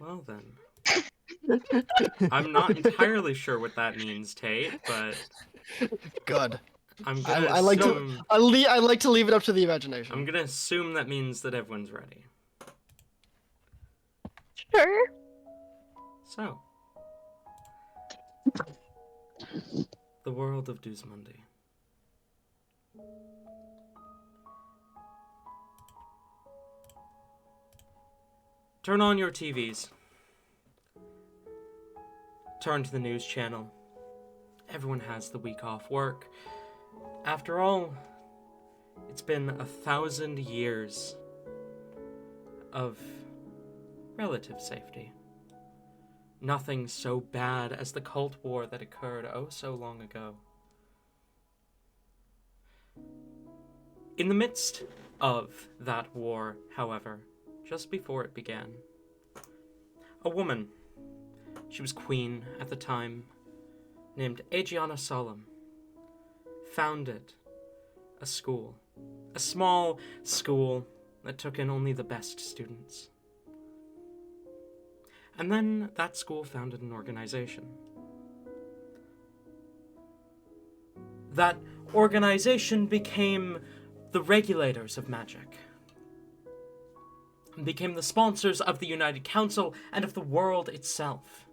Well then. I'm not entirely sure what that means, Tate, but Good. I'm I, gonna I like to assume I like to leave it up to the imagination. that means that everyone's ready. Sure. So, the world of Duesmundy. Turn on your TVs. Turn to the news channel. Everyone has the week off work. After all, it's been 1,000 years of relative safety. Nothing so bad as the Cult War that occurred oh so long ago. In the midst of that war, however, just before it began, a woman, she was queen at the time, named Aegiana Solemn, founded a school. A small school that took in only the best students. And then that school founded an organization. That organization became the regulators of magic. And became the sponsors of the United Council and of the world itself.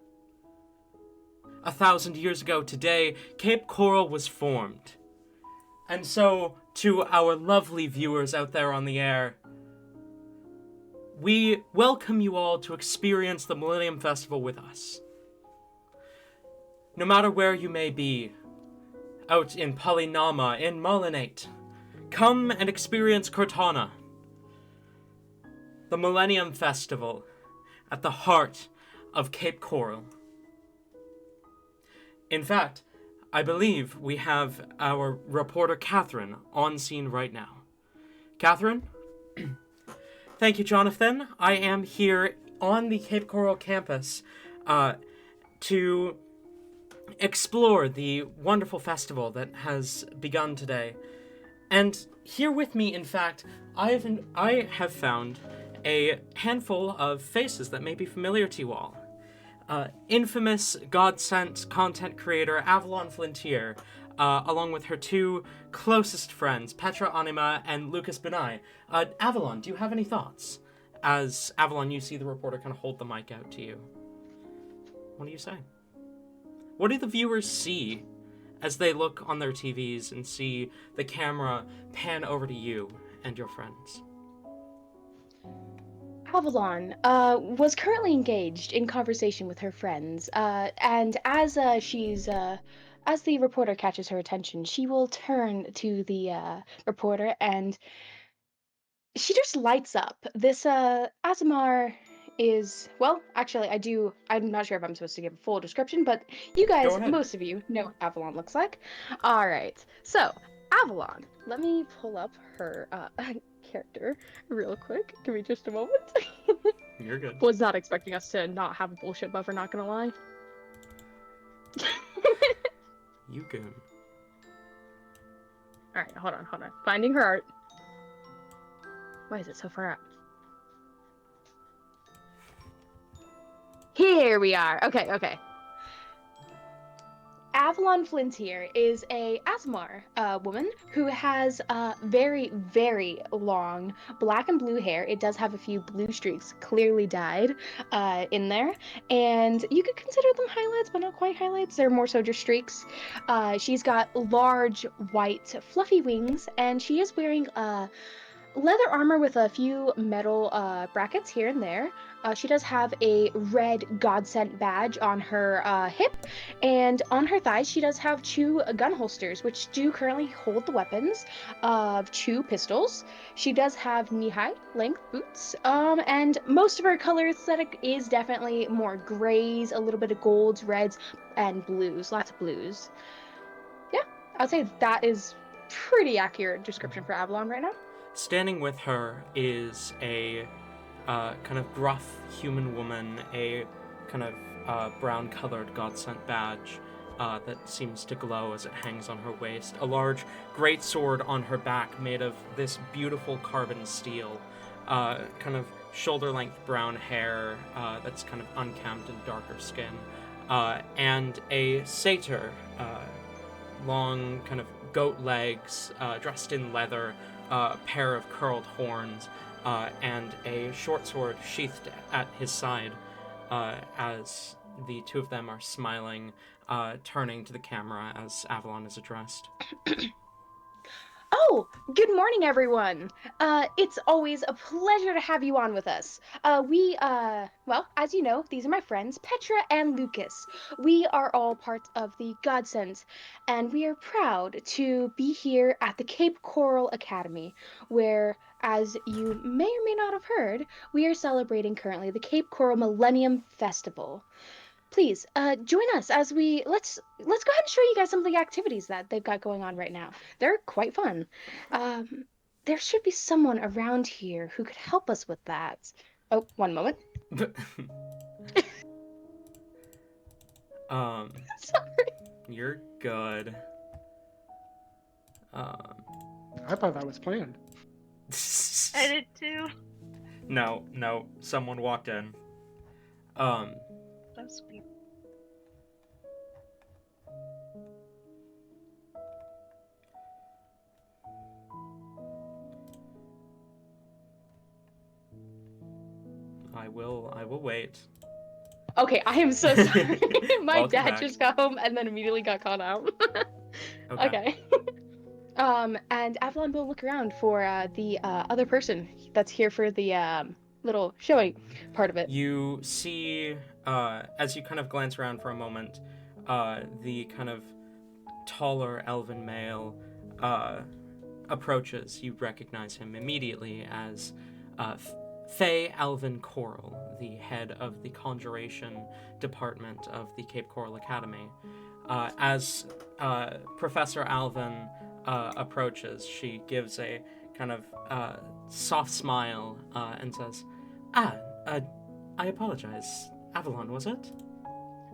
1,000 years ago today, Cape Coral was formed. And so, to our lovely viewers out there on the air, we welcome you all to experience the Millennium Festival with us. No matter where you may be, out in Polynama, in Molinate, come and experience Cortana, the Millennium Festival at the heart of Cape Coral. In fact, I believe we have our reporter Catherine on scene right now. Catherine? Thank you, Jonathan. I am here on the Cape Coral campus to explore the wonderful festival that has begun today. And here with me, in fact, I have found a handful of faces that may be familiar to you all. Infamous God-sent content creator Avalon Flintier, along with her two closest friends, Petra Anima and Lucas Benai. Avalon, do you have any thoughts? As Avalon, you see the reporter kind of hold the mic out to you. What do you say? What do the viewers see as they look on their TVs and see the camera pan over to you and your friends? Avalon was currently engaged in conversation with her friends, and as the reporter catches her attention, she will turn to the reporter and she just lights up. This Azamar is, well, actually, I'm not sure if I'm supposed to give a full description, but you Go guys, ahead. most of you know what Avalon looks like. All right, so Avalon, let me pull up her character real quick. Give me just a moment. You're good. Was not expecting us to not have a bullshit buffer, not gonna lie. You goon. Alright, hold on. Finding her art. Why is it so far out? Here we are. Okay. Avalon Flintier is a Asmar woman who has very, very long black and blue hair. It does have a few blue streaks clearly dyed in there. And you could consider them highlights, but not quite highlights. They're more so just streaks. She's got large, white, fluffy wings, and she is wearing leather armor with a few metal brackets here and there. She does have a red godsent badge on her hip, and on her thighs she does have two gun holsters, which do currently hold the weapons of two pistols. She does have knee-high length boots, and most of her color aesthetic is definitely more grays, a little bit of golds, reds, and blues. Lots of blues. Yeah, I'd say that is pretty accurate description for Avalon right now. Standing with her is a kind of gruff human woman, a kind of brown-colored god-sent badge that seems to glow as it hangs on her waist. A large greatsword on her back made of this beautiful carbon steel kind of shoulder-length brown hair that's kind of unkempt and darker skin, and a satyr, long kind of goat legs, dressed in leather, a pair of curled horns, and a short sword sheathed at his side, as the two of them are smiling, turning to the camera as Avalon is addressed. Oh, good morning, everyone. It's always a pleasure to have you on with us. Well, as you know, these are my friends, Petra and Lucas. We are all part of the Godsend, and we are proud to be here at the Cape Coral Academy, where, as you may or may not have heard, we are celebrating currently the Cape Coral Millennium Festival. Please, join us as let's go ahead and show you guys some of the activities that they've got going on right now. They're quite fun. There should be someone around here who could help us with that. Oh, one moment. Sorry. You're good. I thought that was planned. I did too. No, someone walked in. That's sweet. I will wait. Okay, I am so sorry. My Welcome dad back. just got home and then immediately got caught out. Okay. And Avalon will look around for the other person that's here for the little showing part of it. You see, as you kind of glance around for a moment, the kind of taller elven male approaches. You recognize him immediately as Faye Alvin Coral, the head of the Conjuration Department of the Cape Coral Academy. As Professor Alvin approaches, she gives a kind of soft smile and says, I apologize. Avalon, was it?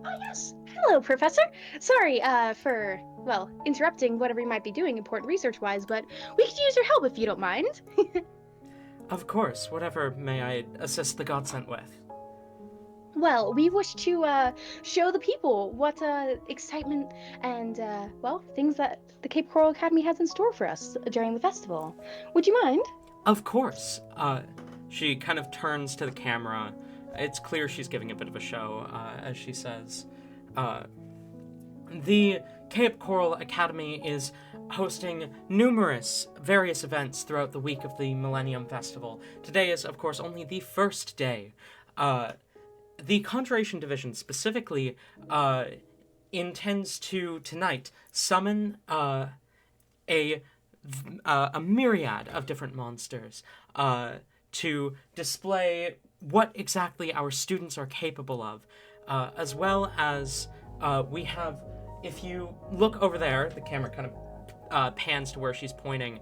Oh, yes. Hello, Professor. Sorry for, well, interrupting whatever you might be doing important research-wise, but we could use your help if you don't mind. Of course. Whatever may I assist the Godsent with? Well, we wish to show the people what excitement and, well, things that the Cape Coral Academy has in store for us during the festival. Would you mind? Of course. She kind of turns to the camera. It's clear she's giving a bit of a show, as she says, the Cape Coral Academy is hosting numerous various events throughout the week of the Millennium Festival. Today is, of course, only the first day. The Conjuration Division specifically intends to, tonight, summon a myriad of different monsters to display what exactly our students are capable of, as well as we have, if you look over there, the camera kind of pans to where she's pointing,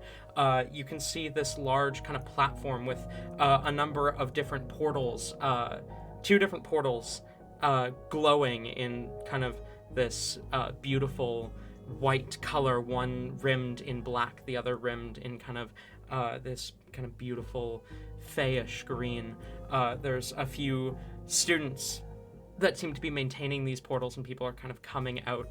you can see this large kind of platform with a number of different portals, two different portals glowing in kind of this beautiful white color, one rimmed in black, the other rimmed in kind of this kind of beautiful fayish green. There's a few students that seem to be maintaining these portals, and people are kind of coming out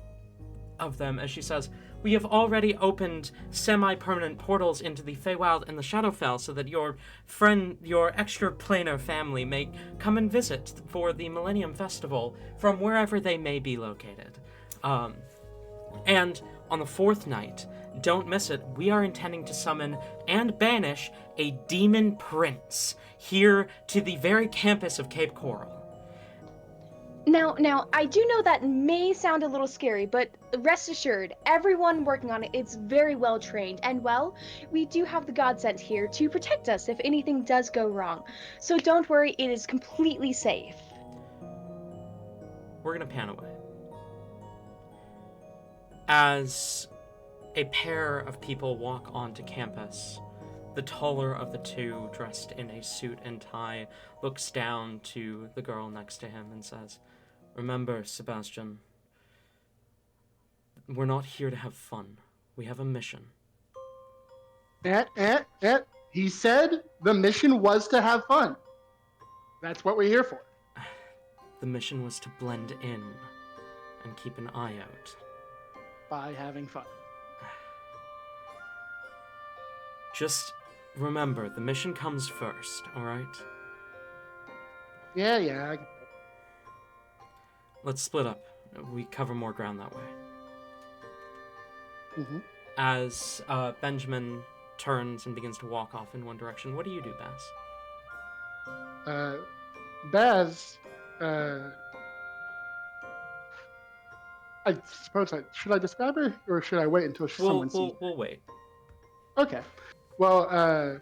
of them. As she says, we have already opened semi-permanent portals into the Feywild and the Shadowfell so that your extraplanar family may come and visit for the Millennium Festival from wherever they may be located. And on the fourth night, don't miss it, we are intending to summon and banish a demon prince here to the very campus of Cape Coral. Now, I do know that may sound a little scary, but rest assured, everyone working on it is very well trained, and well, we do have the Godsent here to protect us if anything does go wrong. So don't worry, it is completely safe. We're gonna pan away. As a pair of people walk onto campus, the taller of the two, dressed in a suit and tie, looks down to the girl next to him and says, "Remember, Sebastian, we're not here to have fun. We have a mission." He said the mission was to have fun. That's what we're here for. The mission was to blend in and keep an eye out. By having fun. Just remember, the mission comes first, alright? Yeah. Let's split up. We cover more ground that way. Mm-hmm. As Benjamin turns and begins to walk off in one direction, what do you do, Baz? Baz, I suppose should I describe her, or should I wait until someone sees her? We'll wait. Okay. Well,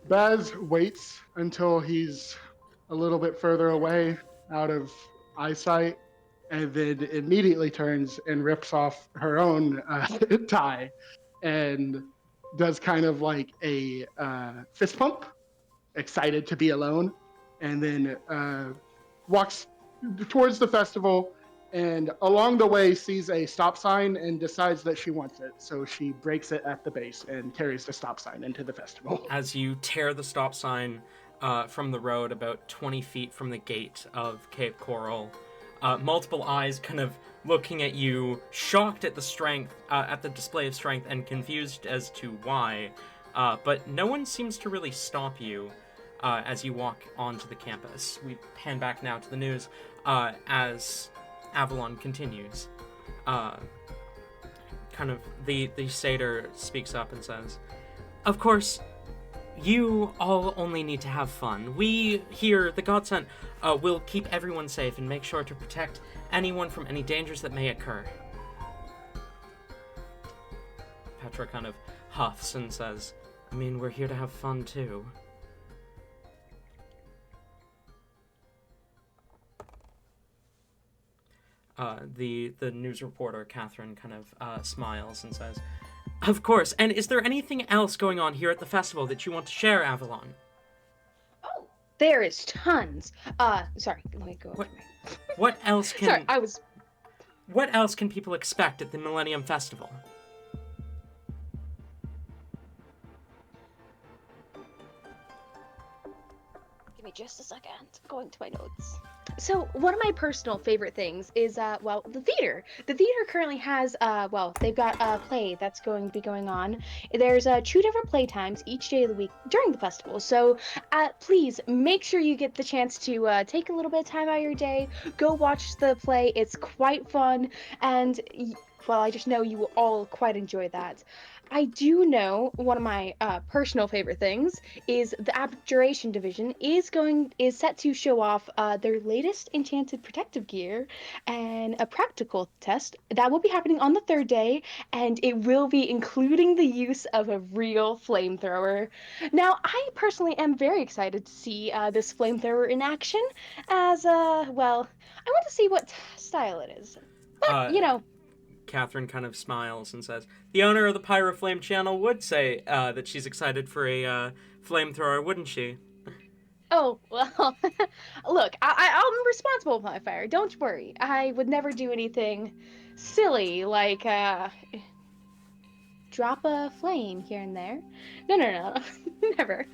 Baz waits until he's a little bit further away, out of eyesight, and then immediately turns and rips off her own tie, and does kind of like a fist pump, excited to be alone, and then walks towards the festival, and along the way sees a stop sign and decides that she wants it. So she breaks it at the base and carries the stop sign into the festival. As you tear the stop sign from the road about 20 feet from the gate of Cape Coral, multiple eyes kind of looking at you, shocked at the strength, at the display of strength, and confused as to why. But no one seems to really stop you as you walk onto the campus. We pan back now to the news as Avalon continues. Kind of the satyr speaks up and says, "Of course, you all only need to have fun. We here, the Godsent, will keep everyone safe and make sure to protect anyone from any dangers that may occur." Petra kind of huffs and says, "I mean, we're here to have fun too." The news reporter, Catherine, kind of smiles and says, "Of course, and is there anything else going on here at the festival that you want to share, Avalon?" Oh, there is tons. Sorry, let me go. What else can... Sorry, What else can people expect at the Millennium Festival? Give me just a second. Going to my notes. So one of my personal favorite things is, the theater. The theater currently has, they've got a play that's going to be going on. There's 2 different play times each day of the week during the festival. So please make sure you get the chance to take a little bit of time out of your day, go watch the play. It's quite fun, and I just know you will all quite enjoy that. I do know one of my personal favorite things is the Abjuration Division is set to show off their latest enchanted protective gear and a practical test that will be happening on the 3rd day, and it will be including the use of a real flamethrower. Now, I personally am very excited to see this flamethrower in action, as I want to see what style it is. But, Catherine kind of smiles and says, "The owner of the Pyroflame channel would say that she's excited for a flamethrower, wouldn't she?" Oh, well, look, I'm responsible with my fire. Don't worry. I would never do anything silly like drop a flame here and there. No. Never.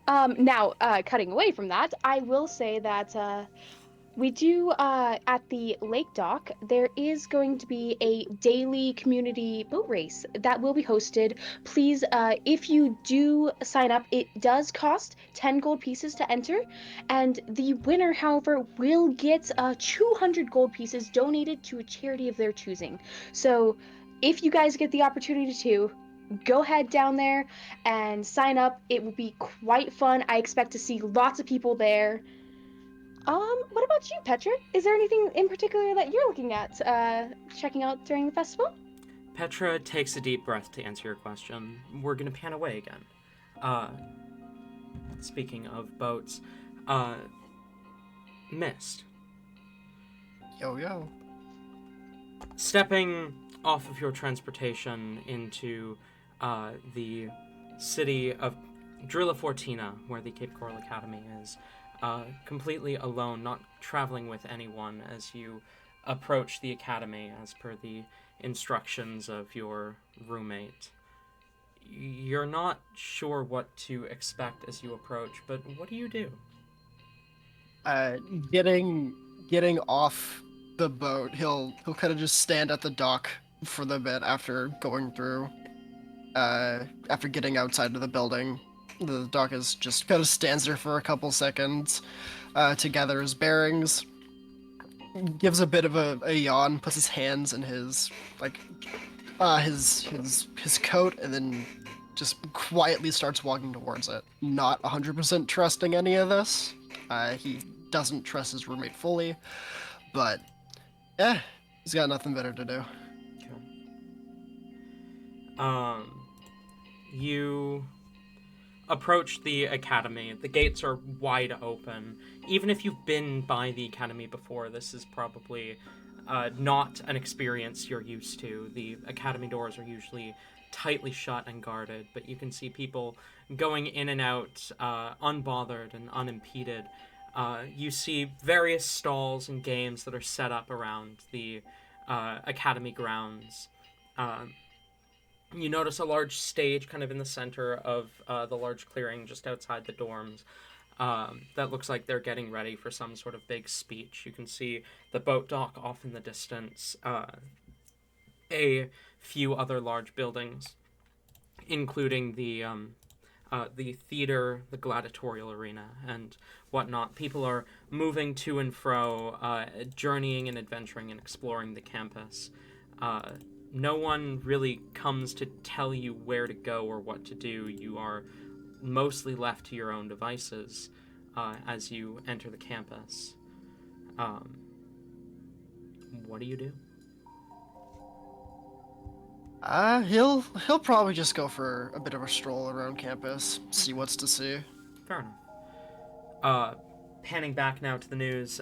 Now, cutting away from that, I will say that we do, at the lake dock, there is going to be a daily community boat race that will be hosted. Please, if you do sign up, it does cost 10 gold pieces to enter, and the winner, however, will get 200 gold pieces donated to a charity of their choosing. So, if you guys get the opportunity to, go ahead down there and sign up. It will be quite fun. I expect to see lots of people there. What about you, Petra? Is there anything in particular that you're looking at, checking out during the festival? Petra takes a deep breath to answer your question. We're gonna pan away again. Speaking of boats, Mist. Yo. Stepping off of your transportation into the city of Drilla Fortina, where the Cape Coral Academy is, completely alone, not traveling with anyone as you approach the academy as per the instructions of your roommate. You're not sure what to expect as you approach, but what do you do? Getting off the boat, he'll kind of just stand at the dock for the bit after going through. After getting outside of the building, the dock is just kind of stands there for a couple seconds to gather his bearings. Gives a bit of a yawn, puts his hands in his his coat, and then just quietly starts walking towards it. Not 100% trusting any of this. He doesn't trust his roommate fully, but he's got nothing better to do. Okay. You approach the academy. The gates are wide open. Even if you've been by the academy before, this is probably not an experience you're used to. The academy doors are usually tightly shut and guarded, but you can see people going in and out unbothered and unimpeded. You see various stalls and games that are set up around the academy grounds. You notice a large stage kind of in the center of the large clearing just outside the dorms. That looks like they're getting ready for some sort of big speech. You can see the boat dock off in the distance. A few other large buildings, including the theater, the gladiatorial arena, and whatnot. People are moving to and fro, journeying and adventuring and exploring the campus. No one really comes to tell you where to go or what to do. You are mostly left to your own devices as you enter the campus. What do you do? He'll probably just go for a bit of a stroll around campus, see what's to see. Fair enough. Panning back now to the news,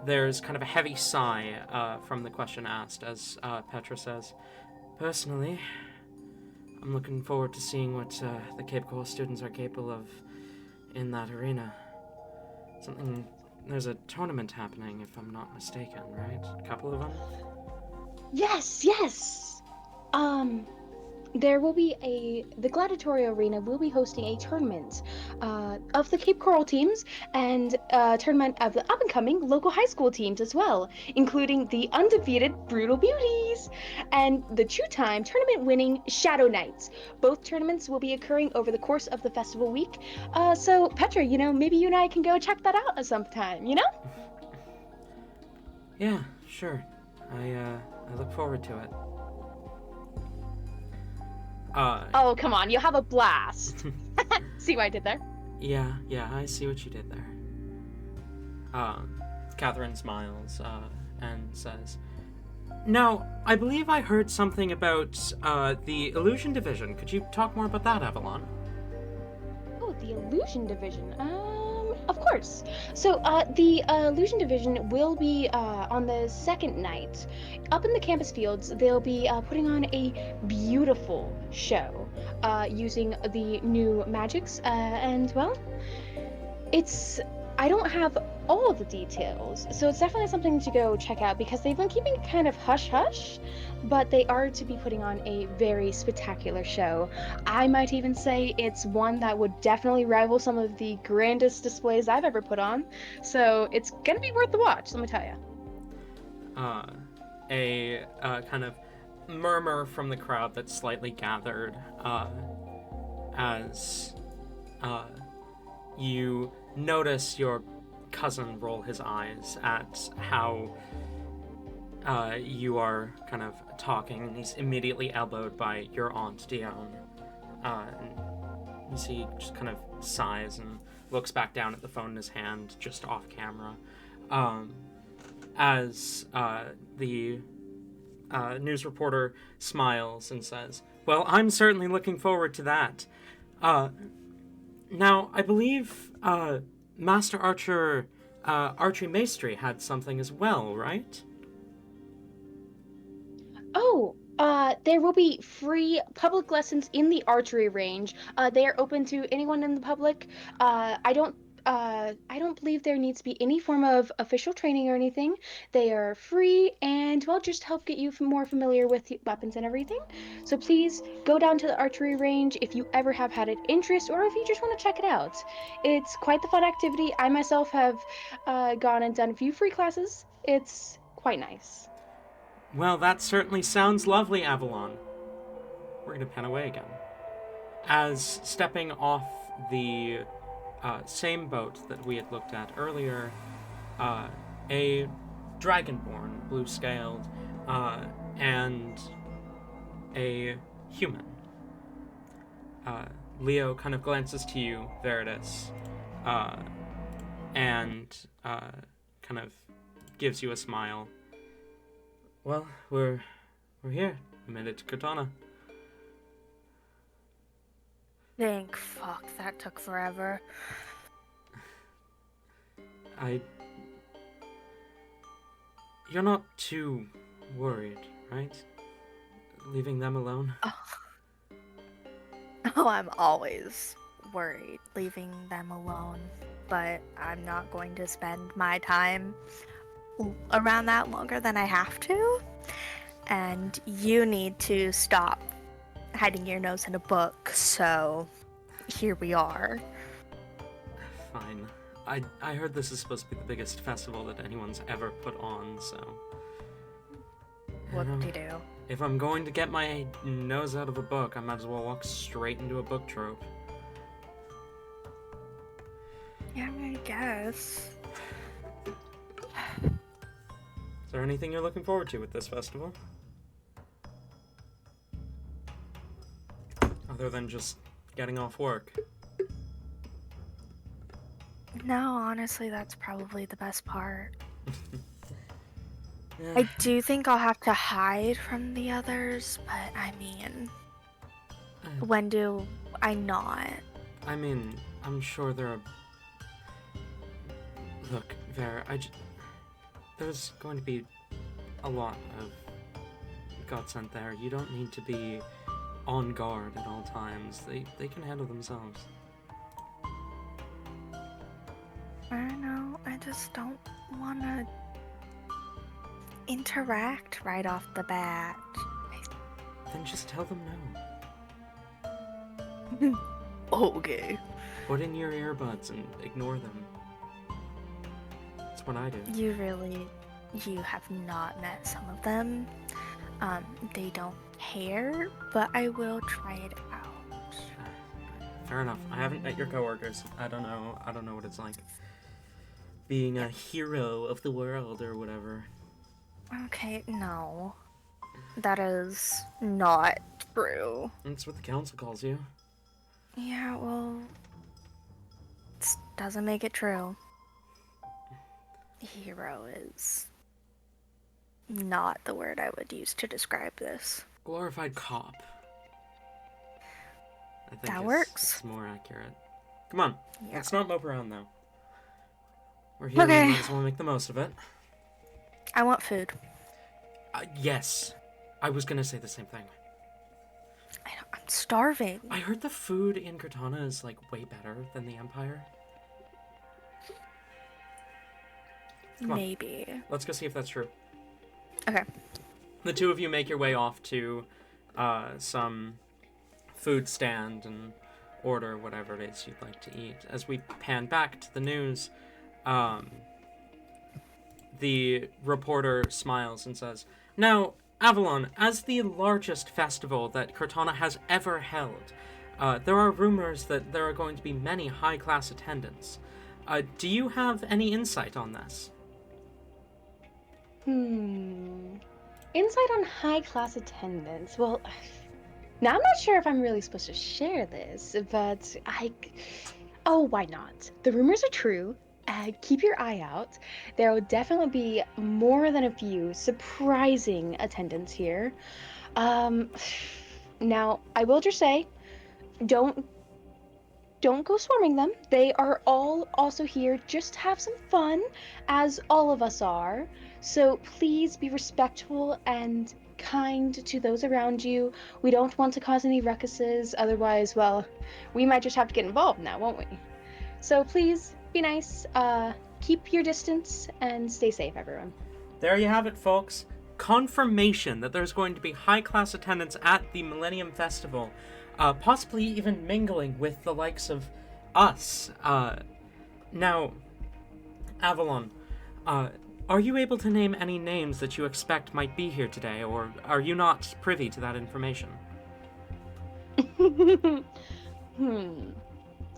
there's kind of a heavy sigh from the question asked as Petra says, "Personally, I'm looking forward to seeing what the Cape Coral students are capable of in that arena. There's a tournament happening, if I'm not mistaken, right? A couple of them?" Yes. There will be the gladiatorial arena will be hosting a tournament of the Cape Coral teams and a tournament of the up-and-coming local high school teams as well, including the undefeated Brutal Beauties and the two-time tournament-winning Shadow Knights. Both tournaments will be occurring over the course of the festival week. So Petra, maybe you and I can go check that out at some time, Yeah, sure. I look forward to it. Oh, come on, you'll have a blast. See what I did there? Yeah, I see what you did there. Catherine smiles and says, "Now, I believe I heard something about the Illusion Division. Could you talk more about that, Avalon?" Oh, the Illusion Division. Of course. So, the Illusion Division will be on the second night. Up in the campus fields, they'll be putting on a beautiful show using the new magics. And, well, I don't have all the details, so it's definitely something to go check out because they've been keeping it kind of hush-hush, but they are to be putting on a very spectacular show. I might even say it's one that would definitely rival some of the grandest displays I've ever put on, so it's gonna be worth the watch, let me tell you. A kind of murmur from the crowd that's slightly gathered as you notice your cousin roll his eyes at how you are kind of talking, and he's immediately elbowed by your Aunt Dion. And you see he just kind of sighs and looks back down at the phone in his hand, just off camera. As the news reporter smiles and says, "Well, I'm certainly looking forward to that. Now, I believe Master Archer Archery Maestri had something as well, right?" Oh, there will be free public lessons in the archery range. They are open to anyone in the public. I don't believe there needs to be any form of official training or anything. They are free and, well, just help get you more familiar with weapons and everything. So please go down to the archery range if you ever have had an interest or if you just want to check it out. It's quite the fun activity. I myself have gone and done a few free classes. It's quite nice. Well, that certainly sounds lovely, Avalon. We're gonna pan away again. As stepping off the same boat that we had looked at earlier, a dragonborn, blue-scaled, and a human. Leo kind of glances to you, Veritas, and kind of gives you a smile. Well, we're here. We made it to Cortana. Thank fuck, that took forever. You're not too worried, right? Leaving them alone? Oh, I'm always worried leaving them alone, but I'm not going to spend my time around that longer than I have to. And you need to stop hiding your nose in a book, so here we are. Fine. I heard this is supposed to be the biggest festival that anyone's ever put on, so... Whoop-de-doo. If I'm going to get my nose out of a book, I might as well walk straight into a book trope. Yeah, I guess. Is there anything you're looking forward to with this festival? Other than just getting off work? No, honestly, that's probably the best part. Yeah. I do think I'll have to hide from the others, but I mean, when do I not? I mean, I'm sure there are... Look, Vera, there's going to be a lot of God sent there. You don't need to be on guard at all times. They can handle themselves. I don't know, I just don't want to interact right off the bat. Then just tell them no. Okay. Put in your earbuds and ignore them. That's what I do. You have not met some of them. They don't care, but I will try it out. Fair enough. I haven't met your coworkers. I don't know what it's like being a hero of the world or whatever. Okay, no. That is not true. That's what the council calls you. Yeah, well, it doesn't make it true. Hero is not the word I would use to describe this. Glorified cop. I think That it's works. more accurate. Come on, Yeah. let's not mope around though. We're here, Okay. we might as well make the most of it. I want food. Yes, I was gonna say the same thing. I'm starving. I heard the food in Cortana is like way better than the Empire. Come on. Maybe. Let's go see if that's true. Okay. The two of you make your way off to some food stand and order whatever it is you'd like to eat. As we pan back to the news, the reporter smiles and says, "Now, Avalon, as the largest festival that Cortana has ever held, there are rumors that there are going to be many high-class attendants. Do you have any insight on this?" Insight on high class attendance. Well, now I'm not sure if I'm really supposed to share this, but oh, why not? The rumors are true. Keep your eye out. There will definitely be more than a few surprising attendants here. Now, I will just say, don't go swarming them. They are all also here just to have some fun, as all of us are. So please be respectful and kind to those around you. We don't want to cause any ruckuses, otherwise, well, we might just have to get involved now, won't we? So please be nice. Keep your distance and stay safe, everyone. There you have it, folks. Confirmation that there's going to be high-class attendance at the Millennium Festival, possibly even mingling with the likes of us. Now, Avalon, are you able to name any names that you expect might be here today, or are you not privy to that information?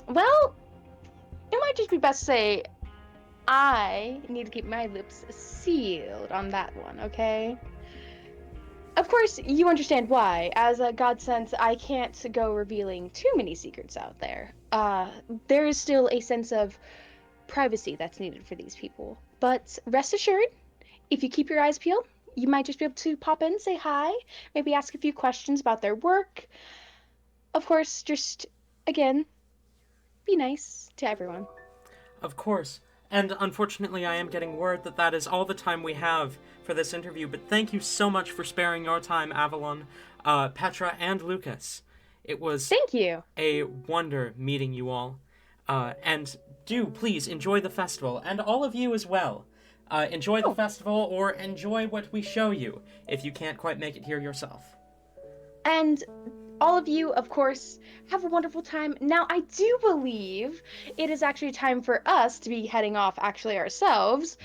Well, it might just be best to say I need to keep my lips sealed on that one, okay? Of course, you understand why. As a god sense, I can't go revealing too many secrets out there. There is still a sense of privacy that's needed for these people. But rest assured, if you keep your eyes peeled, you might just be able to pop in, say hi, maybe ask a few questions about their work. Of course, just, again, be nice to everyone. Of course. And unfortunately, I am getting word that that is all the time we have for this interview, but thank you so much for sparing your time, Avalon, Petra, and Lucas. It was Thank you. a wonder meeting you all. And do please enjoy the festival, and all of you as well. Enjoy the festival, or enjoy what we show you, if you can't quite make it here yourself. And all of you, of course, have a wonderful time. Now, I do believe it is actually time for us to be heading off actually ourselves.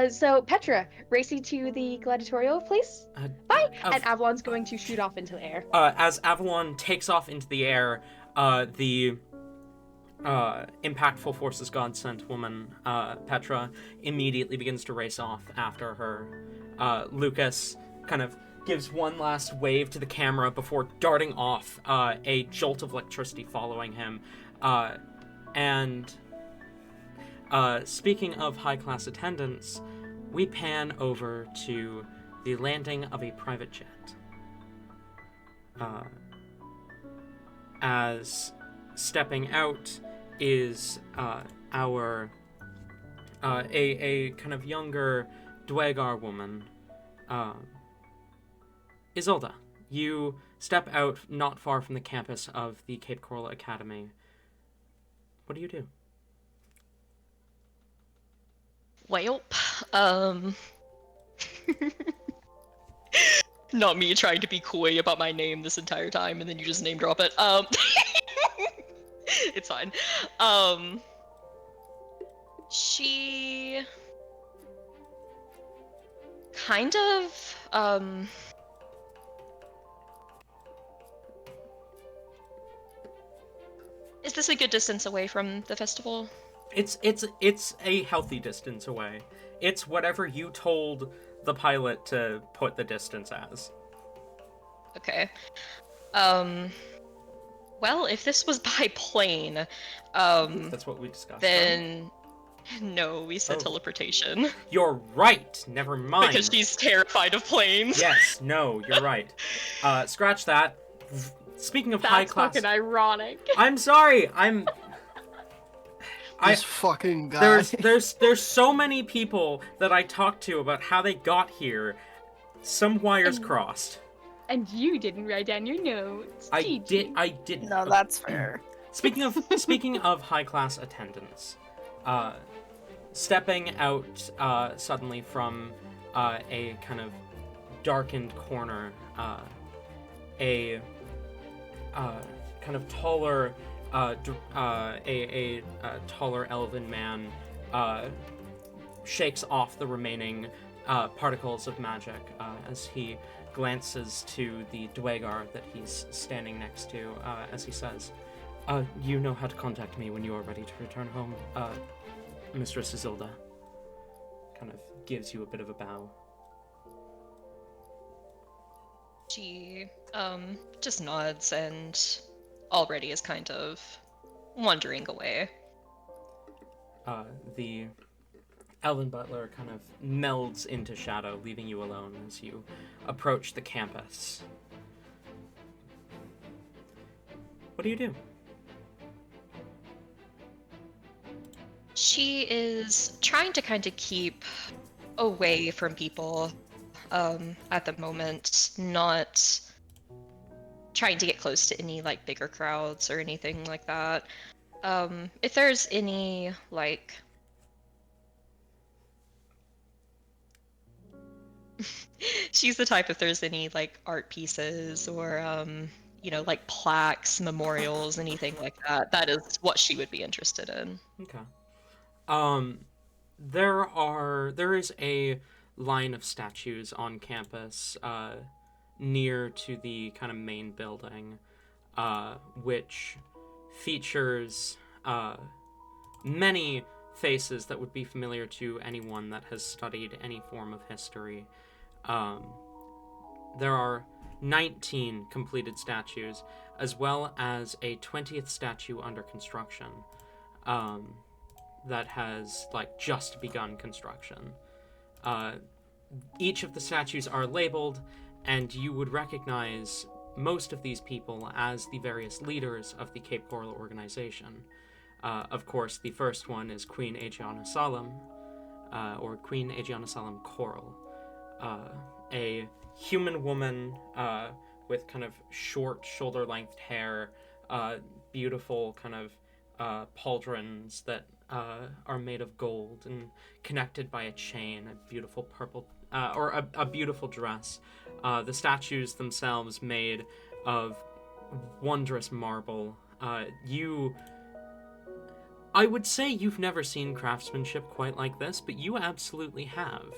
So, Petra, race you to the gladiatorial, please. Bye! And Avalon's going to shoot off into the air. As Avalon takes off into the air, the impactful forces God sent woman, Petra, immediately begins to race off after her. Lucas kind of gives one last wave to the camera before darting off, a jolt of electricity following him. And speaking of high-class attendance, we pan over to the landing of a private jet. As stepping out is our a kind of younger Dwegar woman, Isolda. You step out not far from the campus of the Cape Coral Academy. What do you do? Well, not me trying to be coy about my name this entire time and then you just name drop it. It's fine. She kind of, is this a good distance away from the festival? It's a healthy distance away. It's whatever you told the pilot to put the distance as. Okay. Well, if this was by plane, That's what we discussed. then no, we said teleportation. You're right. Never mind. Because she's terrified of planes. Yes. No. You're right. Scratch that. Speaking of high class, That's fucking ironic. I'm sorry. This fucking guy. There's so many people that I talked to about how they got here. Some wires crossed. And you didn't write down your notes. I didn't. No, that's fair. Speaking of high class attendance, stepping out suddenly from a kind of darkened corner, a kind of taller, a taller elven man shakes off the remaining particles of magic as he glances to the Dwegar that he's standing next to, as he says, you know how to contact me when you are ready to return home, Mistress Isilda. Kind of gives you a bit of a bow. She, just nods and already is kind of wandering away. The Elven Butler kind of melds into shadow, leaving you alone as you approach the campus. What do you do? She is trying to kind of keep away from people at the moment, not trying to get close to any like bigger crowds or anything like that. If there's any, like... She's the type, if there's any, like, art pieces or, like plaques, memorials, anything like that, that is what she would be interested in. Okay. There is a line of statues on campus, near to the kind of main building, which features, many faces that would be familiar to anyone that has studied any form of history. There are 19 completed statues, as well as a 20th statue under construction, that has, like, just begun construction. Each of the statues are labeled, and you would recognize most of these people as the various leaders of the Cape Coral organization. Of course, the first one is Queen Aegiana Salem, or Queen Aegiana Salem Coral, a human woman with kind of short, shoulder-length hair, beautiful kind of pauldrons that are made of gold and connected by a chain, a beautiful purple, or a beautiful dress. The statues themselves made of wondrous marble. I would say you've never seen craftsmanship quite like this, but you absolutely have.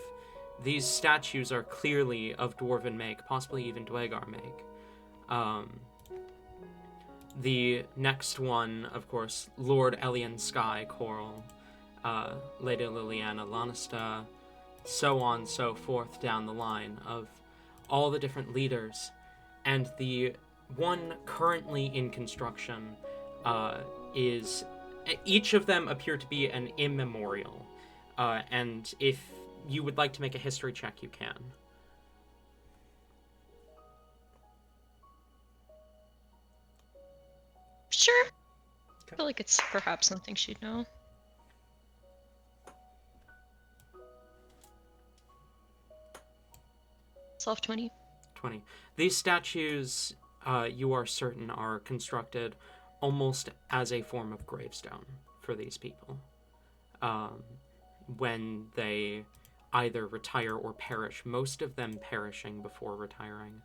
These statues are clearly of dwarven make, possibly even Dwagar make. The next one, of course, Lord Elian Sky Coral, Lady Liliana Lannister, so on, so forth down the line of all the different leaders. And the one currently in construction is... Each of them appear to be an immemorial. And if you would like to make a history check, you can. Sure. Okay. I feel like it's perhaps something she'd know. Soft 20. 20. These statues, you are certain, are constructed almost as a form of gravestone for these people. When they either retire or perish, most of them perishing before retiring.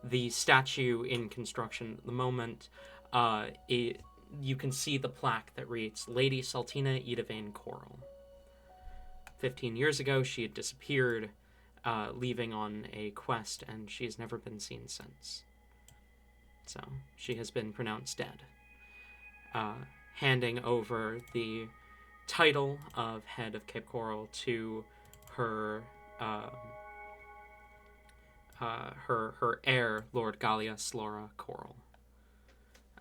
The statue in construction at the moment, you can see the plaque that reads Lady Saltina Edivane Coral. 15 years ago, she had disappeared, leaving on a quest, and she's never been seen since. So, she has been pronounced dead. Handing over the title of head of Cape Coral to her her heir, Lord Gallia Slora Coral.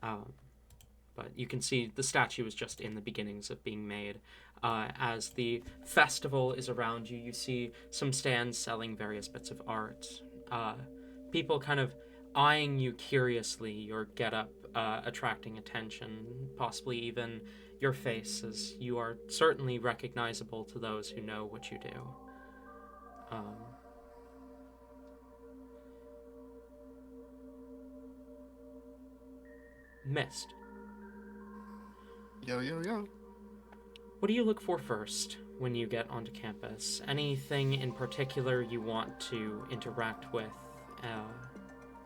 But you can see the statue is just in the beginnings of being made. As the festival is around you, you see some stands selling various bits of art. People kind of eyeing you curiously, your getup attracting attention, possibly even your face, as you are certainly recognizable to those who know what you do. Mist. Yo, yo, yo. What do you look for first when you get onto campus? Anything in particular you want to interact with?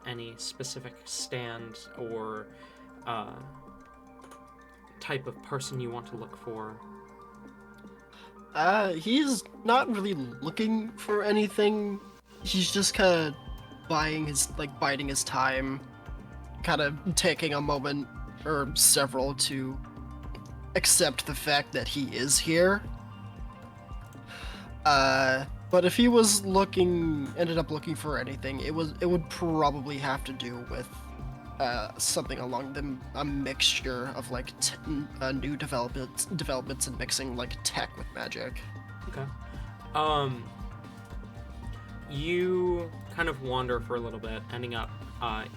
Any specific stand or type of person you want to look for? He's not really looking for anything. He's just kind of biting his time, kind of taking a moment or several to accept the fact that he is here. But if he ended up looking for anything, it would probably have to do with something along a mixture of like new developments and mixing like tech with magic. Okay. You kind of wander for a little bit, ending up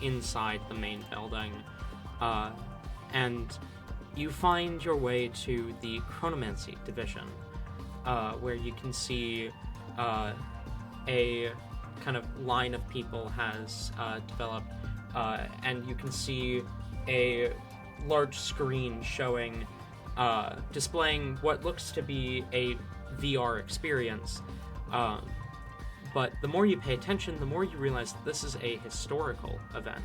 inside the main building, and you find your way to the chronomancy division, where you can see a kind of line of people has developed, and you can see a large screen showing displaying what looks to be a VR experience. But the more you pay attention, the more you realize that this is a historical event.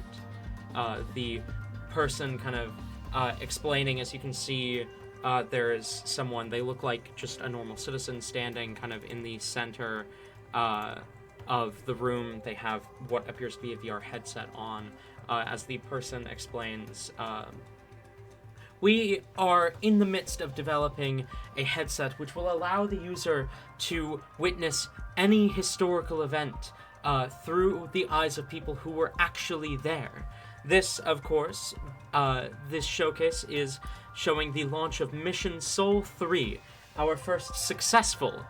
The person kind of explaining, as you can see, there is someone, they look like just a normal citizen standing kind of in the center of the room. They have what appears to be a VR headset on. As the person explains, we are in the midst of developing a headset which will allow the user to witness any historical event through the eyes of people who were actually there. This, of course, this showcase is showing the launch of Mission Sol 3, our first successful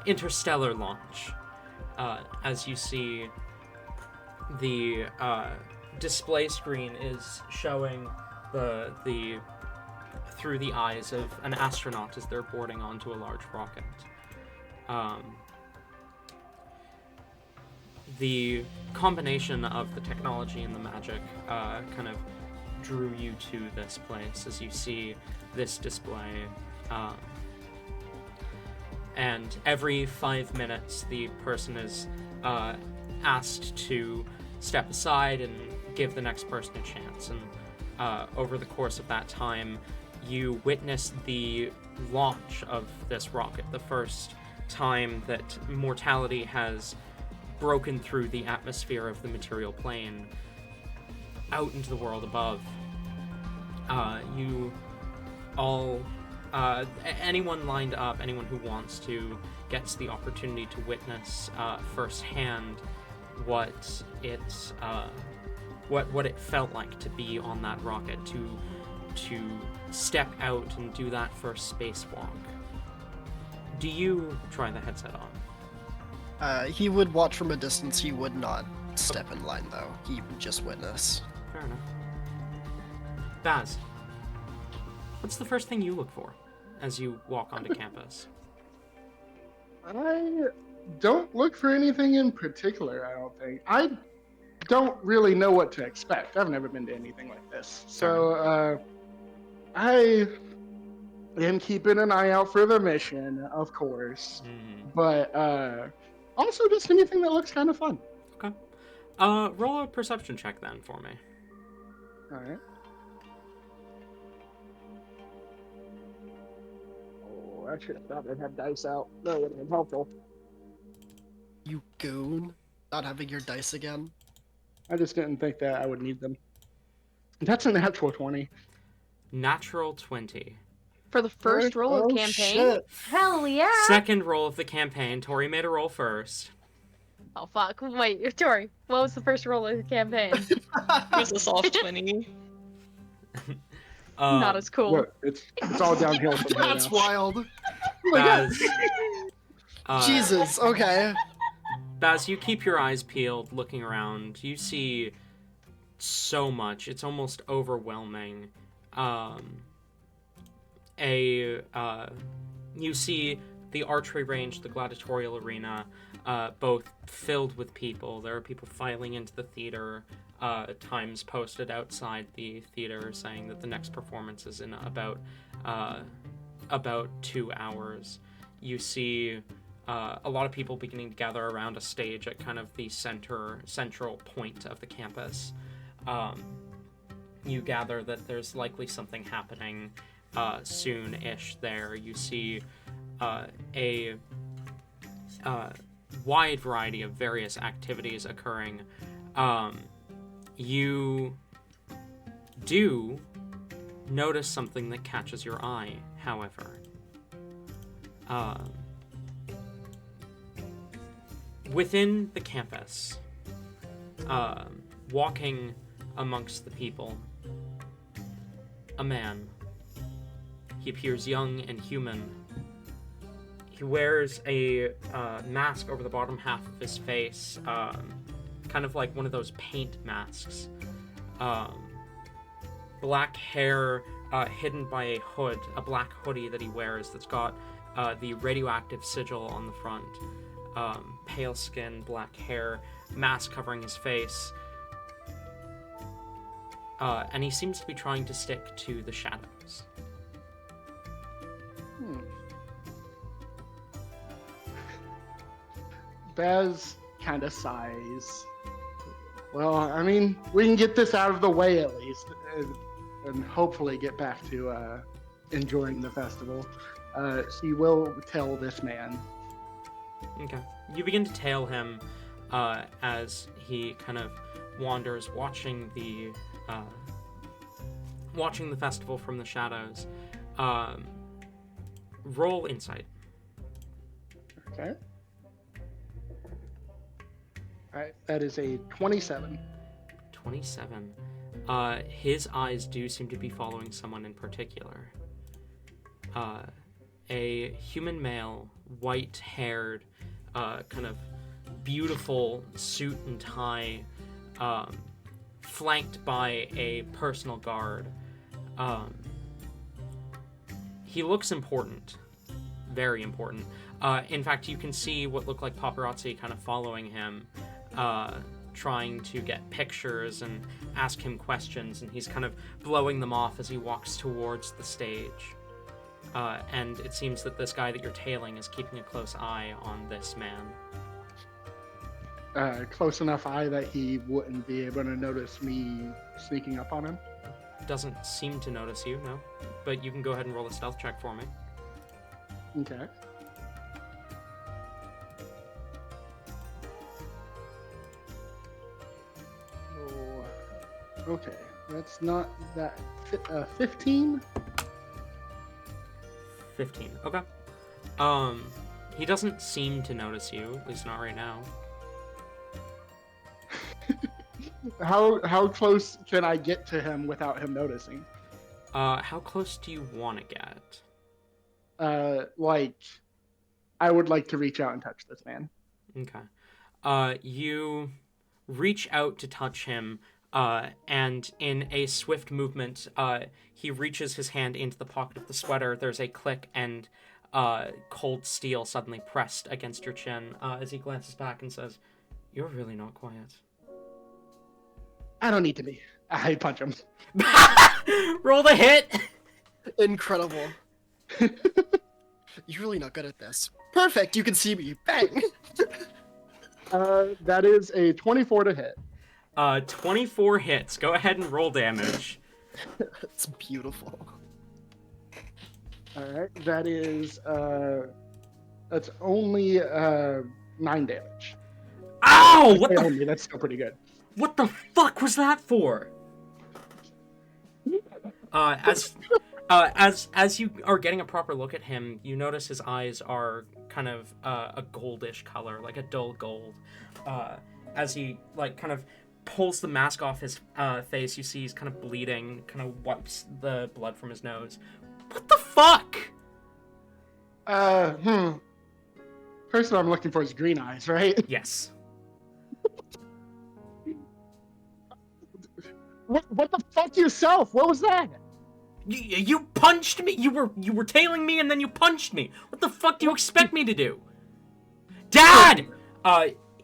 interstellar launch. As you see, the display screen is showing the through the eyes of an astronaut as they're boarding onto a large rocket. The combination of the technology and the magic kind of drew you to this place as you see this display. And every 5 minutes, the person is asked to step aside and give the next person a chance. And over the course of that time, you witness the launch of this rocket, the first time that mortality has broken through the atmosphere of the material plane out into the world above. You all, anyone lined up, anyone who wants to, gets the opportunity to witness firsthand what it felt like to be on that rocket, to step out and do that first spacewalk. Do you try the headset on? He would watch from a distance. He would not step in line, though. He would just witness. Fair enough. Baz, what's the first thing you look for as you walk onto campus? I don't look for anything in particular, I don't think. I don't really know what to expect. I've never been to anything like this. So, I am keeping an eye out for the mission, of course. But, also just anything that looks kind of fun. Okay. Roll a perception check then for me. Alright. Oh, I should have probably had dice out. That would have been helpful. You goon. Not having your dice again. I just didn't think that I would need them. That's a natural 20. Natural 20. For the first roll of campaign? Shit. Hell yeah! Second roll of the campaign. Tori made a roll first. Oh fuck, wait, Tori, what was the first roll of the campaign? It was a soft 20. Not as cool. Look, it's all downhill from here That's now. wild. Baz, Jesus, okay. Baz, you keep your eyes peeled, looking around. You see so much. It's almost overwhelming. You see the archery range, the gladiatorial arena, both filled with people. There are people filing into the theater. Times posted outside the theater saying that the next performance is in about 2 hours. You see a lot of people beginning to gather around a stage at kind of the central point of the campus. You gather that there's likely something happening soon-ish there. You see a wide variety of various activities occurring. You do notice something that catches your eye, however. Within the campus, walking amongst the people, a man. He appears young and human. He wears a mask over the bottom half of his face, kind of like one of those paint masks. Black hair hidden by a hood, a black hoodie that he wears that's got the radioactive sigil on the front. Pale skin, black hair, mask covering his face. And he seems to be trying to stick to the shadows. Baz kind of sighs. Well, I mean, we can get this out of the way at least, and hopefully get back to enjoying the festival. She will tell this man. Okay. You begin to tail him as he kind of wanders, watching the festival from the shadows. Roll insight. Okay. All right, that is a 27. 27. His eyes do seem to be following someone in particular. A human male, white-haired, kind of beautiful suit and tie, flanked by a personal guard. He looks important. Very important. In fact, you can see what look like paparazzi kind of following him, trying to get pictures and ask him questions, and he's kind of blowing them off as he walks towards the stage. And it seems that this guy that you're tailing is keeping a close eye on this man. Close enough eye that he wouldn't be able to notice me sneaking up on him. Doesn't seem to notice you, no. But you can go ahead and roll a stealth check for me. Okay. Oh, okay, that's not that. 15. 15. Okay. He doesn't seem to notice you, at least not right now. How close can I get to him without him noticing? How close do you want to get? Like, I would like to reach out and touch this man. Okay. You reach out to touch him, and in a swift movement, he reaches his hand into the pocket of the sweater. There's a click, and cold steel suddenly pressed against your chin as he glances back and says, "You're really not quiet." I don't need to be. I punch him. Roll the hit! Incredible. You're really not good at this. Perfect, you can see me. Bang! That is a 24 to hit. 24 hits. Go ahead and roll damage. That's beautiful. Alright, that is, that's only, 9 damage. Ow! What the? Only, that's still pretty good. What the fuck was that for? As you are getting a proper look at him, you notice his eyes are kind of a goldish color, like a dull gold. As he kind of pulls the mask off his face, you see he's kind of bleeding, kind of wipes the blood from his nose. What the fuck? Person I'm looking for is green eyes, right? Yes. What the fuck yourself? What was that? You punched me. You were tailing me, and then you punched me. What the fuck do you expect me to do? Dad!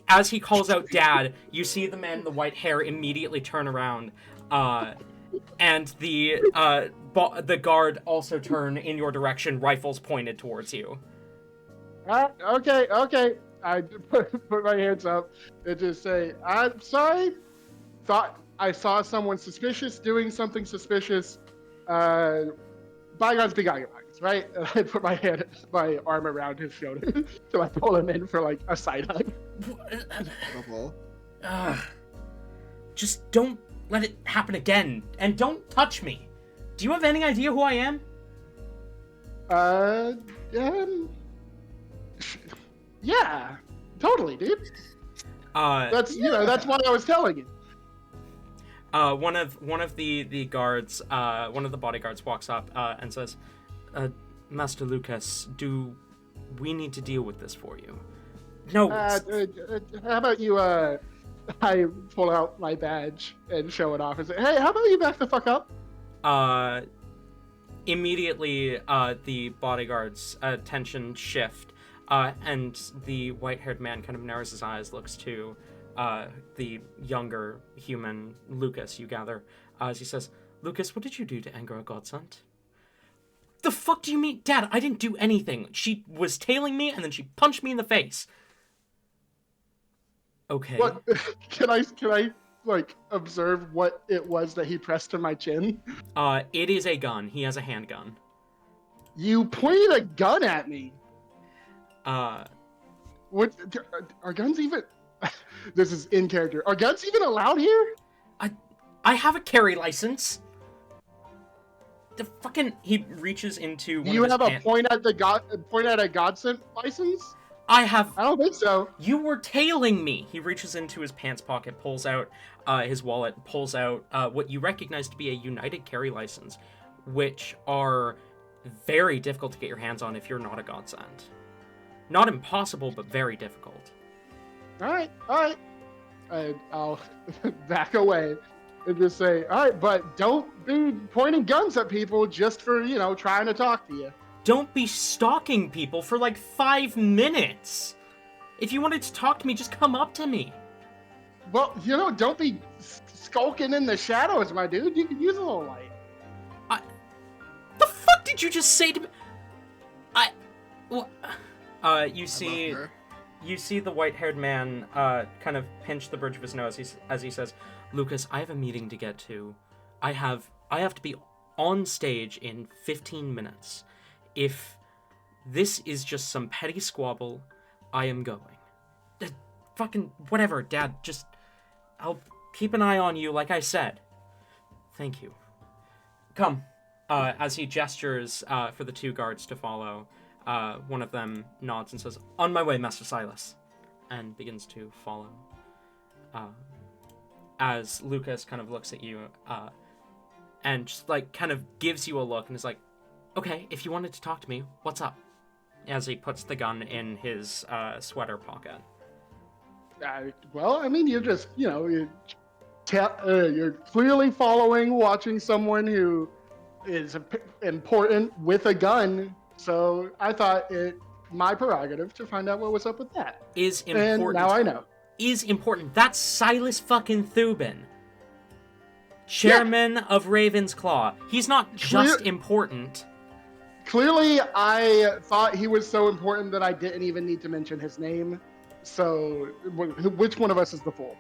As he calls out Dad, you see the man in the white hair immediately turn around, and the guard also turn in your direction, rifles pointed towards you. Okay. I put my hands up and just say, I'm sorry. Thought I saw someone suspicious doing something suspicious. Bygones be bygones, right? And I put my arm around his shoulder so I pull him in for like a side hug. Just don't let it happen again, and don't touch me. Do you have any idea who I am? Yeah, totally, dude. That's why I was telling you. One of the guards, one of the bodyguards walks up and says, Master Lucas, do we need to deal with this for you? No. How about you, I pull out my badge and show it off and say, hey, how about you back the fuck up? Immediately, the bodyguard's attention shift, and the white-haired man kind of narrows his eyes, looks to the younger human, Lucas, you gather, as he says, Lucas, what did you do to anger our godson? The fuck do you mean? Dad, I didn't do anything. She was tailing me, and then she punched me in the face. Okay. What? Can I like observe what it was that he pressed to my chin? It is a gun. He has a handgun. You pointed a gun at me. Uh, What? Are guns even? This is in character. Are guns even allowed here? I have a carry license. The fucking... He reaches into Do one you of his have a pants. point at a godsend license? I have... I don't think so. You were tailing me. He reaches into his pants pocket, pulls out his wallet, pulls out what you recognize to be a United Carry license, which are very difficult to get your hands on if you're not a godsend. Not impossible, but very difficult. All right. I'll back away and just say, all right, but don't be pointing guns at people just for, trying to talk to you. Don't be stalking people for like 5 minutes. If you wanted to talk to me, just come up to me. Well, don't be skulking in the shadows, my dude. You could use a little light. The fuck did you just say to me? You see the white-haired man kind of pinch the bridge of his nose as he says, "Lucas, I have a meeting to get to. I have to be on stage in 15 minutes. If this is just some petty squabble, I am going. Fucking whatever, Dad. I'll keep an eye on you, like I said. Thank you. Come." As he gestures for the 2 guards to follow, one of them nods and says, "On my way, Master Silas," and begins to follow. As Lucas kind of looks at you, and just like kind of gives you a look and is like, "Okay, if you wanted to talk to me, what's up?" As he puts the gun in his sweater pocket. Well, I mean, you're just, you're clearly watching someone who is important with a gun. So I thought it my prerogative to find out what was up with that. Is important. And now I know. Is important. That's Silas fucking Thubin, chairman of Raven's Claw. He's not just important. Clearly, I thought he was so important that I didn't even need to mention his name. So, which one of us is the fool?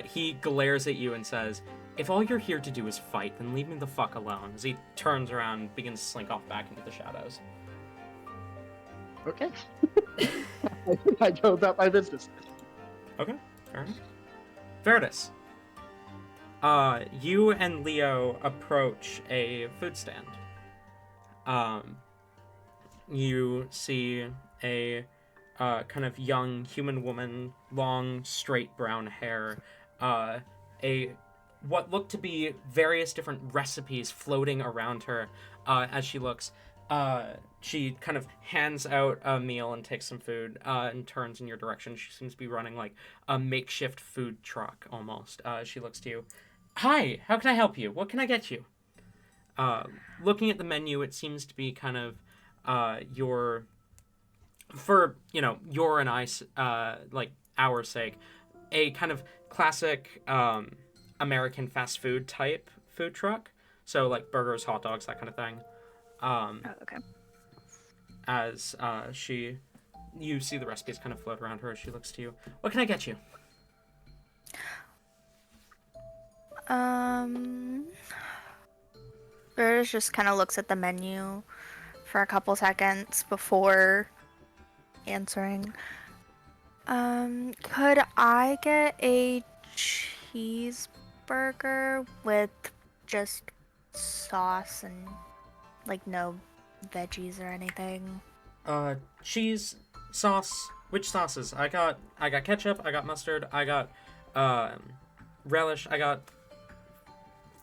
He glares at you and says, "If all you're here to do is fight, then leave me the fuck alone." As he turns around and begins to slink off back into the shadows. Okay. I go about my business. Okay, fair enough. Veritas. You and Leo approach a food stand. You see a kind of young human woman, long, straight brown hair, what look to be various different recipes floating around her as she looks. She kind of hands out a meal and takes some food and turns in your direction. She seems to be running like a makeshift food truck almost. She looks to you. "Hi, how can I help you? What can I get you?" Looking at the menu, it seems to be kind of your and I, like our sake, a kind of classic American fast food type food truck. So like burgers, hot dogs, that kind of thing. Okay. As you see the recipes kind of float around her as she looks to you. "What can I get you?" Burris just kind of looks at the menu for a couple seconds before answering. Could I get a cheeseburger with just sauce and like no veggies or anything? Cheese, sauce. Which sauces? I got ketchup, I got mustard, I got relish, I got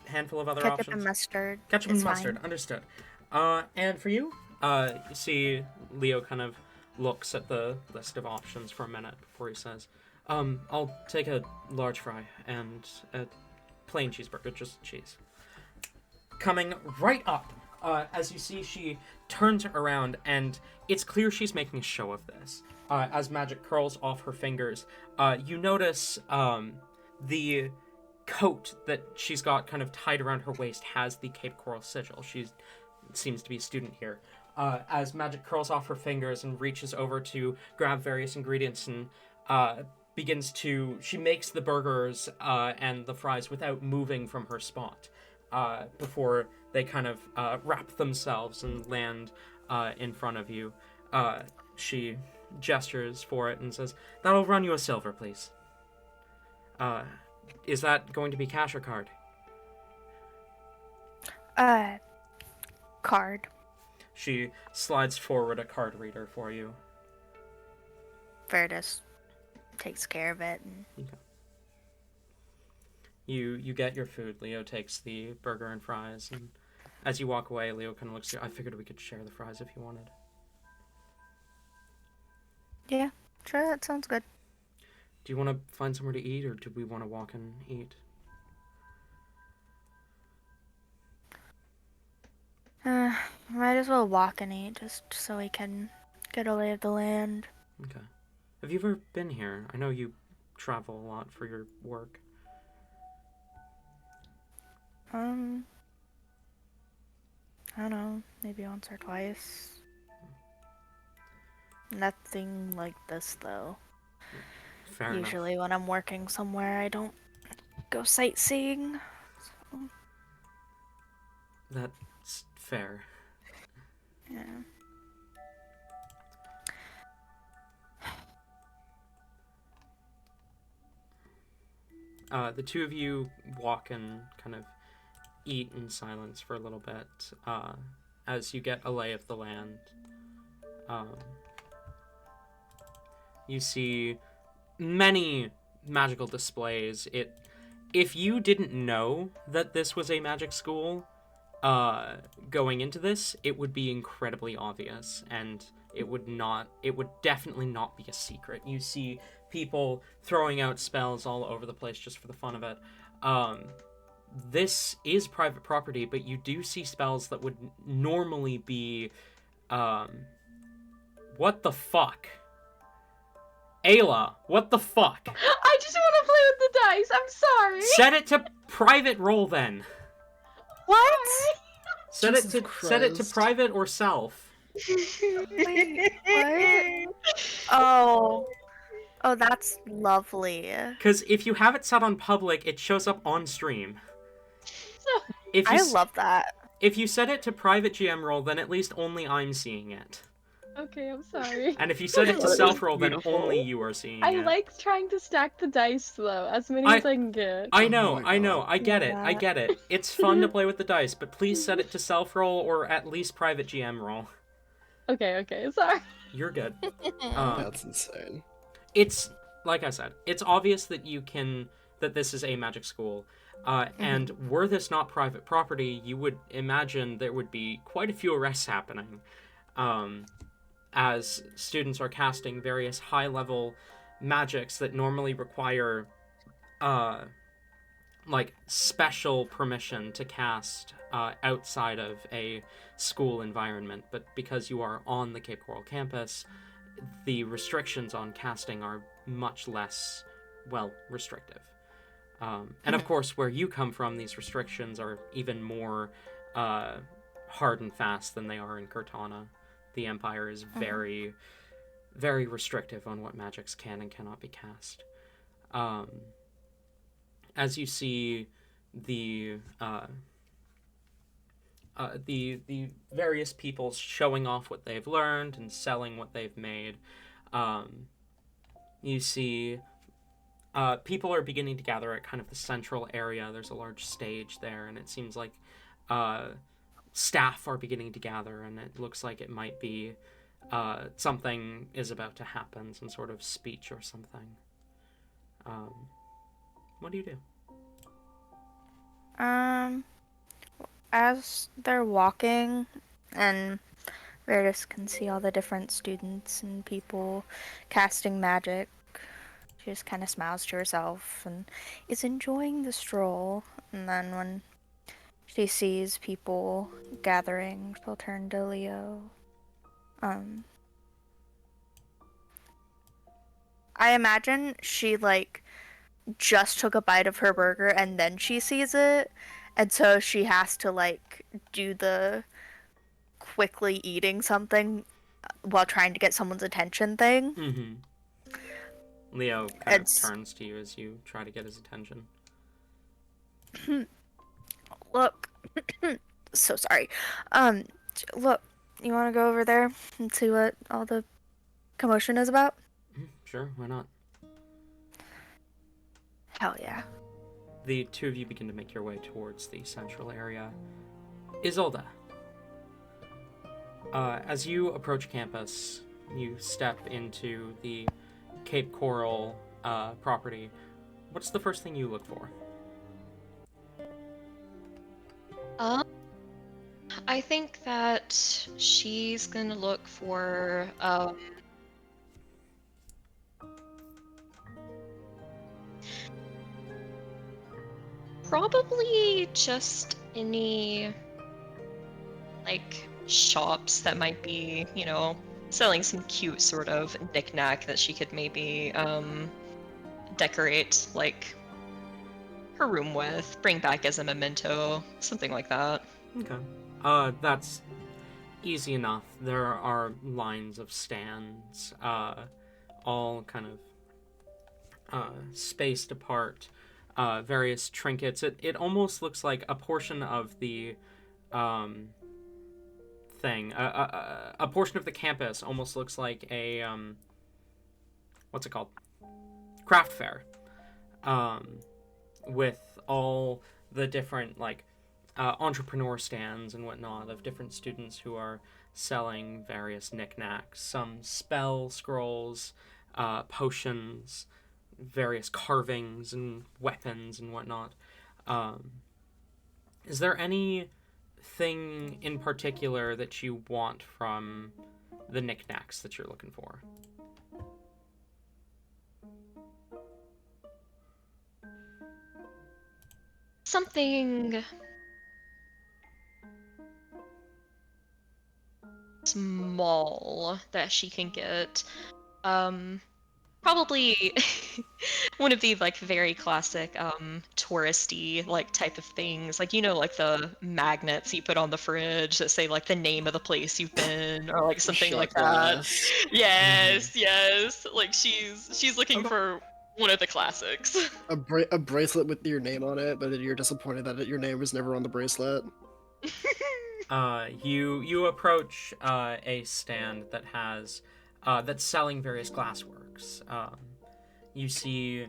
a handful of other Ketchup options. and mustard. Ketchup and is mustard, fine. understood. And for you? You see Leo kind of looks at the list of options for a minute before he says, "I'll take a large fry and a plain cheeseburger, just cheese." Coming right up, as you see, she turns around, and it's clear she's making a show of this. As magic curls off her fingers, you notice the coat that she's got kind of tied around her waist has the Cape Coral sigil. She seems to be a student here. As magic curls off her fingers and reaches over to grab various ingredients and she makes the burgers and the fries without moving from her spot before they kind of wrap themselves and land in front of you. She gestures for it and says, "That'll run you a silver, please." Is that going to be cash or card? Card. She slides forward a card reader for you. Verdus takes care of it. And... Okay. You get your food. Leo takes the burger and fries, and as you walk away, Leo kind of looks at you. I figured we could share the fries if you wanted. Yeah, sure, that sounds good. Do you want to find somewhere to eat, or do we want to walk and eat? Might as well walk and eat, just so we can get a lay of the land. Okay. Have you ever been here? I know you travel a lot for your work. I don't know, maybe once or twice. Nothing like this, though. Fair Usually enough. when I'm working somewhere, I don't go sightseeing. So, That's fair. yeah. The two of you walk and kind of eat in silence for a little bit as you get a lay of the land. You see many magical displays. If you didn't know that this was a magic school going into this, it would be incredibly obvious, and it would definitely not be a secret. You see people throwing out spells all over the place just for the fun of it. This is private property, but you do see spells that would normally be what the fuck? Ayla, what the fuck? I just want to play with the dice. I'm sorry. Set it to private roll then. What? Set it to Christ. private or self. Wait, what? Oh, that's lovely. Because if you have it set on public, it shows up on stream. If you, I love that. If you set it to private GM roll, then at least only I'm seeing it. Okay, I'm sorry. And if you set it to That is self roll, then beautiful. only you are seeing I it. like trying to stack the dice though, as many as I can get. I Oh know, my God. I get it, Yeah. I get it. It's fun to play with the dice, but please set it to self roll or at least private GM roll. Okay, sorry. You're good. That's insane. It's like I said, it's obvious that that this is a magic school. And were this not private property, you would imagine there would be quite a few arrests happening. As students are casting various high-level magics that normally require, like, special permission to cast outside of a school environment. But because you are on the Cape Coral campus, the restrictions on casting are much less, well, restrictive. And of course, where you come from, these restrictions are even more hard and fast than they are in Cortana. The Empire is very, very restrictive on what magics can and cannot be cast. As you see the various people showing off what they've learned and selling what they've made, you see people are beginning to gather at kind of the central area. There's a large stage there, and it seems like staff are beginning to gather, and it looks like it might be something is about to happen, some sort of speech or something. What do you do? As they're walking, and Verdus can see all the different students and people casting magic, she just kind of smiles to herself and is enjoying the stroll. And then when she sees people gathering, she'll turn to Leo. I imagine she, like, just took a bite of her burger and then she sees it, and so she has to, like, do the quickly eating something while trying to get someone's attention thing. Mm-hmm. Leo kind of It's- turns to you as you try to get his attention. Look, so sorry. Look, you want to go over there and see what all the commotion is about? Sure, why not? Hell yeah. The two of you begin to make your way towards the central area. Isolde, as you approach campus, you step into the Cape Coral property. What's the first thing you look for? I think that she's gonna look for probably just any like shops that might be, selling some cute sort of knickknack that she could maybe decorate like her room with, bring back as a memento, something like that. Okay. That's easy enough. There are lines of stands, all kind of spaced apart, various trinkets. It almost looks like a portion of the thing. A portion of the campus almost looks like a what's it called? Craft fair. With all the different entrepreneur stands and whatnot of different students who are selling various knickknacks, some spell scrolls, potions, various carvings and weapons and whatnot. Is there anything in particular that you want from the knickknacks that you're looking for? Something small that she can get. Probably one of the very classic touristy type of things. Like the magnets you put on the fridge that say the name of the place you've been or something Shot like that. glass. Yes, yes. She's looking for one of the classics. A bracelet with your name on it, but you're disappointed that your name was never on the bracelet. You approach a stand that has that's selling various glassworks. You see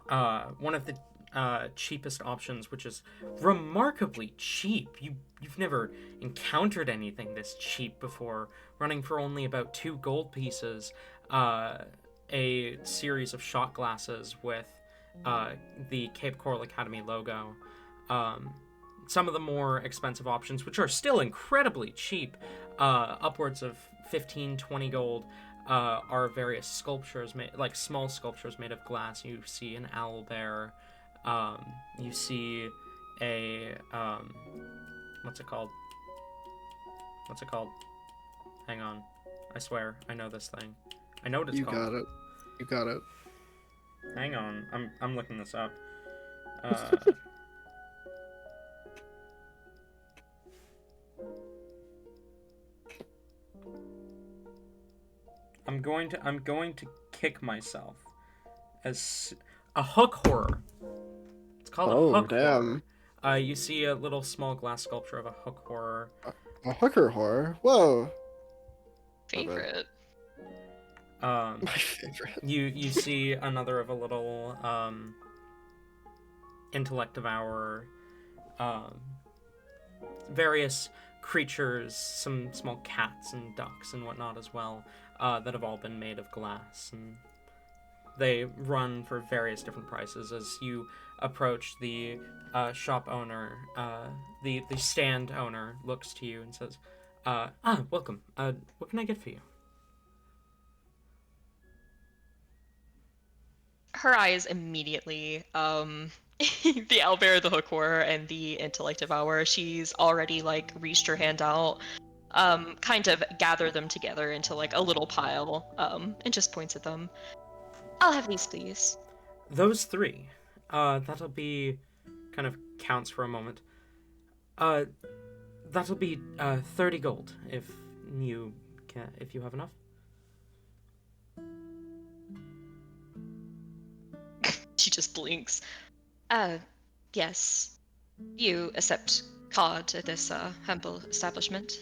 one of the cheapest options, which is remarkably cheap. You've never encountered anything this cheap before, running for only about 2 gold pieces. A series of shot glasses with the Cape Coral Academy logo. Some of the more expensive options, which are still incredibly cheap, upwards of 15, 20 gold, are various sculptures, small sculptures made of glass. You see an owl bear. You see a, what's it called? Hang on. I swear, I know this thing. I know what it's called. You got it. Hang on, I'm looking this up. I'm going to kick myself as a hook horror. It's called a hook damn. horror. You see a little small glass sculpture of a hook horror. A hooker horror? Whoa. Favorite. My favorite. You see another of a little intellect devourer, various creatures, some small cats and ducks and whatnot as well, that have all been made of glass, and they run for various different prices. As you approach, the shop owner, the stand owner, looks to you and says, welcome. What can I get for you? Her eyes immediately, the owlbear, the hook horror, and the intellect devour, she's already reached her hand out, kind of gather them together into a little pile, and just points at them. I'll have these, please. Those 3. That'll be, kind of counts for a moment. That'll be 30 gold if you have enough. She just blinks. Yes. You accept card at this humble establishment?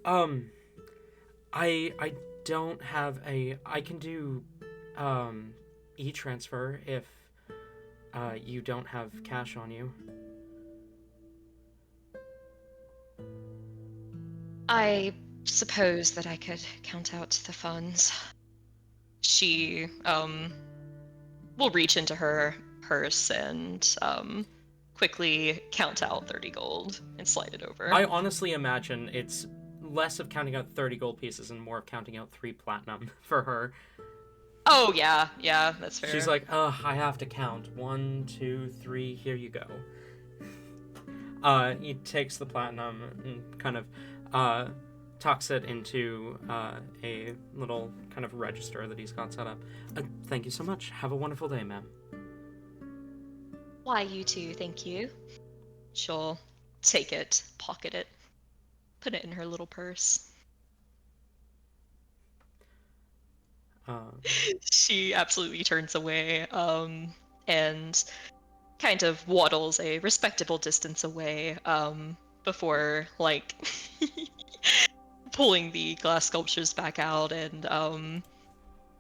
I don't have a. I can do e-transfer if you don't have cash on you. I suppose that I could count out the funds. She will reach into her purse and quickly count out 30 gold and slide it over. I honestly imagine it's less of counting out 30 gold pieces and more of counting out 3 platinum for her. Oh yeah, that's fair. She's like, ugh, I have to count. 1, 2, 3, here you go. He takes the platinum and kind of tucks it into a little kind of register that he's got set up. Thank you so much. Have a wonderful day, ma'am. Why, you too, thank you. She'll take it, pocket it, put it in her little purse. She absolutely turns away and kind of waddles a respectable distance away before, like, pulling the glass sculptures back out and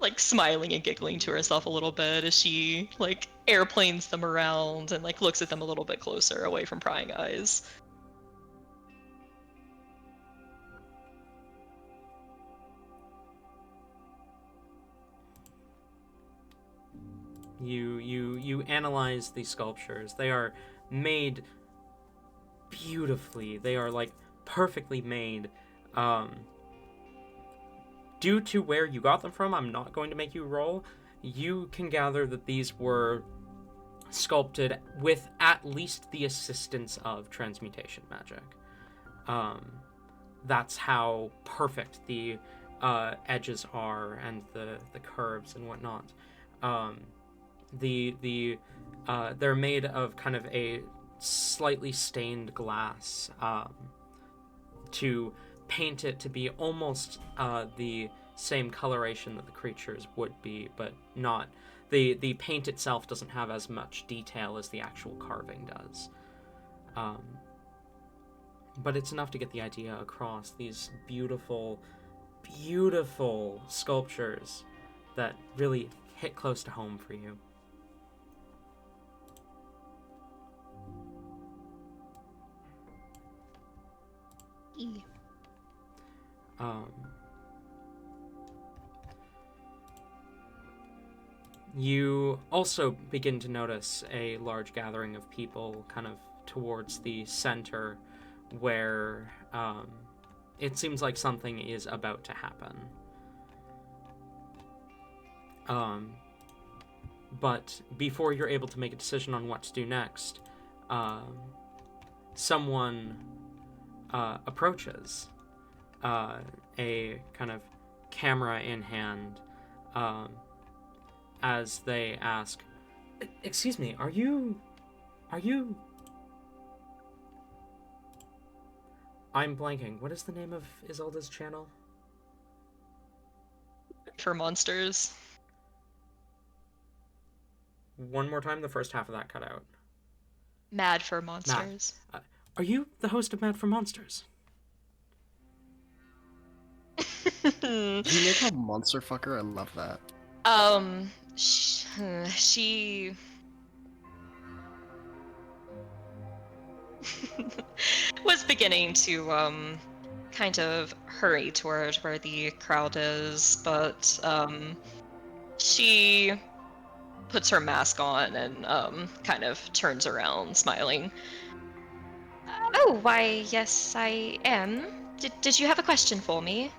like smiling and giggling to herself a little bit as she like airplanes them around and like looks at them a little bit closer away from prying eyes. You analyze these sculptures. They are made beautifully. They are like perfectly made. Due to where you got them from, I'm not going to make you roll. You can gather that these were sculpted with at least the assistance of transmutation magic. That's how perfect the edges are and the curves and whatnot. They're made of kind of a slightly stained glass to paint it to be almost the same coloration that the creatures would be, but not. The paint itself doesn't have as much detail as the actual carving does. But it's enough to get the idea across. These beautiful, beautiful sculptures that really hit close to home for you. You also begin to notice a large gathering of people kind of towards the center where it seems like something is about to happen. But before you're able to make a decision on what to do next, someone approaches, a kind of camera in hand, as they ask, "Excuse me, are you... I'm blanking. What is the name of Isolde's channel? For monsters. One more time, the first half of that cut out. Mad for monsters. Are you the host of Mad for Monsters? Do you make a monster fucker? I love that. She was beginning to kind of hurry toward where the crowd is, but she puts her mask on and kind of turns around, smiling. Oh, why, yes, I am. Did you have a question for me?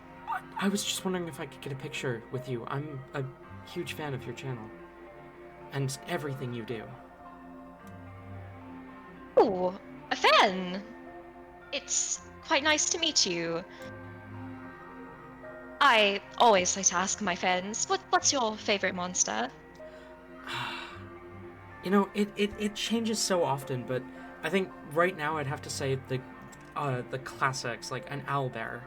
I was just wondering if I could get a picture with you. I'm a huge fan of your channel. And everything you do. Oh, a fan! It's quite nice to meet you. I always like to ask my fans, what's your favorite monster? You know, it changes so often, but I think right now I'd have to say the classics, like an owlbear.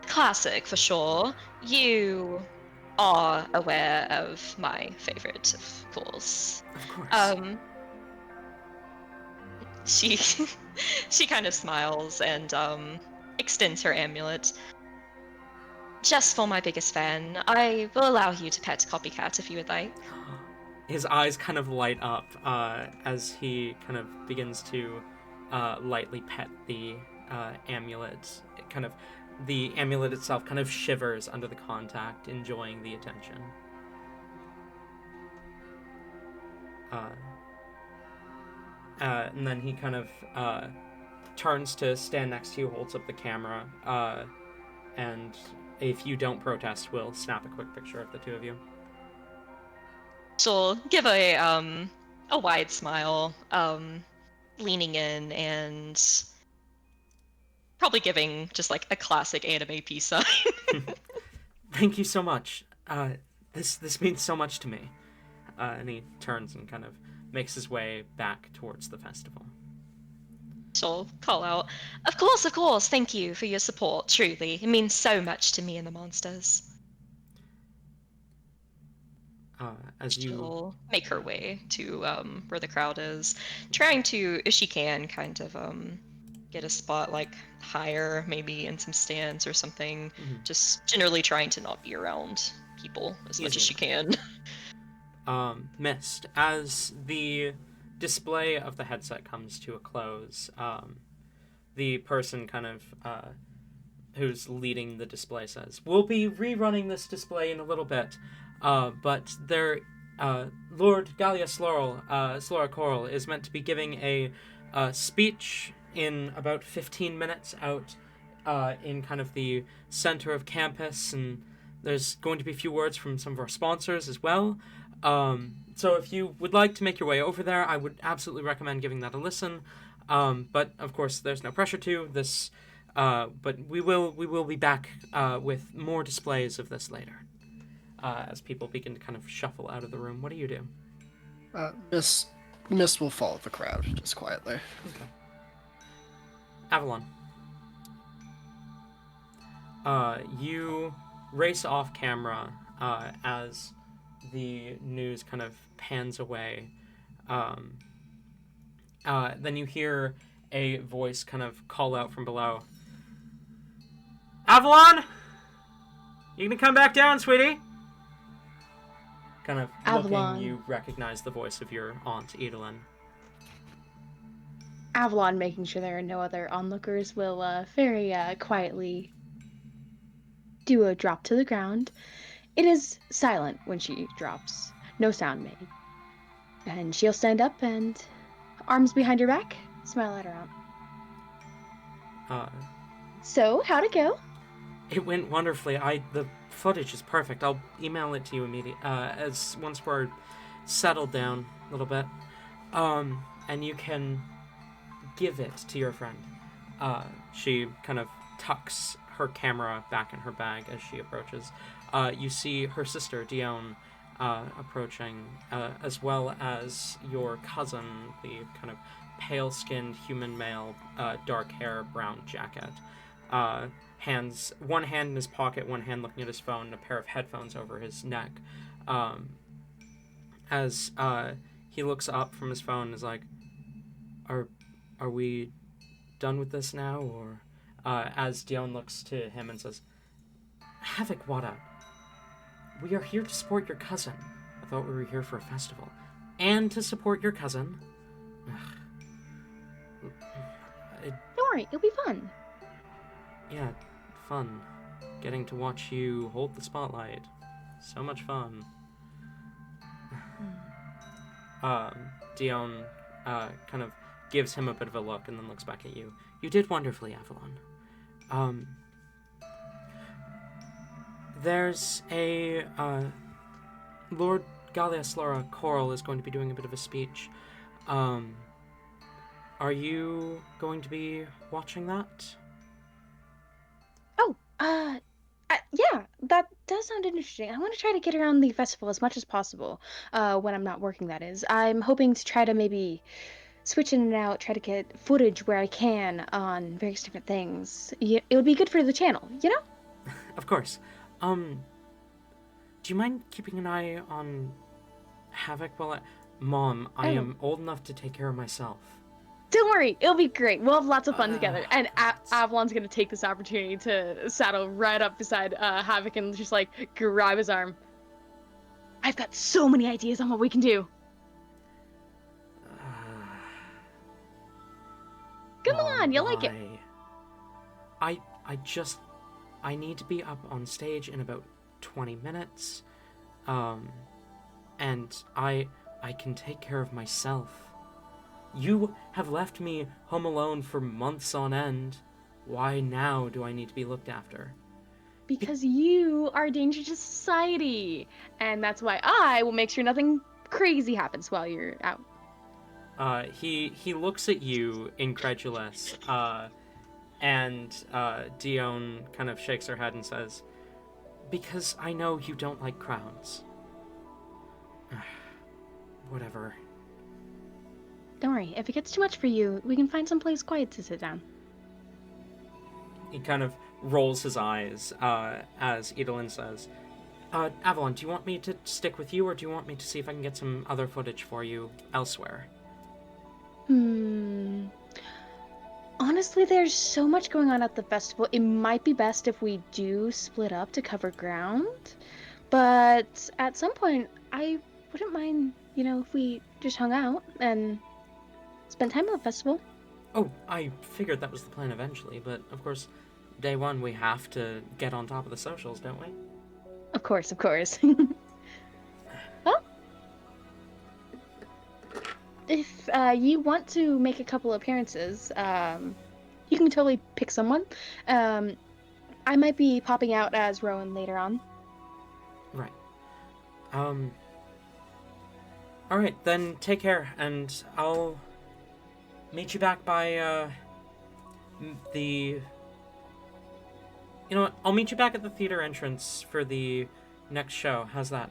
Classic, for sure. You are aware of my favorite, of course. Of course. She she kind of smiles and extends her amulet. Just for my biggest fan, I will allow you to pet Copycat if you would like. His eyes kind of light up as he kind of begins to lightly pet the amulet. The amulet itself kind of shivers under the contact, enjoying the attention. And then he kind of turns to stand next to you, holds up the camera, and if you don't protest, we'll snap a quick picture of the two of you. She'll give a wide smile, leaning in and probably giving just like a classic anime peace sign. Thank you so much. This means so much to me. And he turns and kind of makes his way back towards the festival. She'll call out, of course, thank you for your support, truly. It means so much to me and the monsters. She'll make her way to where the crowd is, trying to, if she can, kind of get a spot like higher, maybe in some stands or something. Mm-hmm. Just generally trying to not be around people as much as she can. Mist, as the display of the headset comes to a close, the person kind of who's leading the display says, "We'll be rerunning this display in a little bit, but Lord Gallius Slora Coral is meant to be giving a speech in about 15 minutes out in kind of the center of campus, and there's going to be a few words from some of our sponsors as well. So if you would like to make your way over there, I would absolutely recommend giving that a listen. But of course, there's no pressure to this. But we will be back with more displays of this later. As people begin to kind of shuffle out of the room, what do you do? Mist will follow the crowd just quietly. Okay. Avalon. You race off camera as the news kind of pans away. Then you hear a voice kind of call out from below. Avalon! You gonna come back down, sweetie? Kind of Avalon. looking, you recognize the voice of your aunt, Edelyn. Avalon, making sure there are no other onlookers, will very quietly do a drop to the ground. It is silent when she drops. No sound made. And she'll stand up and, arms behind her back, smile at her aunt. So, how'd it go? It went wonderfully. The footage is perfect. I'll email it to you immediately, as once we're settled down a little bit. And you can give it to your friend. She kind of tucks her camera back in her bag as she approaches. You see her sister, Dione, approaching, as well as your cousin, the kind of pale-skinned human male, dark hair, brown jacket. One hand in his pocket, one hand looking at his phone, and a pair of headphones over his neck. As he looks up from his phone and is like, Are we done with this now? Or as Dione looks to him and says, Havoc Wada, we are here to support your cousin. I thought we were here for a festival. And to support your cousin. Don't worry, it'll be fun. Yeah, fun. Getting to watch you hold the spotlight. So much fun. Dione kind of gives him a bit of a look and then looks back at you. You did wonderfully, Avalon. There's a Lord Gallius Slora Coral is going to be doing a bit of a speech. Are you going to be watching that? Oh, yeah, that does sound interesting. I want to try to get around the festival as much as possible, when I'm not working, that is. I'm hoping to try to maybe switch in and out, try to get footage where I can on various different things. It would be good for the channel, you know? Of course. Do you mind keeping an eye on Havoc while Mom, I am old enough to take care of myself. Don't worry, it'll be great. We'll have lots of fun together. And Avalon's gonna take this opportunity to saddle right up beside Havoc and just like grab his arm. I've got so many ideas on what we can do. Come on, you'll like it. I need to be up on stage in about 20 minutes. And I can take care of myself. You have left me home alone for months on end. Why now do I need to be looked after? Because you are a danger to society. And that's why I will make sure nothing crazy happens while you're out. He looks at you, incredulous, and Dion kind of shakes her head and says, "Because I know you don't like crowds." Whatever. Don't worry, if it gets too much for you, we can find someplace quiet to sit down. He kind of rolls his eyes as Edelin says, Avalon, do you want me to stick with you, or do you want me to see if I can get some other footage for you elsewhere? Honestly, there's so much going on at the festival. It might be best if we do split up to cover ground. But at some point, I wouldn't mind, if we just hung out and spent time at the festival. Oh, I figured that was the plan eventually, but of course, day one we have to get on top of the socials, don't we? Of course. Well, if you want to make a couple appearances, you can totally pick someone. I might be popping out as Rowan later on. Right. Alright, then take care, and I'll meet you back by, You know what, I'll meet you back at the theater entrance for the next show. How's that?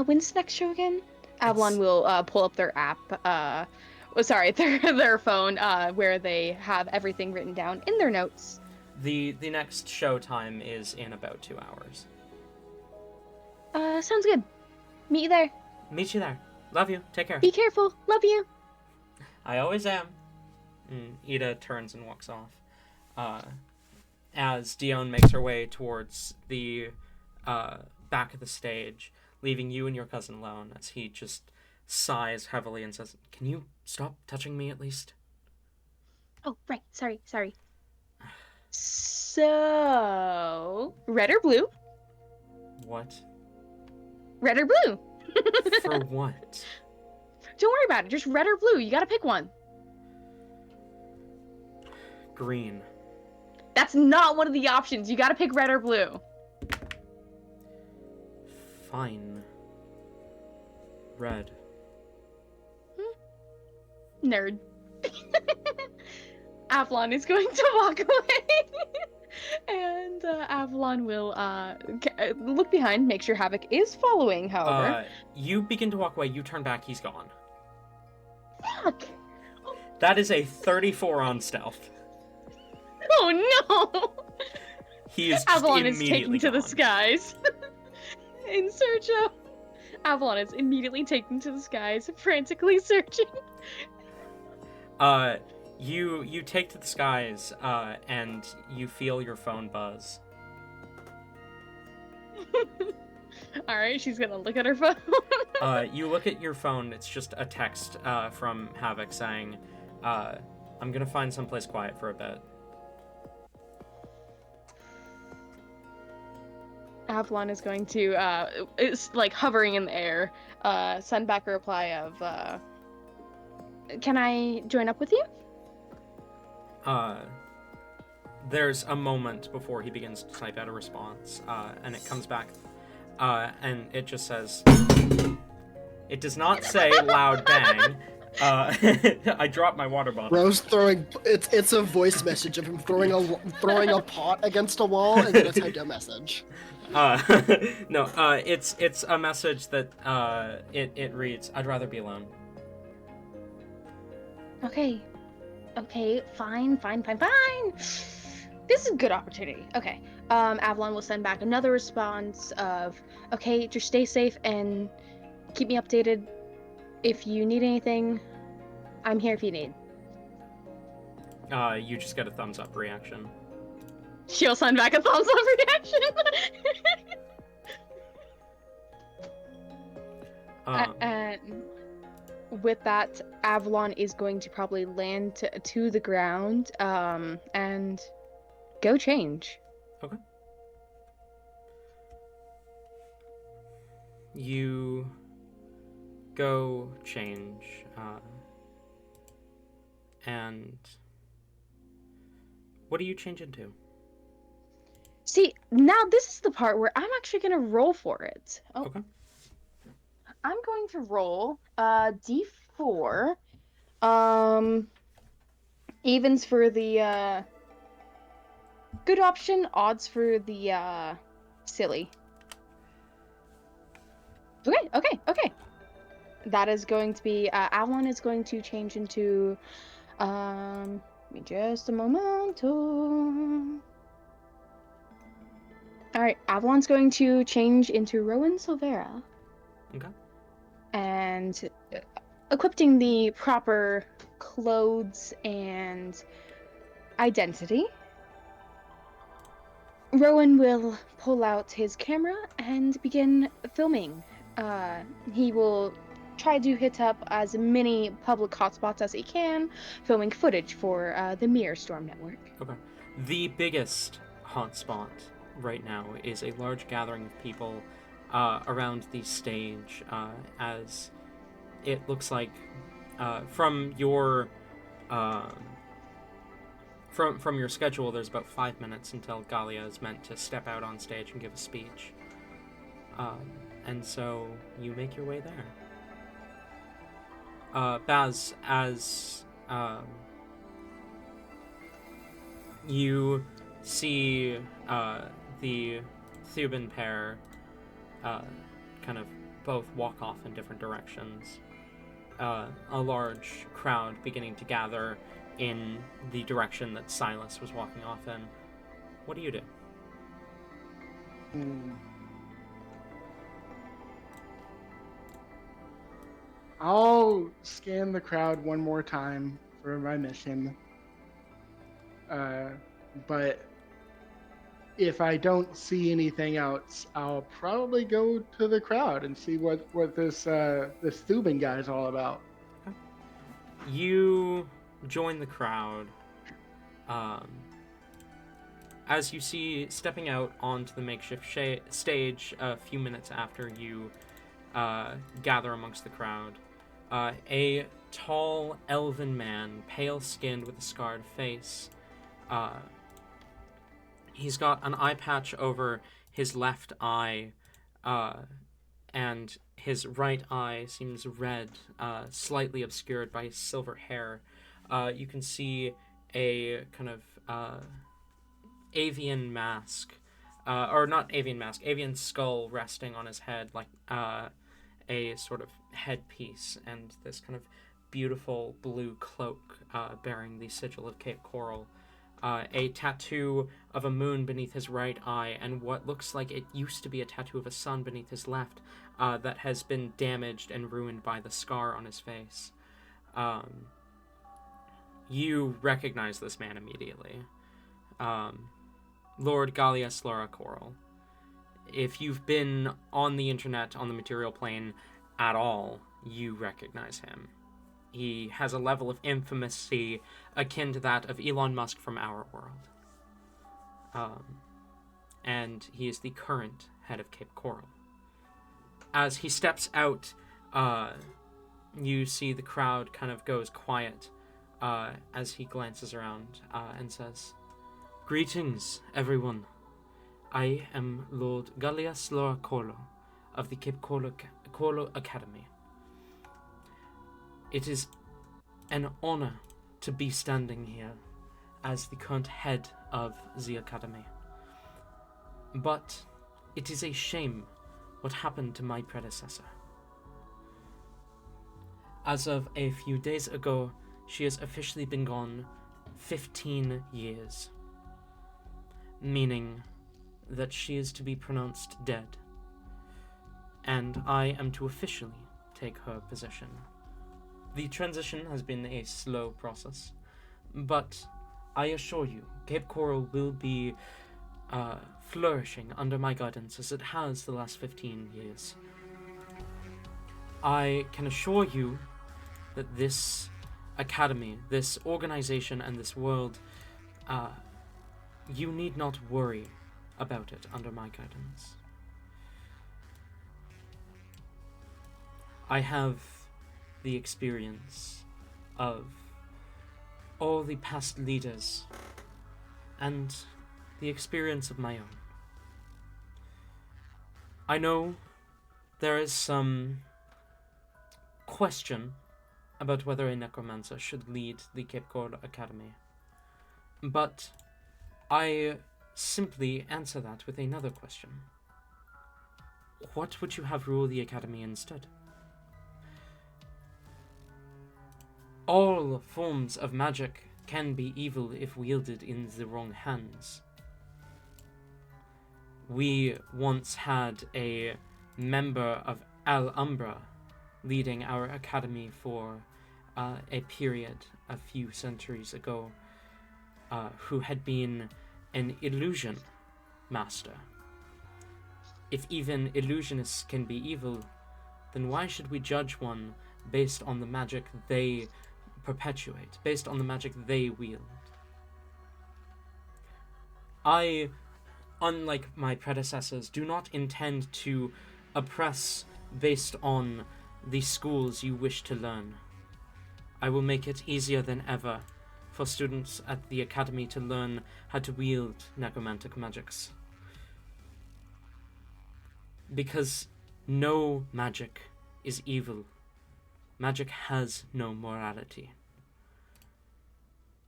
When's the next show again? Avalon will pull up their app, their phone, where they have everything written down in their notes. The next show time is in about 2 hours. Sounds good. Meet you there. Meet you there. Love you. Take care. Be careful. Love you. I always am. Ida turns and walks off. As Dion makes her way towards the back of the stage, leaving you and your cousin alone, as he just sighs heavily and says, "Can you stop touching me at least?" Oh, right. Sorry. So, red or blue? What? Red or blue? For what? Don't worry about it. Just red or blue. You gotta pick one. Green. That's not one of the options. You gotta pick red or blue. Fine. Red. Nerd. Avalon is going to walk away. And Avalon will look behind, make sure Havoc is following, however. You begin to walk away, you turn back, he's gone. Fuck! That is a 34 on stealth. Oh no! He is Avalon is taken immediately to the gone. skies. In search of... Avalon is immediately taken to the skies, frantically searching. You take to the skies, and you feel your phone buzz. Alright, she's gonna look at her phone. You look at your phone, it's just a text, from Havoc saying, I'm gonna find someplace quiet for a bit. Avalon is going to, it's like hovering in the air, send back a reply of, can I join up with you? There's a moment before he begins to type out a response, and it comes back, and it just says, it does not say loud bang. I dropped my water bottle. Rose throwing it's a voice message of him throwing a pot against a wall and then a typed out message. No, it's a message that it reads, "I'd rather be alone." Okay, fine. This is a good opportunity. Okay. Avalon will send back another response of, okay, just stay safe and keep me updated. If you need anything, I'm here if you need. You just get a thumbs up reaction. She'll send back a thumbs up reaction. And with that, Avalon is going to probably land to the ground and go change. Okay. You go change, and what do you change into? See, now this is the part where I'm actually going to roll for it. Oh. Okay. I'm going to roll d4. Evens for the good option, odds for the silly. Okay. That is going to be Avalon is going to change into give me just a moment. Alright, Avalon's going to change into Rowan Silvera. Okay. And equipping the proper clothes and identity, Rowan will pull out his camera and begin filming. He will try to hit up as many public hotspots as he can, filming footage for the Mirror Storm Network. Okay. The biggest hotspot right now is a large gathering of people around the stage, as it looks like from your from your schedule, there's about 5 minutes until Galia is meant to step out on stage and give a speech, and so you make your way there. Baz, as you see the Thuban pair kind of both walk off in different directions, a large crowd beginning to gather in the direction that Silas was walking off in. What do you do? I'll scan the crowd one more time for my mission. But if I don't see anything else, I'll probably go to the crowd and see what this Thuban guy is all about. You join the crowd. As you see stepping out onto the makeshift stage a few minutes after you gather amongst the crowd, a tall elven man, pale-skinned with a scarred face. He's got an eye patch over his left eye, and his right eye seems red, slightly obscured by his silver hair. You can see a kind of avian mask, or not avian mask, avian skull resting on his head, like a sort of headpiece, and this kind of beautiful blue cloak bearing the sigil of Cape Coral. A tattoo of a moon beneath his right eye, and what looks like it used to be a tattoo of a sun beneath his left, that has been damaged and ruined by the scar on his face. You recognize this man immediately. Lord Gallius Laura Coral. If you've been on the internet, on the material plane at all, you recognize him. He has a level of infamousy akin to that of Elon Musk from our world. And he is the current head of Cape Coral. As he steps out, you see the crowd kind of goes quiet as he glances around and says, "Greetings, everyone. I am Lord Gallius Laura Colo of the Cape Colo Academy. It is an honor to be standing here as the current head of the Academy. But it is a shame what happened to my predecessor. As of a few days ago, she has officially been gone 15 years. meaning that she is to be pronounced dead, and I am to officially take her position. The transition has been a slow process, but I assure you, Cape Coral will be flourishing under my guidance as it has the last 15 years. I can assure you that this academy, this organization, and this world, you need not worry about it under my guidance. I have the experience of all the past leaders and the experience of my own. I know there is some question about whether a necromancer should lead the Cape Coral Academy, but I simply answer that with another question. What would you have rule the academy instead? All forms of magic can be evil if wielded in the wrong hands. We once had a member of Al Umbra leading our academy for a period a few centuries ago, who had been an illusion master. If even illusionists can be evil, then why should we judge one based on the magic they perpetuate, based on the magic they wield? I, unlike my predecessors, do not intend to oppress based on the schools you wish to learn. I will make it easier than ever for students at the academy to learn how to wield necromantic magics. Because no magic is evil. Magic has no morality.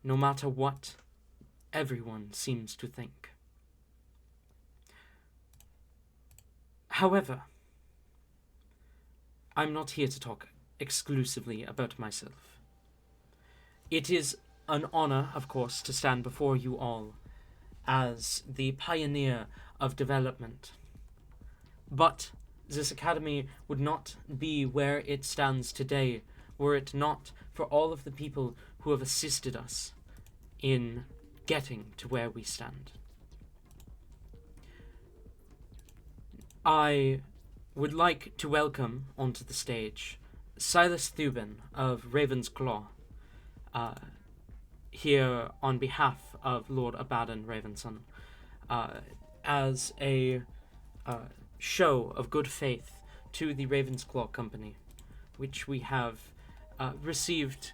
No matter what everyone seems to think. However, I'm not here to talk exclusively about myself. It is an honor, of course, to stand before you all as the pioneer of development. But this academy would not be where it stands today were it not for all of the people who have assisted us in getting to where we stand. I would like to welcome onto the stage Silas Thuban of Raven's Claw, here on behalf of Lord Abaddon Ravenson, as a show of good faith to the Raven's Claw Company, which we have received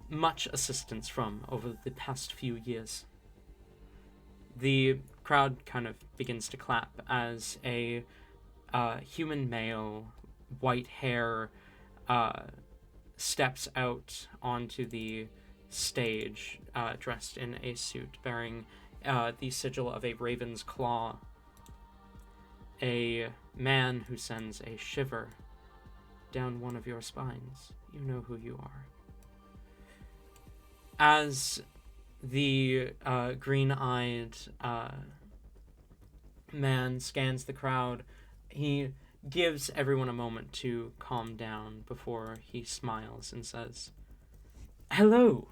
much assistance from over the past few years. The crowd kind of begins to clap as a human male, white hair, steps out onto the stage, dressed in a suit, bearing the sigil of a raven's claw. A man who sends a shiver down one of your spines. You know who you are. As the green-eyed man scans the crowd, he gives everyone a moment to calm down before he smiles and says, "Hello!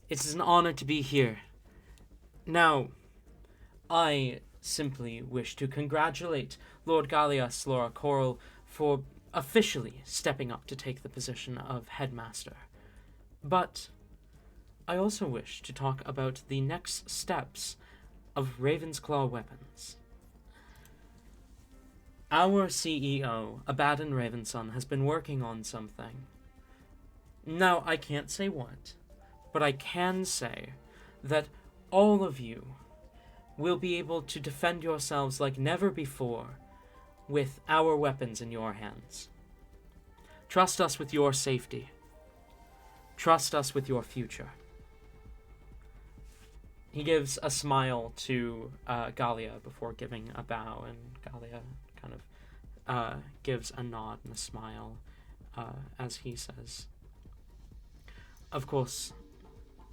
It is an honor to be here. Now, I simply wish to congratulate Lord Gallias Laura Coral for officially stepping up to take the position of headmaster. But I also wish to talk about the next steps of Raven's Claw weapons. Our CEO, Abaddon Ravenson, has been working on something. Now, I can't say what, but I can say that all of you will be able to defend yourselves like never before with our weapons in your hands. Trust us with your safety. Trust us with your future." He gives a smile to Galia before giving a bow, and Galia kind of gives a nod and a smile as he says, "Of course,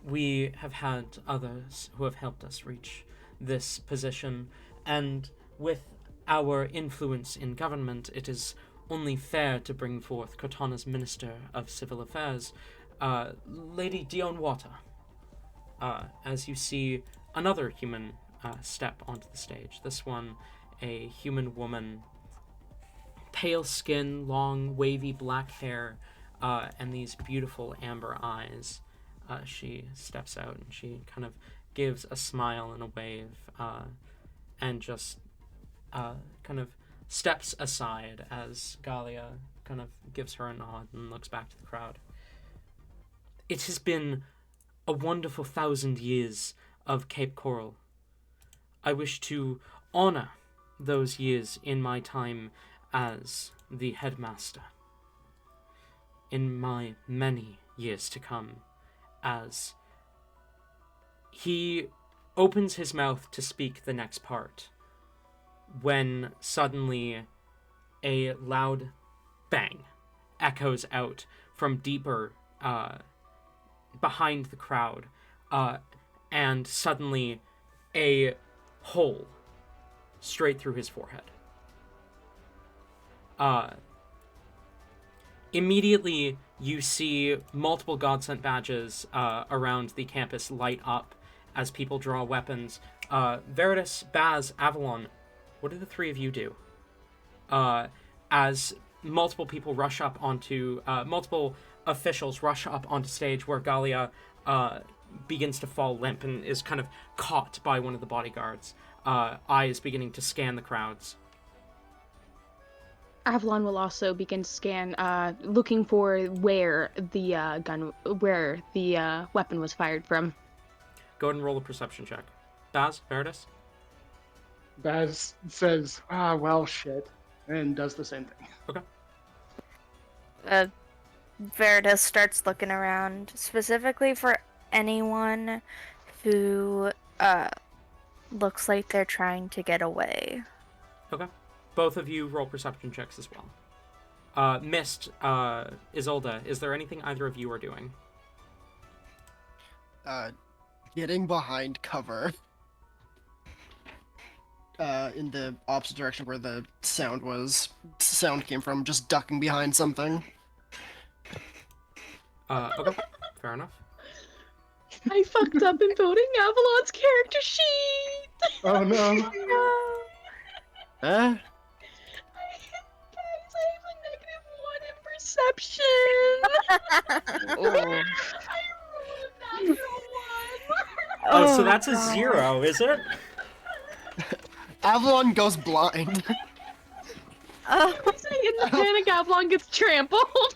we have had others who have helped us reach this position, and with our influence in government, it is only fair to bring forth Cortana's Minister of Civil Affairs, Lady Dion Water. As you see another human step onto the stage. This one, a human woman, pale skin, long, wavy black hair, and these beautiful amber eyes. She steps out and she kind of gives a smile and a wave, and just kind of steps aside as Galia kind of gives her a nod and looks back to the crowd. It has been a wonderful 1,000 years of Cape Coral. I wish to honor those years in my time as the headmaster, in my many years to come, as he opens his mouth to speak the next part, when suddenly a loud bang echoes out from deeper behind the crowd, and suddenly a hole straight through his forehead. Immediately, you see multiple God-sent badges around the campus light up as people draw weapons. Veritas, Baz, Avalon, what do the three of you do? As multiple people rush up onto, multiple officials rush up onto stage where Galia begins to fall limp and is kind of caught by one of the bodyguards. Eyes beginning to scan the crowds. Avalon will also begin to scan, looking for where the weapon was fired from. Go ahead and roll a perception check. Baz, Veritas? Baz says, well, shit, and does the same thing. Okay. Veritas starts looking around, specifically for anyone who looks like they're trying to get away. Okay. Both of you roll perception checks as well. Mist, Isolde, is there anything either of you are doing? Getting behind cover. In the opposite direction where the sound came from, just ducking behind something. Okay, fair enough. I fucked up in voting Avalon's character sheet! Oh no. Eh? Guys, I have a -1 in perception! Oh. I rolled a natural 1! Oh, so that's a 0, is it? Avalon goes blind. Oh. In the panic, Avalon gets trampled!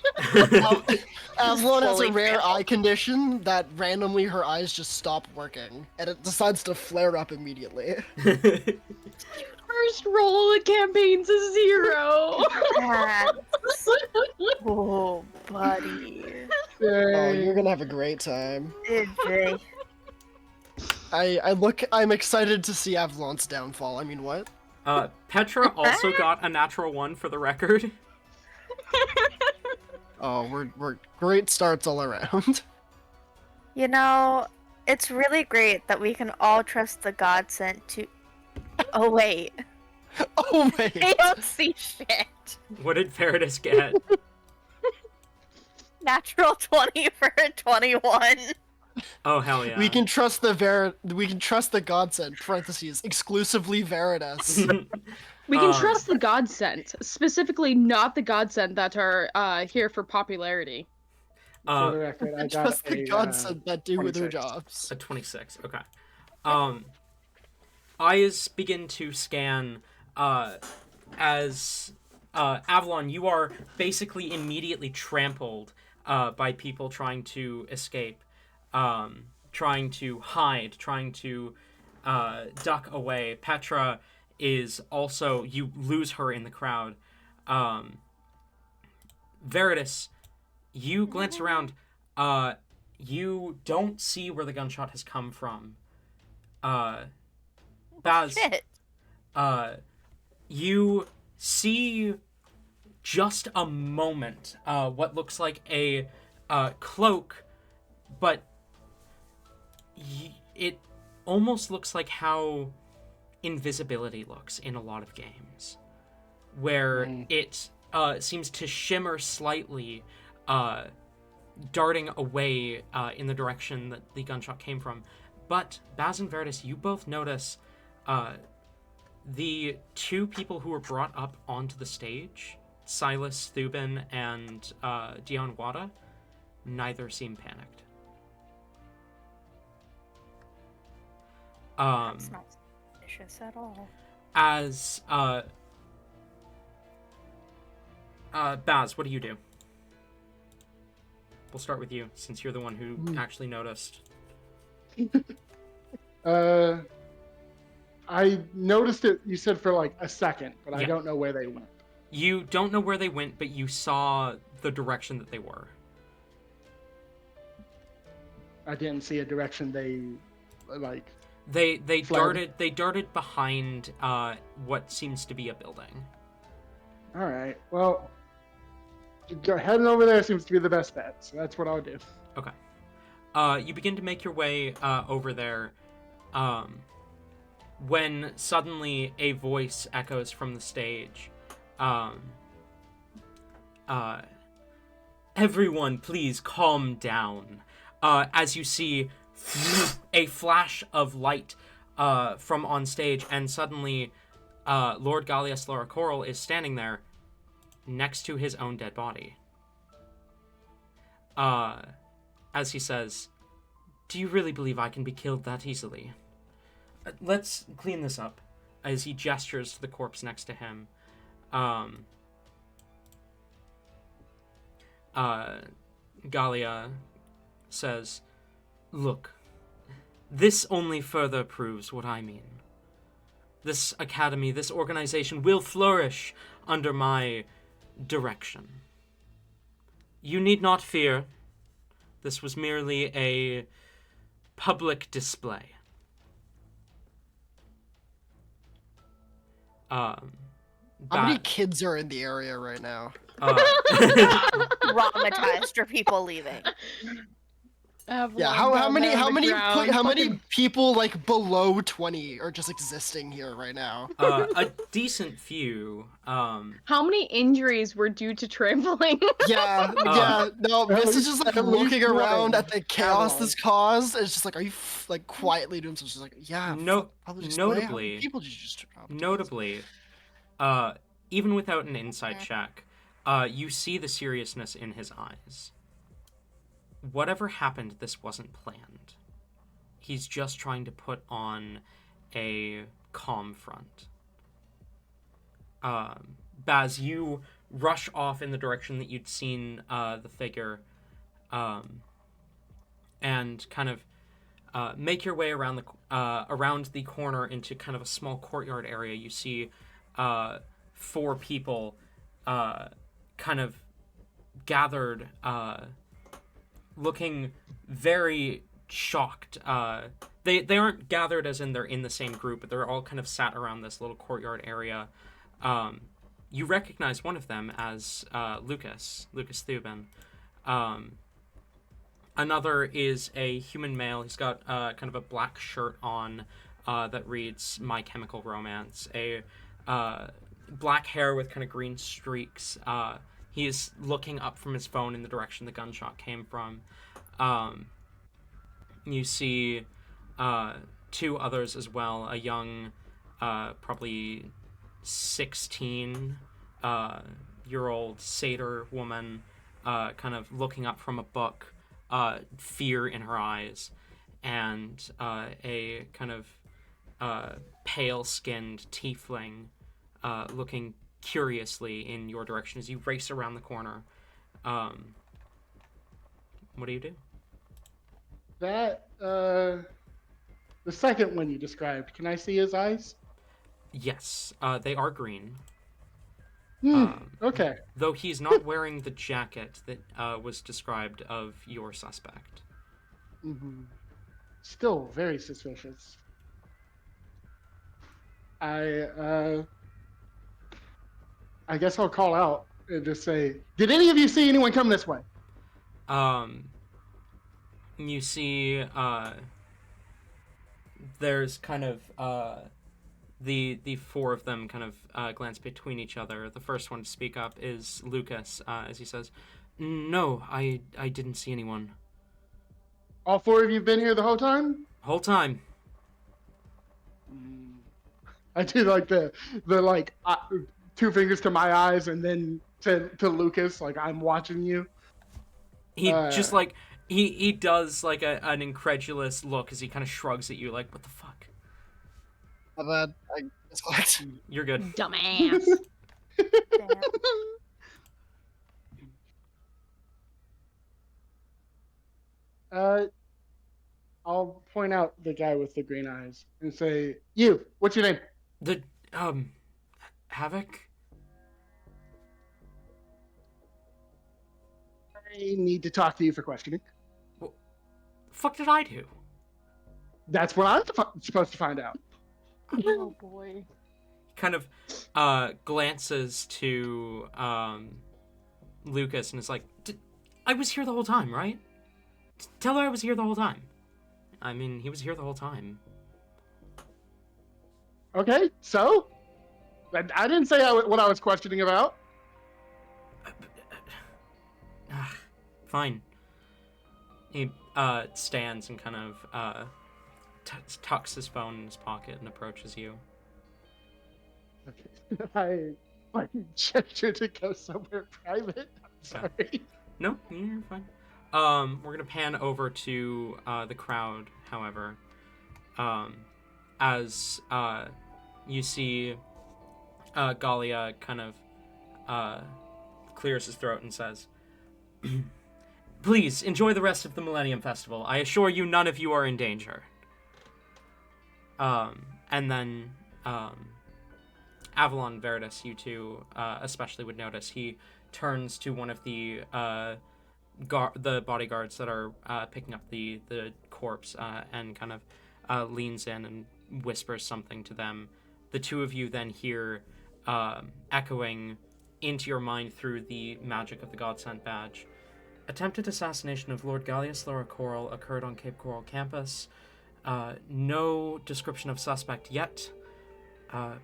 Avalon has a Fully rare failed. eye condition that randomly her eyes just stop working, and it decides to flare up immediately. First roll of the campaign's a 0! Oh, buddy. Oh, you're gonna have a great time. Did they? I'm excited to see Avalon's downfall. I mean, what? Petra also got a natural 1 for the record. Oh, we're great starts all around. You know, it's really great that we can all trust the godsent to. Oh wait, Oh wait. they don't see shit. What did Veritas get? Natural 20 for a 21. Oh, hell yeah. We can trust the godsend, parentheses, exclusively Veritas. We can trust the godsent, specifically not the godsent that are here for popularity. For the record, I got Trust the a, godsend that do with their 26. jobs. A 26, okay. Eyes begin to scan, as, Avalon, you are basically immediately trampled, by people trying to escape, trying to hide, trying to, duck away. Petra is also, you lose her in the crowd. Veritas, you glance around, you don't see where the gunshot has come from. Baz, Shit. you see just a moment, what looks like a cloak, but it almost looks like how invisibility looks in a lot of games, where it seems to shimmer slightly, darting away in the direction that the gunshot came from. But Baz and Verdus, you both notice the two people who were brought up onto the stage, Silas Thuban and Dion Wada, neither seem panicked. That's not suspicious at all. As Baz, what do you do? We'll start with you, since you're the one who actually noticed. I noticed it, you said, for like a second, but I Yeah. don't know where they went. You don't know where they went, but you saw the direction that they were. I didn't see a direction they, like... They Fled. darted behind what seems to be a building. Alright, well... heading over there seems to be the best bet, so that's what I'll do. Okay. You begin to make your way over there, when suddenly a voice echoes from the stage. Everyone, please calm down. As you see a flash of light from on stage, and suddenly Lord Gallius Coral is standing there next to his own dead body. As he says, "Do you really believe I can be killed that easily? Let's clean this up." As he gestures to the corpse next to him. Gallia says, "Look, this only further proves what I mean. This academy, this organization will flourish under my direction. You need not fear. This was merely a public display." How many kids are in the area right now? Traumatized or people leaving. Yeah, how many people like below 20 are just existing here right now? A decent few. How many injuries were due to trampling? Yeah, no, this is just like at least looking around one. at the chaos this caused. It's just like, are you like quietly doing something? Just like, yeah, probably just how many people did you just Notably, even without an insight check, you see the seriousness in his eyes. Whatever happened, this wasn't planned. He's just trying to put on a calm front. Baz, you rush off in the direction that you'd seen the figure, and kind of make your way around the corner into kind of a small courtyard area. You see 4 people kind of gathered, looking very shocked. They aren't gathered as in they're in the same group, but they're all kind of sat around this little courtyard area. You recognize one of them as Lucas Thuban. Another is a human male. He's got kind of a black shirt on that reads "My Chemical Romance." A black hair with kind of green streaks. He is looking up from his phone in the direction the gunshot came from. You see 2 others as well. A young, probably 16-year-old satyr woman, kind of looking up from a book, fear in her eyes, and a kind of pale-skinned tiefling looking curiously in your direction as you race around the corner. What do you do? That, the second one you described, can I see his eyes? Yes, they are green. Okay. Though he's not wearing the jacket that was described of your suspect. Still very suspicious. I guess I'll call out and just say, "Did any of you see anyone come this way?" You see there's kind of the four of them kind of glance between each other. The first one to speak up is Lucas, as he says, "No, I didn't see anyone. All four of you have been here the whole time? Whole time." I do like the like two fingers to my eyes and then to Lucas, like I'm watching you. He just like he does like an incredulous look as he kind of shrugs at you, like, "What the fuck?" That I guess what? You're good. Dumbass. I'll point out the guy with the green eyes and say, "You, what's your name?" The Havoc. I need to talk to you for questioning. What the fuck did I do? That's what I'm supposed to find out. Oh boy. Kind of glances to Lucas and is like, "I was here the whole time, right? Tell her I was here the whole time." I mean, he was here the whole time. Okay, so I didn't say what I was questioning about. Fine. He stands and kind of tucks his phone in his pocket and approaches you. Okay. I gesture to go somewhere private. I'm sorry. No, you're fine. We're gonna pan over to the crowd, however, as you see Galia kind of clears his throat and says, "Please enjoy the rest of the Millennium Festival. I assure you, none of you are in danger." And then Avalon Veritas, you two especially would notice, he turns to one of the bodyguards that are picking up the corpse and kind of leans in and whispers something to them. The two of you then hear echoing into your mind through the magic of the God-Sent badge. "Attempted assassination of Lord Gallius Laura Coral occurred on Cape Coral campus. No description of suspect yet.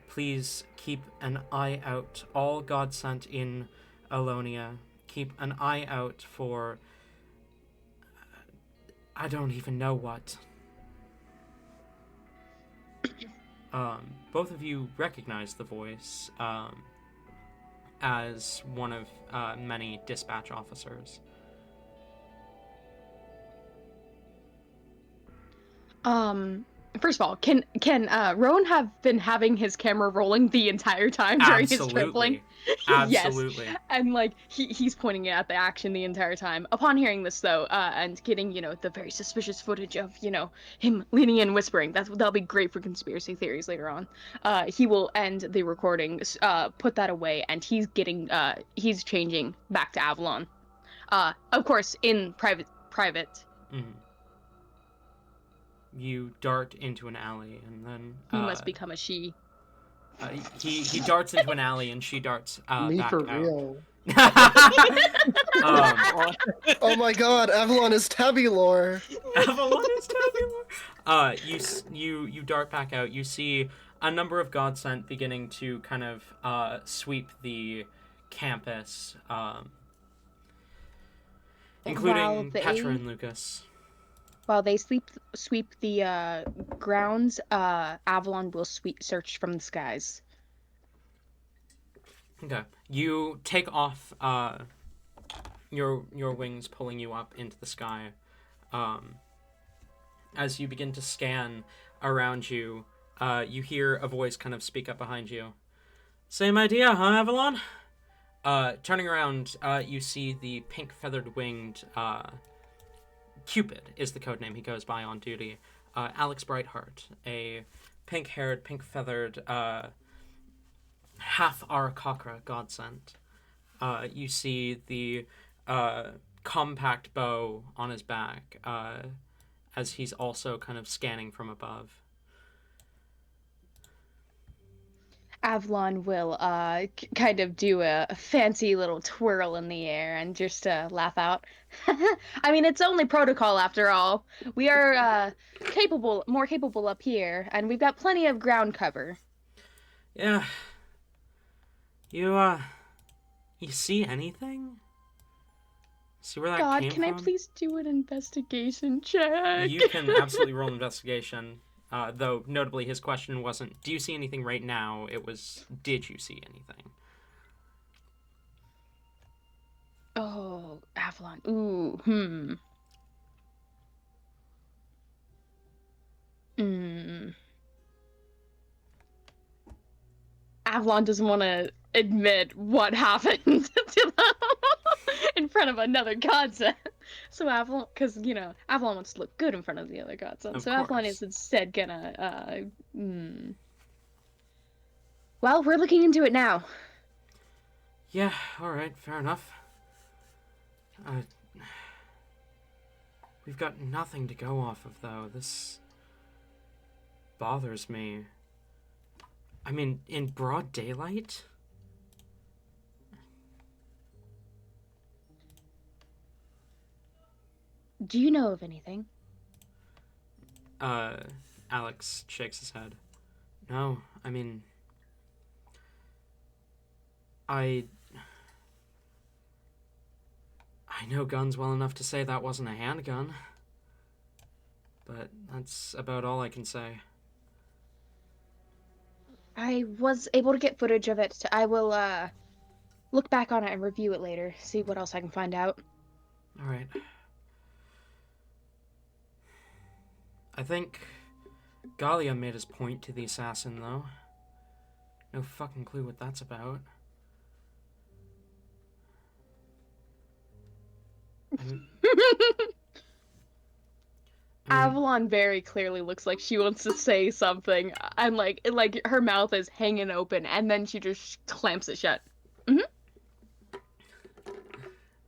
Please keep an eye out. All God-Sent in Alonia, keep an eye out for... I don't even know what." Both of you recognize the voice as one of many dispatch officers. First of all, can Rowan have been having his camera rolling the entire time during his trampling? Absolutely. Yes. And like he's pointing at the action the entire time. Upon hearing this though, and getting, the very suspicious footage of, him leaning in whispering, that'll be great for conspiracy theories later on. He will end the recording, put that away, and he's changing back to Avalon. Of course in private. Mm-hmm. You dart into an alley, and then He must become a she. He darts into an alley, and she darts Me back for out. real. Oh my god, Avalon is tabby lore. Avalon is tabby lore. You dart back out. You see a number of God-Sent beginning to kind of sweep the campus, including Petra and Lucas. While they sweep the grounds, Avalon will search from the skies. Okay. You take off your wings, pulling you up into the sky. As you begin to scan around you, you hear a voice kind of speak up behind you. "Same idea, huh, Avalon?" Turning around, you see the pink-feathered winged Cupid is the codename he goes by on duty. Alex Brightheart, a pink-haired, pink-feathered, half-Arakocra God-Sent. You see the compact bow on his back, as he's also kind of scanning from above. Avalon will kind of do a fancy little twirl in the air and just laugh out. I mean, it's only protocol after all. We are more capable up here, and we've got plenty of ground cover. Yeah. You see anything? See where that God, came can from? I please do an investigation check? You can absolutely roll investigation. Though, notably, his question wasn't, do you see anything right now? It was, did you see anything? Oh, Avalon. Ooh, Avalon doesn't want to admit what happened to them in front of another godson. So Avalon, because, Avalon wants to look good in front of the other godson. Of So Avalon course. is instead gonna, Well, we're looking into it now. Yeah, alright, fair enough. We've got nothing to go off of, though. This bothers me. I mean, in broad daylight? Do you know of anything? Alex shakes his head. No, I mean... I know guns well enough to say that wasn't a handgun. But that's about all I can say. I was able to get footage of it. I will look back on it and review it later, see what else I can find out. Alright. I think Galia made his point to the assassin, though. No fucking clue what that's about. Avalon very clearly looks like she wants to say something, and like her mouth is hanging open, and then she just clamps it shut.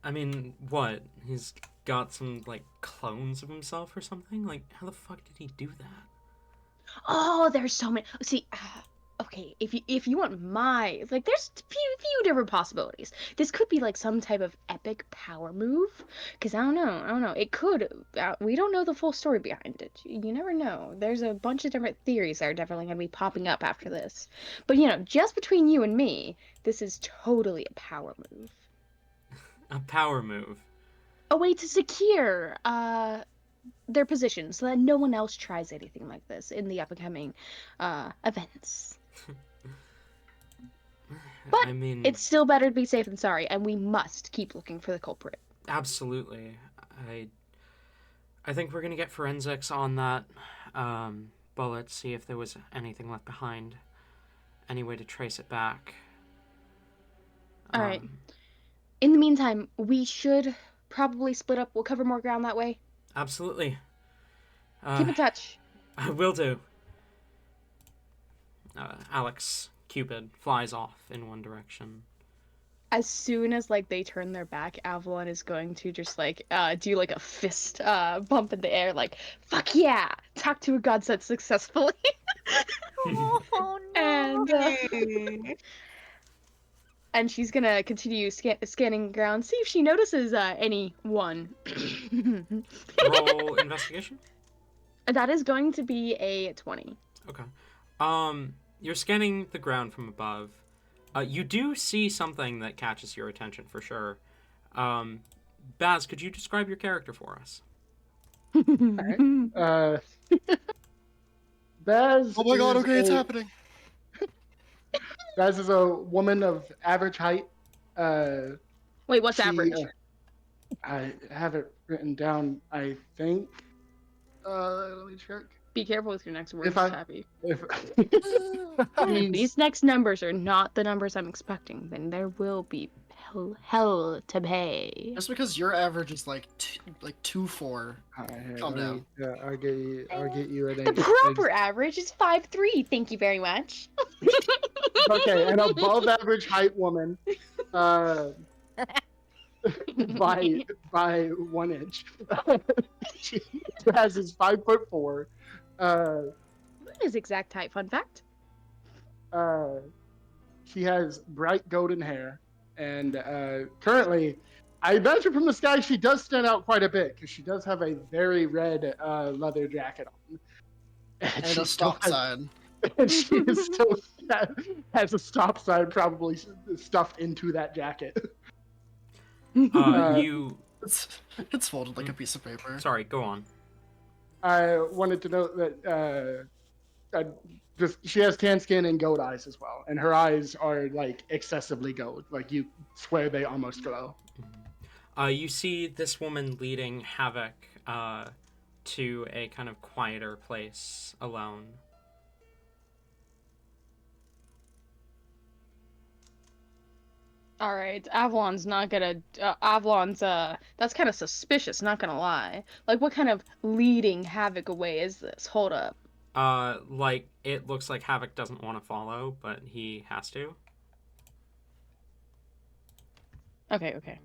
I mean, what? He's got some, like, clones of himself or something? Like, how the fuck did he do that? Oh, there's so many. See, okay, if you want my there's few different possibilities. This could be like some type of epic power move, because I don't know. It could. We don't know the full story behind it. You never know. There's a bunch of different theories that are definitely gonna be popping up after this. But just between you and me, this is totally a power move. A power move. A way to secure their position so that no one else tries anything like this in the upcoming events. But I mean, it's still better to be safe than sorry, and we must keep looking for the culprit. absolutely. I think we're gonna get forensics on that bullet, see if there was anything left behind. Any way to trace it back. All right. In the meantime, we should probably split up. We'll cover more ground that way. Absolutely. Keep in touch. I will do. Alex Cupid flies off in one direction. As soon as they turn their back, Avalon is going to just do a fist bump in the air, fuck yeah, talk to a godson successfully. Oh no. And she's gonna continue scanning ground, see if she notices anyone. Roll investigation. That is going to be a 20. Okay. You're scanning the ground from above. You do see something that catches your attention for sure. Baz, could you describe your character for us? Alright. Baz. Oh my god, is okay, it's a- happening. Baz is a woman of average height. Wait, what's She, average? I have it written down, I think. Let me check. Be careful with your next words, If I- Happy. If If these next numbers are not the numbers I'm expecting, then there will be hell to pay. Just because your average is like 2.4. Calm down. Yeah, I'll get you an The proper average is 5'3". Thank you very much. Okay, an above average height woman, by 1 inch. Baz is 5'4". What is exact height? Fun fact. She has bright golden hair, and currently, I imagine from the sky she does stand out quite a bit because she does have a very red leather jacket on, and And she a still stop has, sign. and she is still has a stop sign probably stuffed into that jacket. You. It's folded like a piece of paper. Sorry, go on. I wanted to note that just she has tan skin and gold eyes as well, and her eyes are like excessively gold, like you swear they almost glow. You see this woman leading Havoc to a kind of quieter place alone. All right, Avalon's not gonna. Avalon's that's kind of suspicious. Not gonna lie. Like, what kind of leading Havoc away is this? Hold up. Like it looks like Havoc doesn't want to follow, but he has to. Okay, okay.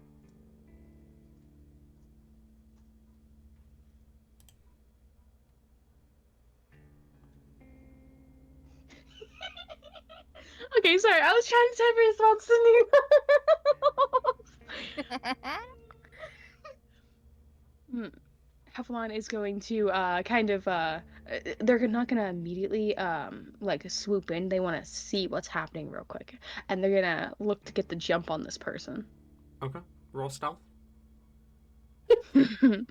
Okay, sorry. I was trying to type a response to new. Avalon is going to kind of they're not gonna immediately like swoop in. They want to see what's happening real quick, and they're gonna look to get the jump on this person. Okay, roll stealth. No, that's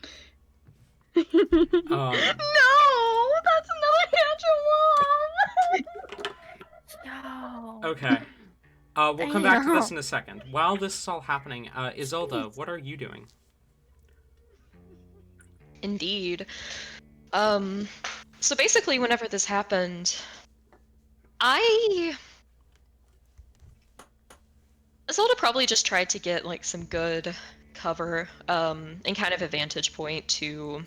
another natural one. No. Okay. We'll come back to this Damn. in a second. While this is all happening, Isolde, what are you doing? Indeed. So basically, whenever this happened, Zelda probably just tried to get like some good cover, and kind of a vantage point to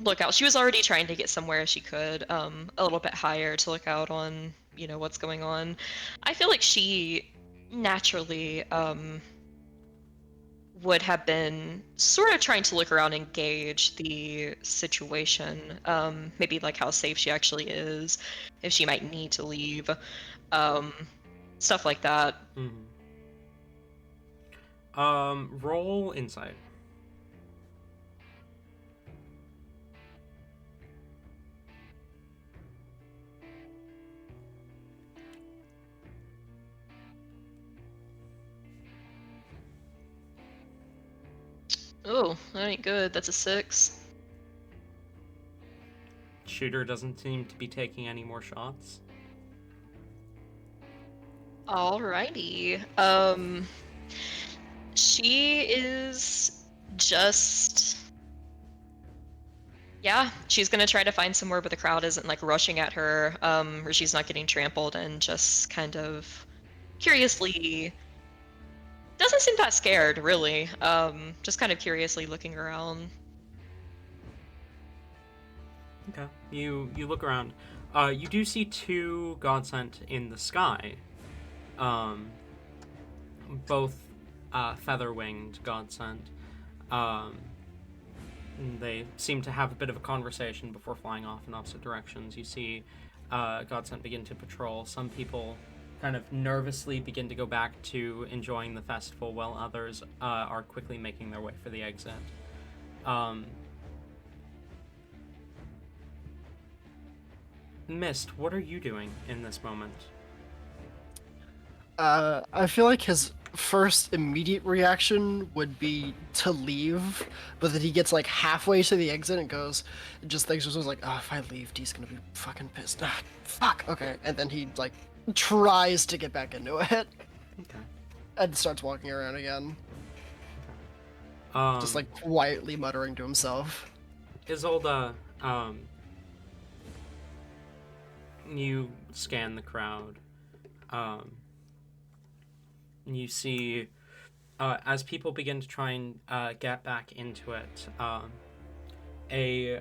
look out. She was already trying to get somewhere she could, a little bit higher to look out on, what's going on. I feel like she naturally, would have been sort of trying to look around and gauge the situation, maybe like how safe she actually is, if she might need to leave, stuff like that. Roll insight. Oh, that ain't good. That's a 6. Shooter doesn't seem to be taking any more shots. Alrighty. She is just... Yeah, she's gonna try to find somewhere where the crowd isn't like rushing at her, or she's not getting trampled, and just kind of curiously... Doesn't seem that scared, really. Just kind of curiously looking around. Okay. You look around. You do see 2 godsent in the sky. Both feather-winged godsent. They seem to have a bit of a conversation before flying off in opposite directions. You see godsent begin to patrol. Some people kind of nervously begin to go back to enjoying the festival, while others are quickly making their way for the exit. Mist, what are you doing in this moment? I feel like his first immediate reaction would be to leave, but then he gets like halfway to the exit and just thinks like, oh, if I leave, Dee's gonna be fucking pissed. Ah, fuck. Okay, and then he like tries to get back into it. Okay. And starts walking around again, just like quietly muttering to himself. Isolde, you scan the crowd. You see, as people begin to try and get back into it, a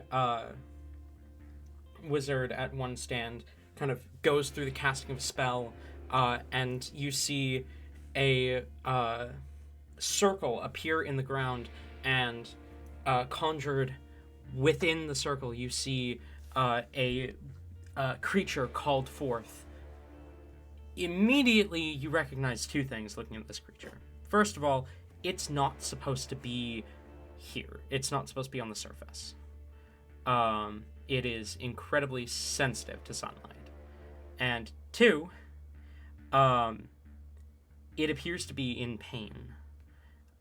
wizard at one stand kind of goes through the casting of a spell, and you see a circle appear in the ground, and conjured within the circle you see a creature called forth. immediately you recognize two things looking at this creature. First of all, it's not supposed to be here. It's not supposed to be on the surface. It is incredibly sensitive to sunlight. And two, it appears to be in pain.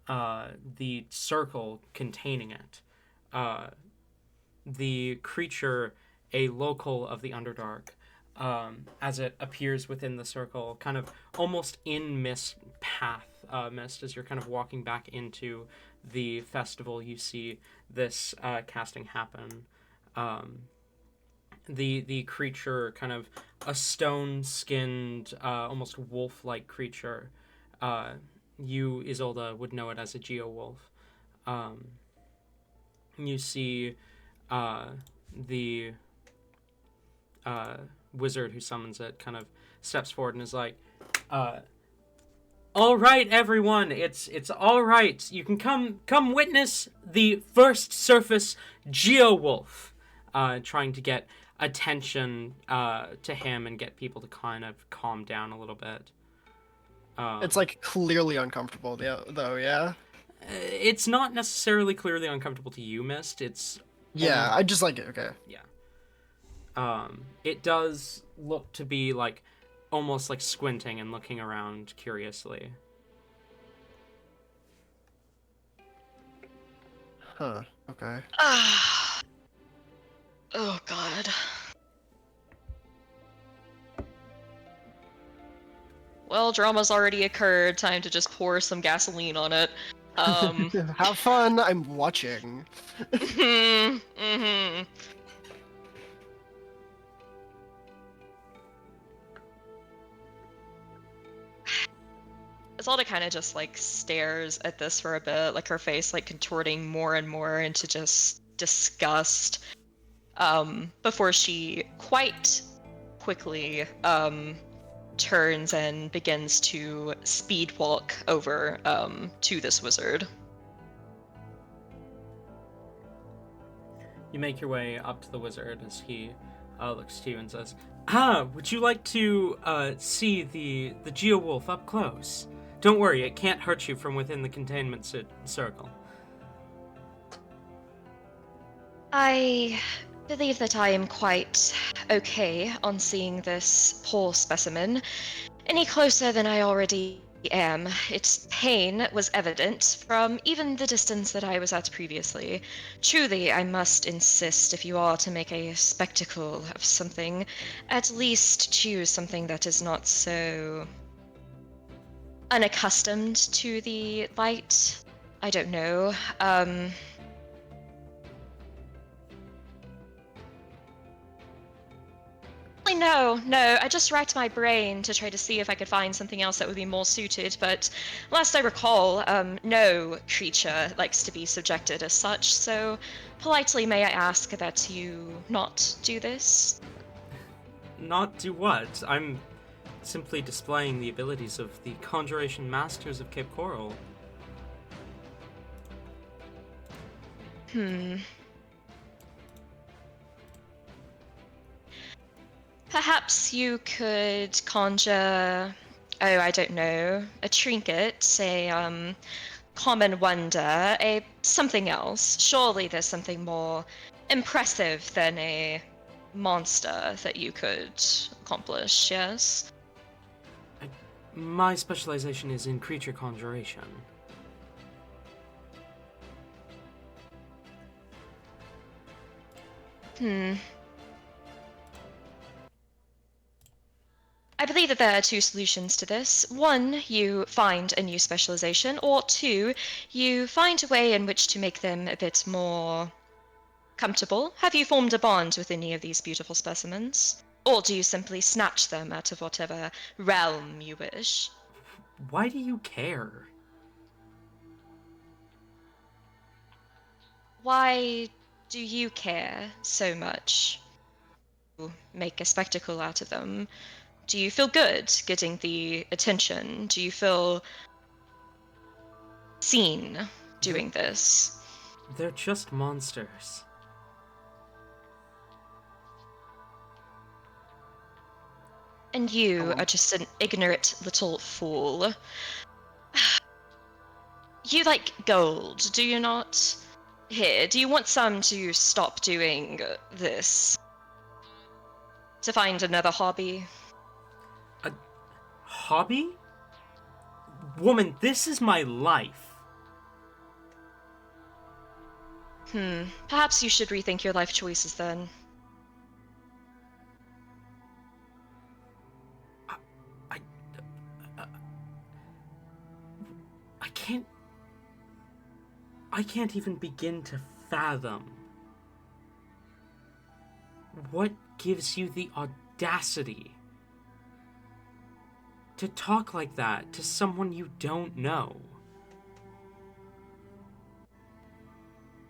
The circle containing it, the creature, a local of the Underdark, as it appears within the circle, kind of almost in mist as you're kind of walking back into the festival, you see this casting happen. The creature, kind of a stone-skinned, almost wolf-like creature. You, Isolde, would know it as a geo-wolf. You see the wizard who summons it kind of steps forward and is like, all right, everyone, it's all right. You can come witness the first surface geo-wolf. Trying to get attention to him and get people to kind of calm down a little bit. It's like clearly uncomfortable, though. Yeah. It's not necessarily clearly uncomfortable to you, Mist. It's yeah. I just like it. Okay. Yeah. It does look to be like almost like squinting and looking around curiously. Huh. Okay. Oh god. Well, drama's already occurred. Time to just pour some gasoline on it. Have fun. I'm watching. mm-hmm. Isolde kind of just like stares at this for a bit, like her face like contorting more and more into just disgust. Before she quite quickly turns and begins to speed walk over to this wizard. You make your way up to the wizard as he looks to you and says, would you like to see the geo-wolf up close? Don't worry, it can't hurt you from within the containment circle. I believe that I am quite okay on seeing this poor specimen any closer than I already am. Its pain was evident from even the distance that I was at previously. Truly, I must insist, if you are to make a spectacle of something, at least choose something that is not so unaccustomed to the light. I don't know. No, I just racked my brain to try to see if I could find something else that would be more suited, but last I recall, no creature likes to be subjected as such, so politely may I ask that you not do this? Not do what? I'm simply displaying the abilities of the Conjuration Masters of Cape Coral. Perhaps you could conjure, oh, I don't know, a trinket, a common wonder, a something else. Surely there's something more impressive than a monster that you could accomplish, yes? My specialization is in creature conjuration. I believe that there are two solutions to this. One, you find a new specialization, or two, you find a way in which to make them a bit more comfortable. Have you formed a bond with any of these beautiful specimens? Or do you simply snatch them out of whatever realm you wish? Why do you care? Why do you care so much to make a spectacle out of them? Do you feel good getting the attention? Do you feel seen doing this? They're just monsters. And you Hello. are just an ignorant little fool. You like gold, do you not? Here, do you want some to stop doing this? To find another hobby? Hobby? Woman, this is my life. Perhaps you should rethink your life choices then. I can't even begin to fathom. What gives you the audacity to talk like that to someone you don't know?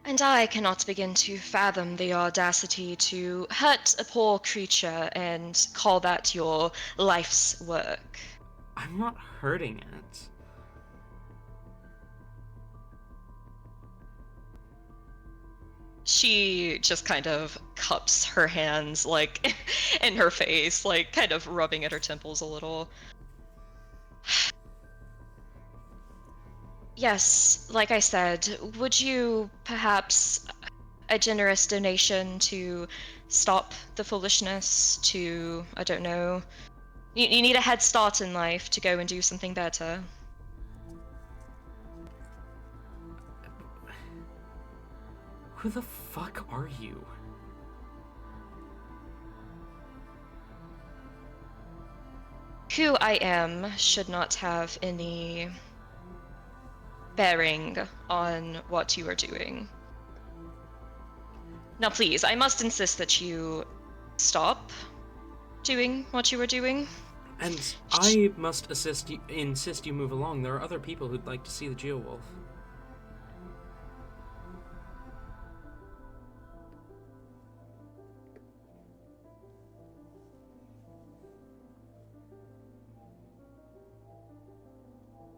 And I cannot begin to fathom the audacity to hurt a poor creature and call that your life's work. I'm not hurting it. She just kind of cups her hands, like, in her face, like, kind of rubbing at her temples a little. Yes, like I said, would you perhaps a generous donation to stop the foolishness, to, I don't know, you need a head start in life to go and do something better. Who the fuck are you? Who I am should not have any bearing on what you are doing. Now please, I must insist that you stop doing what you are doing. And I must insist you move along. There are other people who'd like to see the Geowolf.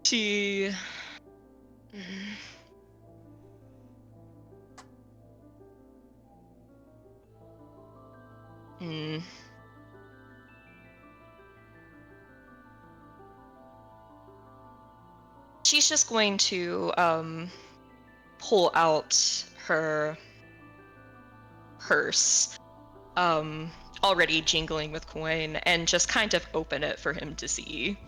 She... She's just going to pull out her purse, already jingling with coin, and just kind of open it for him to see.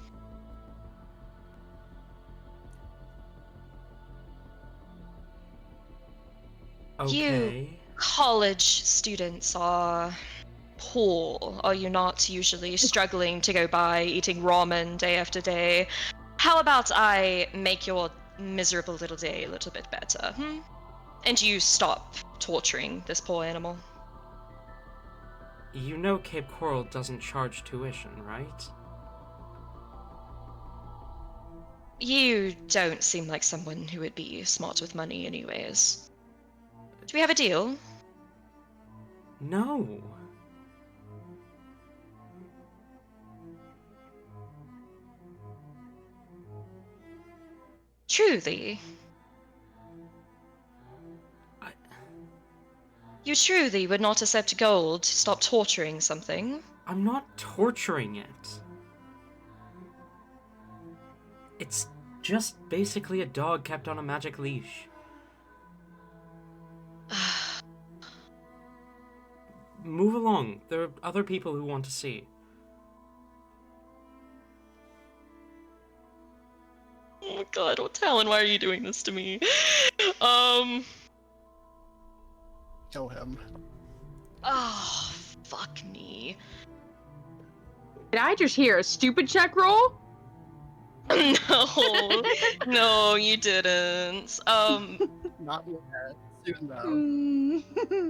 Okay. You college students are poor, are you not? Usually struggling to go by, eating ramen day after day. How about I make your miserable little day a little bit better, And you stop torturing this poor animal. You know Cape Coral doesn't charge tuition, right? You don't seem like someone who would be smart with money anyways. Do we have a deal? No. Truly? You truly would not accept gold to stop torturing something? I'm not torturing it. It's just basically a dog kept on a magic leash. Move along. There are other people who want to see. Oh my god, Talon, why are you doing this to me? Kill him. Oh, fuck me. Did I just hear a stupid check roll? No, no, you didn't. Not yet. Soon though.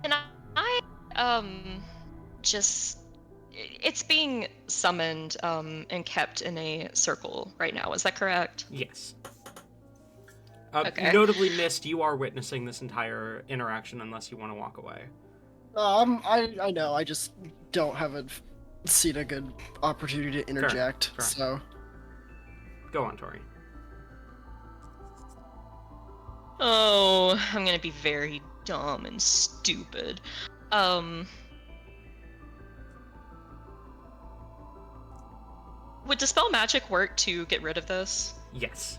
And just it's being summoned and kept in a circle right now. Is that correct? Yes. Okay. Notably, Mist, you are witnessing this entire interaction unless you want to walk away. I know. I just haven't seen a good opportunity to interject. fair. So Go on, Tori. Oh, I'm gonna be very dumb and stupid. Would Dispel Magic work to get rid of this? Yes.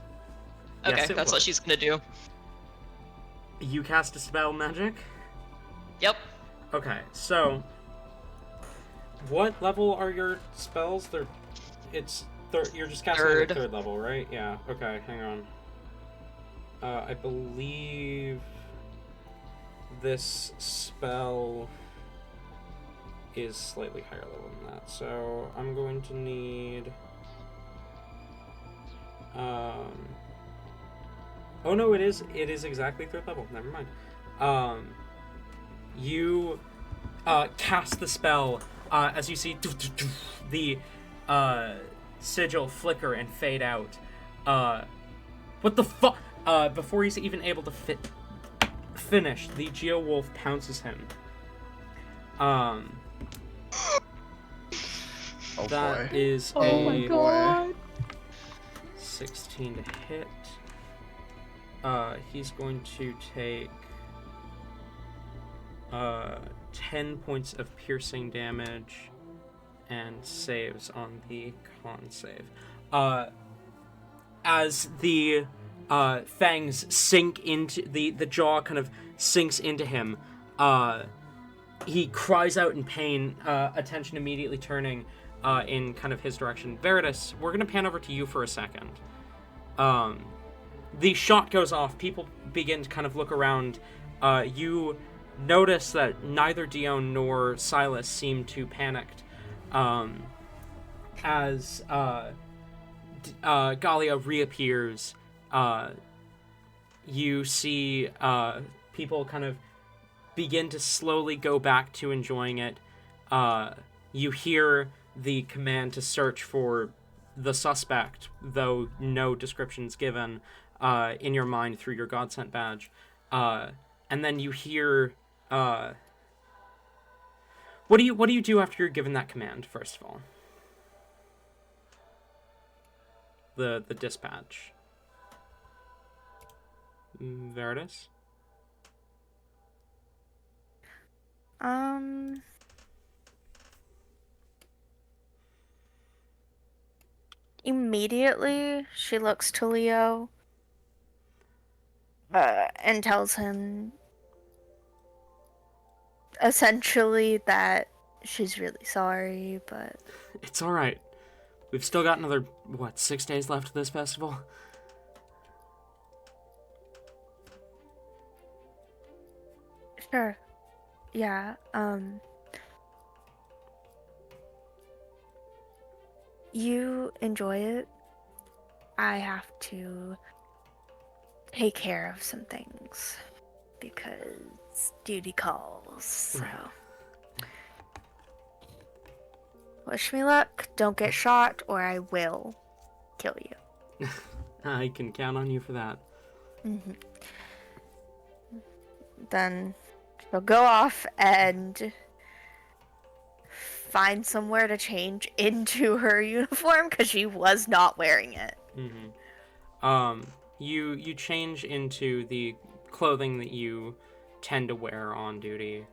Okay, Yes, it that's would. what she's gonna do. You cast Dispel Magic? Yep. Okay, so what level are your spells? You're just casting at the third level, right? Yeah. Okay, hang on. I believe this spell is slightly higher level than that. So I'm going to need oh no, it is exactly third level. Never mind. You cast the spell as you see the sigil flicker and fade out. What the fuck? Before he's even able to finish, the Geowolf pounces him. oh That boy. is Oh a my god. 16 to hit. He's going to take 10 points of piercing damage and saves on the con save. As the fangs sink into the jaw kind of sinks into him, he cries out in pain, attention immediately turning in kind of his direction. Veritas, we're going to pan over to you for a second. The shot goes off. People begin to kind of look around. You notice that neither Dion nor Silas seem too panicked. As Galia reappears, you see people kind of begin to slowly go back to enjoying it. You hear the command to search for the suspect, though no description's given, in your mind through your Godsent badge. And then you hear... What do you do after you're given that command, first of all? The dispatch. Veritas? Immediately, she looks to Leo and tells him essentially that she's really sorry, but... It's alright. We've still got another, 6 days left of this festival? Sure. Yeah, you enjoy it. I have to take care of some things because duty calls. So, wish me luck. Don't get shot, or I will kill you. I can count on you for that. Mm-hmm. Then she'll go off and find somewhere to change into her uniform because she was not wearing it. Mm-hmm. You change into the clothing that you tend to wear on duty.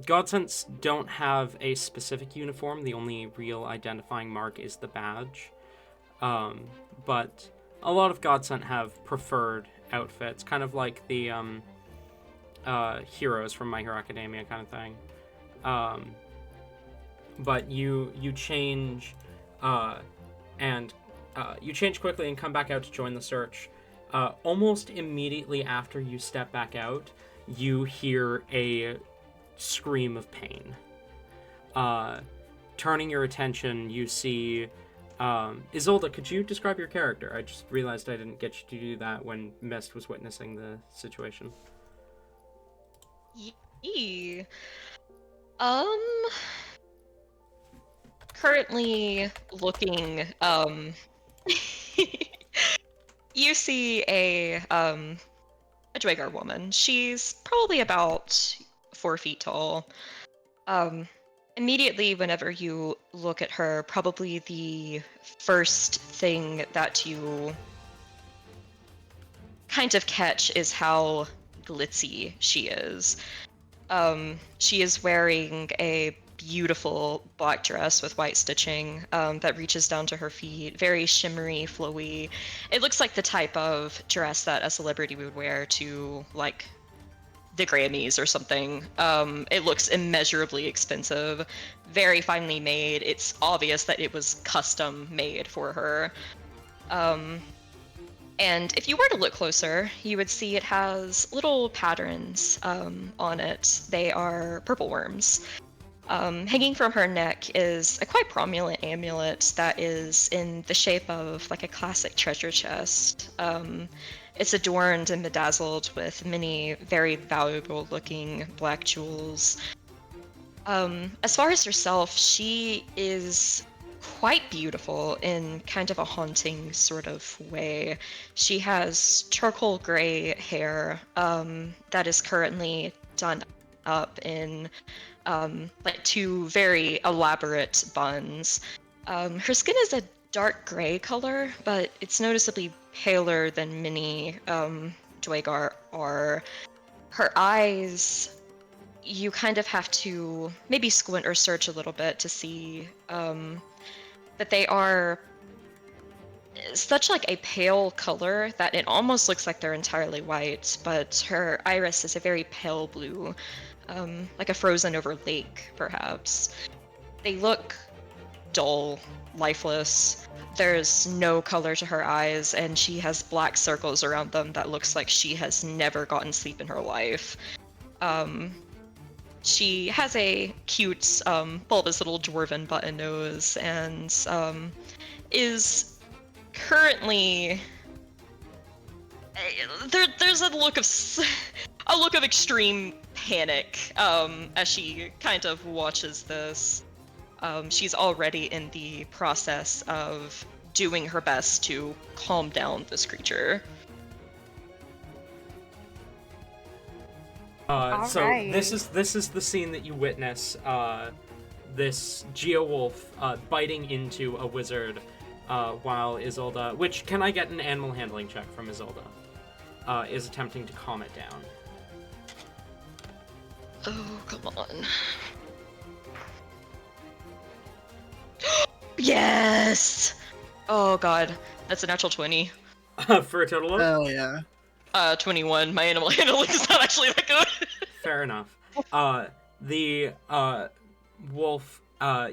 Godsents don't have a specific uniform. The only real identifying mark is the badge. But a lot of Godsent have preferred outfits, kind of like the heroes from My Hero Academia kind of thing. But you change, and you change quickly and come back out to join the search. Almost immediately after you step back out, you hear a scream of pain. Turning your attention, you see... Isolde, could you describe your character? I just realized I didn't get you to do that when Mist was witnessing the situation. Yee. Currently looking, you see a, a Dwagar woman. She's probably about 4 feet tall. Immediately, whenever you look at her, probably the first thing that you kind of catch is how glitzy she is. She is wearing a beautiful black dress with white stitching that reaches down to her feet, very shimmery, flowy. It looks like the type of dress that a celebrity would wear to, like, the Grammys or something. It looks immeasurably expensive, very finely made. It's obvious that it was custom made for her. And if you were to look closer, you would see it has little patterns on it. They are purple worms. Hanging from her neck is a quite prominent amulet that is in the shape of like a classic treasure chest. It's adorned and bedazzled with many very valuable looking black jewels. As far as herself, she is quite beautiful in kind of a haunting sort of way. She has charcoal gray hair that is currently done up in like 2 very elaborate buns. Her skin is a dark gray color, but it's noticeably paler than many Dwagar are. Her eyes, you kind of have to maybe squint or search a little bit to see that they are such like a pale color that it almost looks like they're entirely white, but her iris is a very pale blue, like a frozen over lake, perhaps. They look dull, lifeless. There's no color to her eyes, and she has black circles around them that looks like she has never gotten sleep in her life. She has a cute, bulbous little dwarven button nose, and is currently there's a look of extreme panic as she kind of watches this. She's already in the process of doing her best to calm down this creature. So Alright. this is the scene that you witness. This geowolf biting into a wizard, while Isolde, which can I get an animal handling check from Isolde, is attempting to calm it down. Oh, come on. Yes! Oh god, that's a natural 20. For a total of Hell yeah. 21. My animal handling is not actually that good. fair enough. The wolf,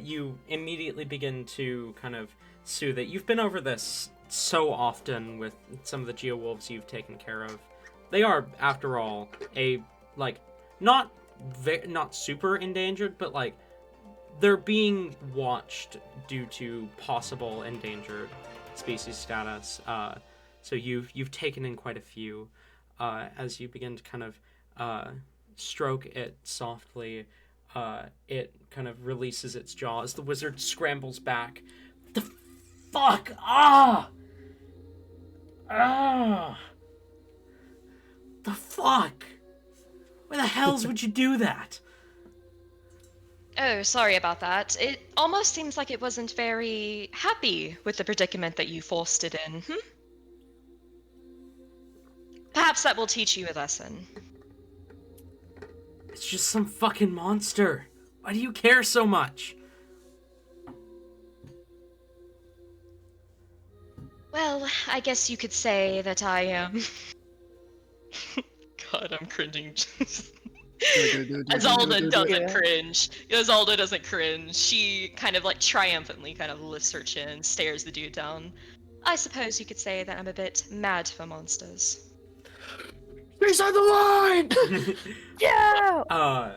you immediately begin to kind of soothe it. You've been over this so often with some of the geowolves you've taken care of. They are, after all, a not super endangered, but like they're being watched due to possible endangered species status. So you've taken in quite a few. As you begin to kind of stroke it softly, it kind of releases its jaw as the wizard scrambles back. The fuck! Ah! The fuck! Why the hells would you do that? Oh, sorry about that. It almost seems like it wasn't very happy with the predicament that you forced it in, Perhaps that will teach you a lesson. It's just some fucking monster. Why do you care so much? Well, I guess you could say that I am... God, I'm cringing. Isolde doesn't cringe. Isolde doesn't cringe. She kind of like triumphantly kind of lifts her chin, stares the dude down. I suppose you could say that I'm a bit mad for monsters. He's on the line! Yeah!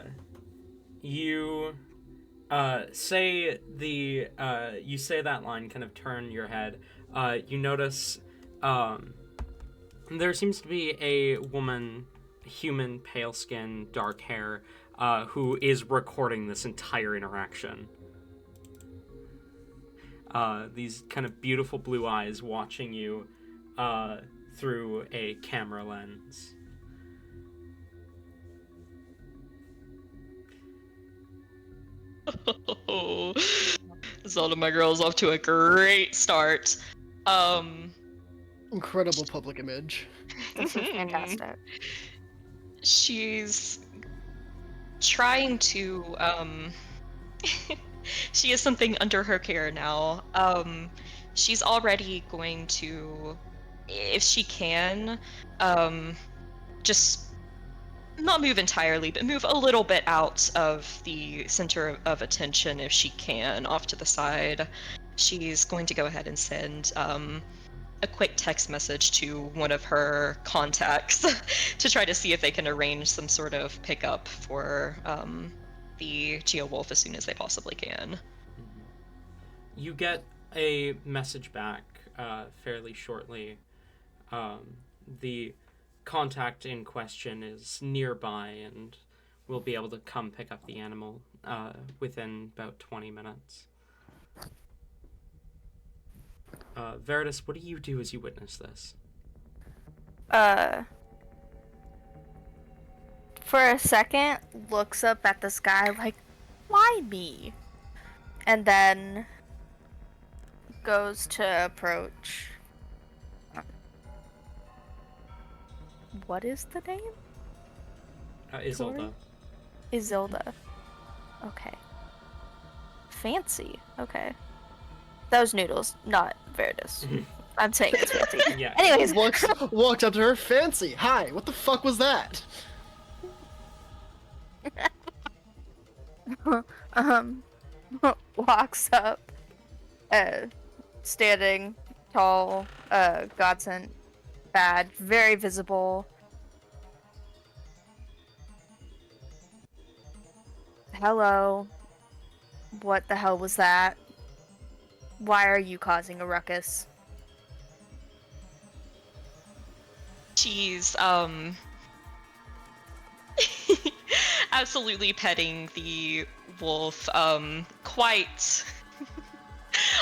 You say you say that line, kind of turn your head. You notice, there seems to be a woman, human, pale skin, dark hair, who is recording this entire interaction. These kind of beautiful blue eyes watching you, through a camera lens. no. Zelda, my girl's off to a great start. Incredible public image. This is fantastic. She's trying to, she has something under her care now. She's already going to, if she can, just not move entirely, but move a little bit out of the center of attention if she can, off to the side. She's going to go ahead and send a quick text message to one of her contacts to try to see if they can arrange some sort of pickup for the Geowolf as soon as they possibly can. You get a message back fairly shortly. The contact in question is nearby and will be able to come pick up the animal within about 20 minutes. Veritas, what do you do as you witness this? For a second, looks up at the sky like, why me? And then goes to approach. What is the name? Isolda. Isolda. Okay. Fancy. Okay. That was Noodles, not Veritas. I'm saying it's fancy. Yeah. Anyways. Walked up to her, fancy. Hi, what the fuck was that? Walks up, standing tall, godsent bad, very visible. Hello. What the hell was that? Why are you causing a ruckus? She's absolutely petting the wolf, quite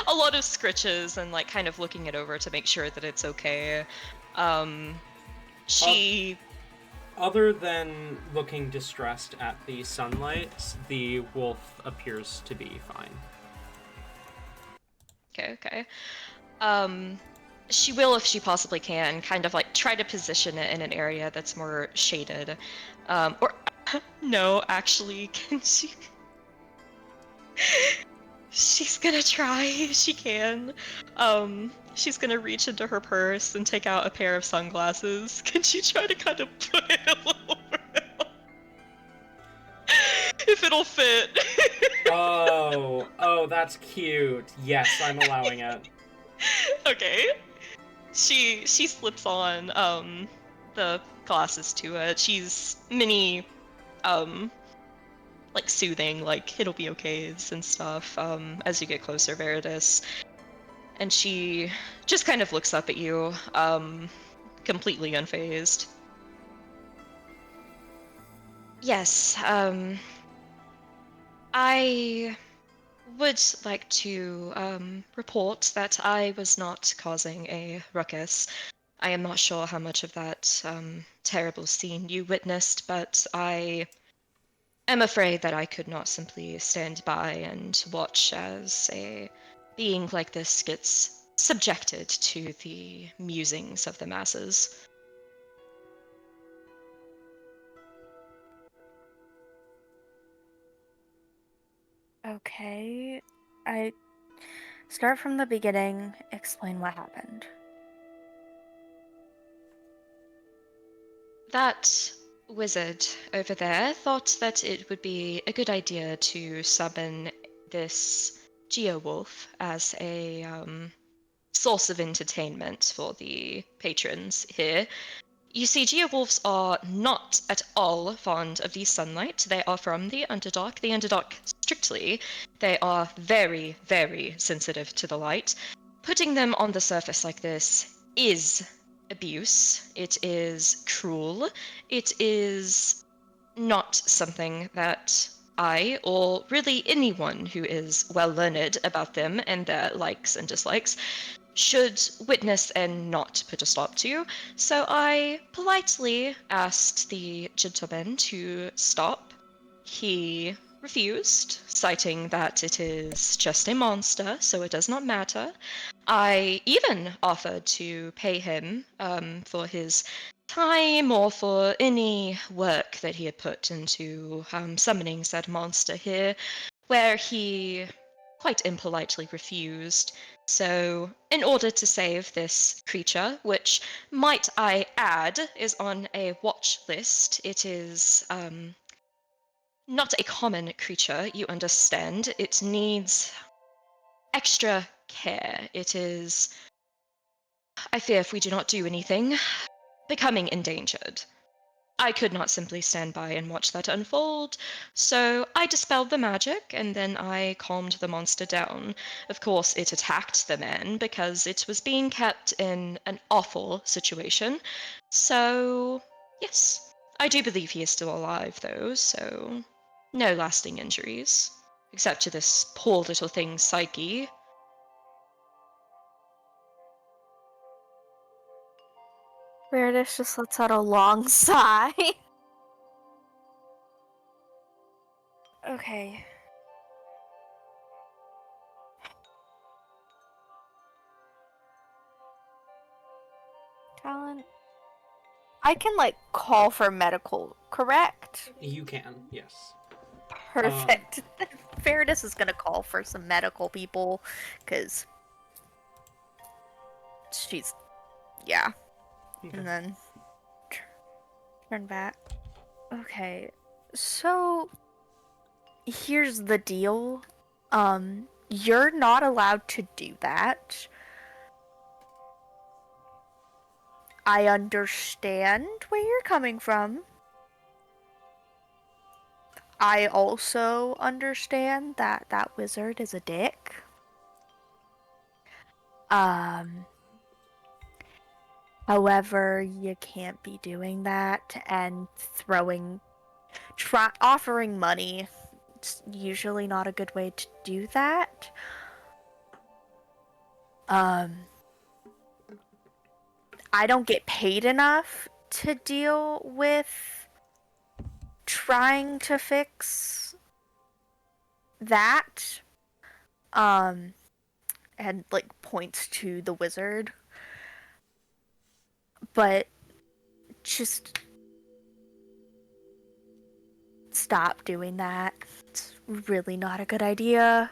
a lot of scritches and like kind of looking it over to make sure that it's okay. She Other than looking distressed at the sunlight, the wolf appears to be fine. Okay. She will, if she possibly can, kind of like try to position it in an area that's more shaded. Or no, actually, can she? She's gonna try. She can. She's gonna reach into her purse and take out a pair of sunglasses. Can she try to kind of put it a little bit? If it'll fit. Oh, that's cute. Yes, I'm allowing it. Okay. She slips on the glasses to it. She's mini like soothing, like it'll be okay and stuff as you get closer, Veritas. And she just kind of looks up at you, completely unfazed. Yes, I would like to report that I was not causing a ruckus. I am not sure how much of that terrible scene you witnessed, but I am afraid that I could not simply stand by and watch as a being like this gets subjected to the musings of the masses. Okay. I start from the beginning, explain what happened. That wizard over there thought that it would be a good idea to summon this Geowolf as a source of entertainment for the patrons here. You see, Geowolves are not at all fond of the sunlight. They are from the Underdark. The Underdark, strictly, they are very, very sensitive to the light. Putting them on the surface like this is abuse. It is cruel. It is not something that I, or really anyone who is well learned about them and their likes and dislikes, should witness and not put a stop to. So I politely asked the gentleman to stop. He refused, citing that it is just a monster, so it does not matter. I even offered to pay him for his time or for any work that he had put into summoning said monster here, where he quite impolitely refused. So, in order to save this creature, which, might I add, is on a watch list, it is not a common creature, you understand. It needs extra care. It is, I fear if we do not do anything, becoming endangered. I could not simply stand by and watch that unfold, so I dispelled the magic and then I calmed the monster down. Of course, it attacked the man because it was being kept in an awful situation. So, yes, I do believe he is still alive though, so no lasting injuries. Except to this poor little thing's psyche. Meredith just lets out a long sigh. Okay. Talon, I can call for medical, correct? You can, yes. Perfect. Fairness is gonna call for some medical people, because she's, yeah. Okay. And then turn back. Okay, so here's the deal. You're not allowed to do that. I understand where you're coming from. I also understand that that wizard is a dick. However, you can't be doing that and offering money. It's usually not a good way to do that. I don't get paid enough to deal with trying to fix that. And points to the wizard. But just stop doing that. It's really not a good idea.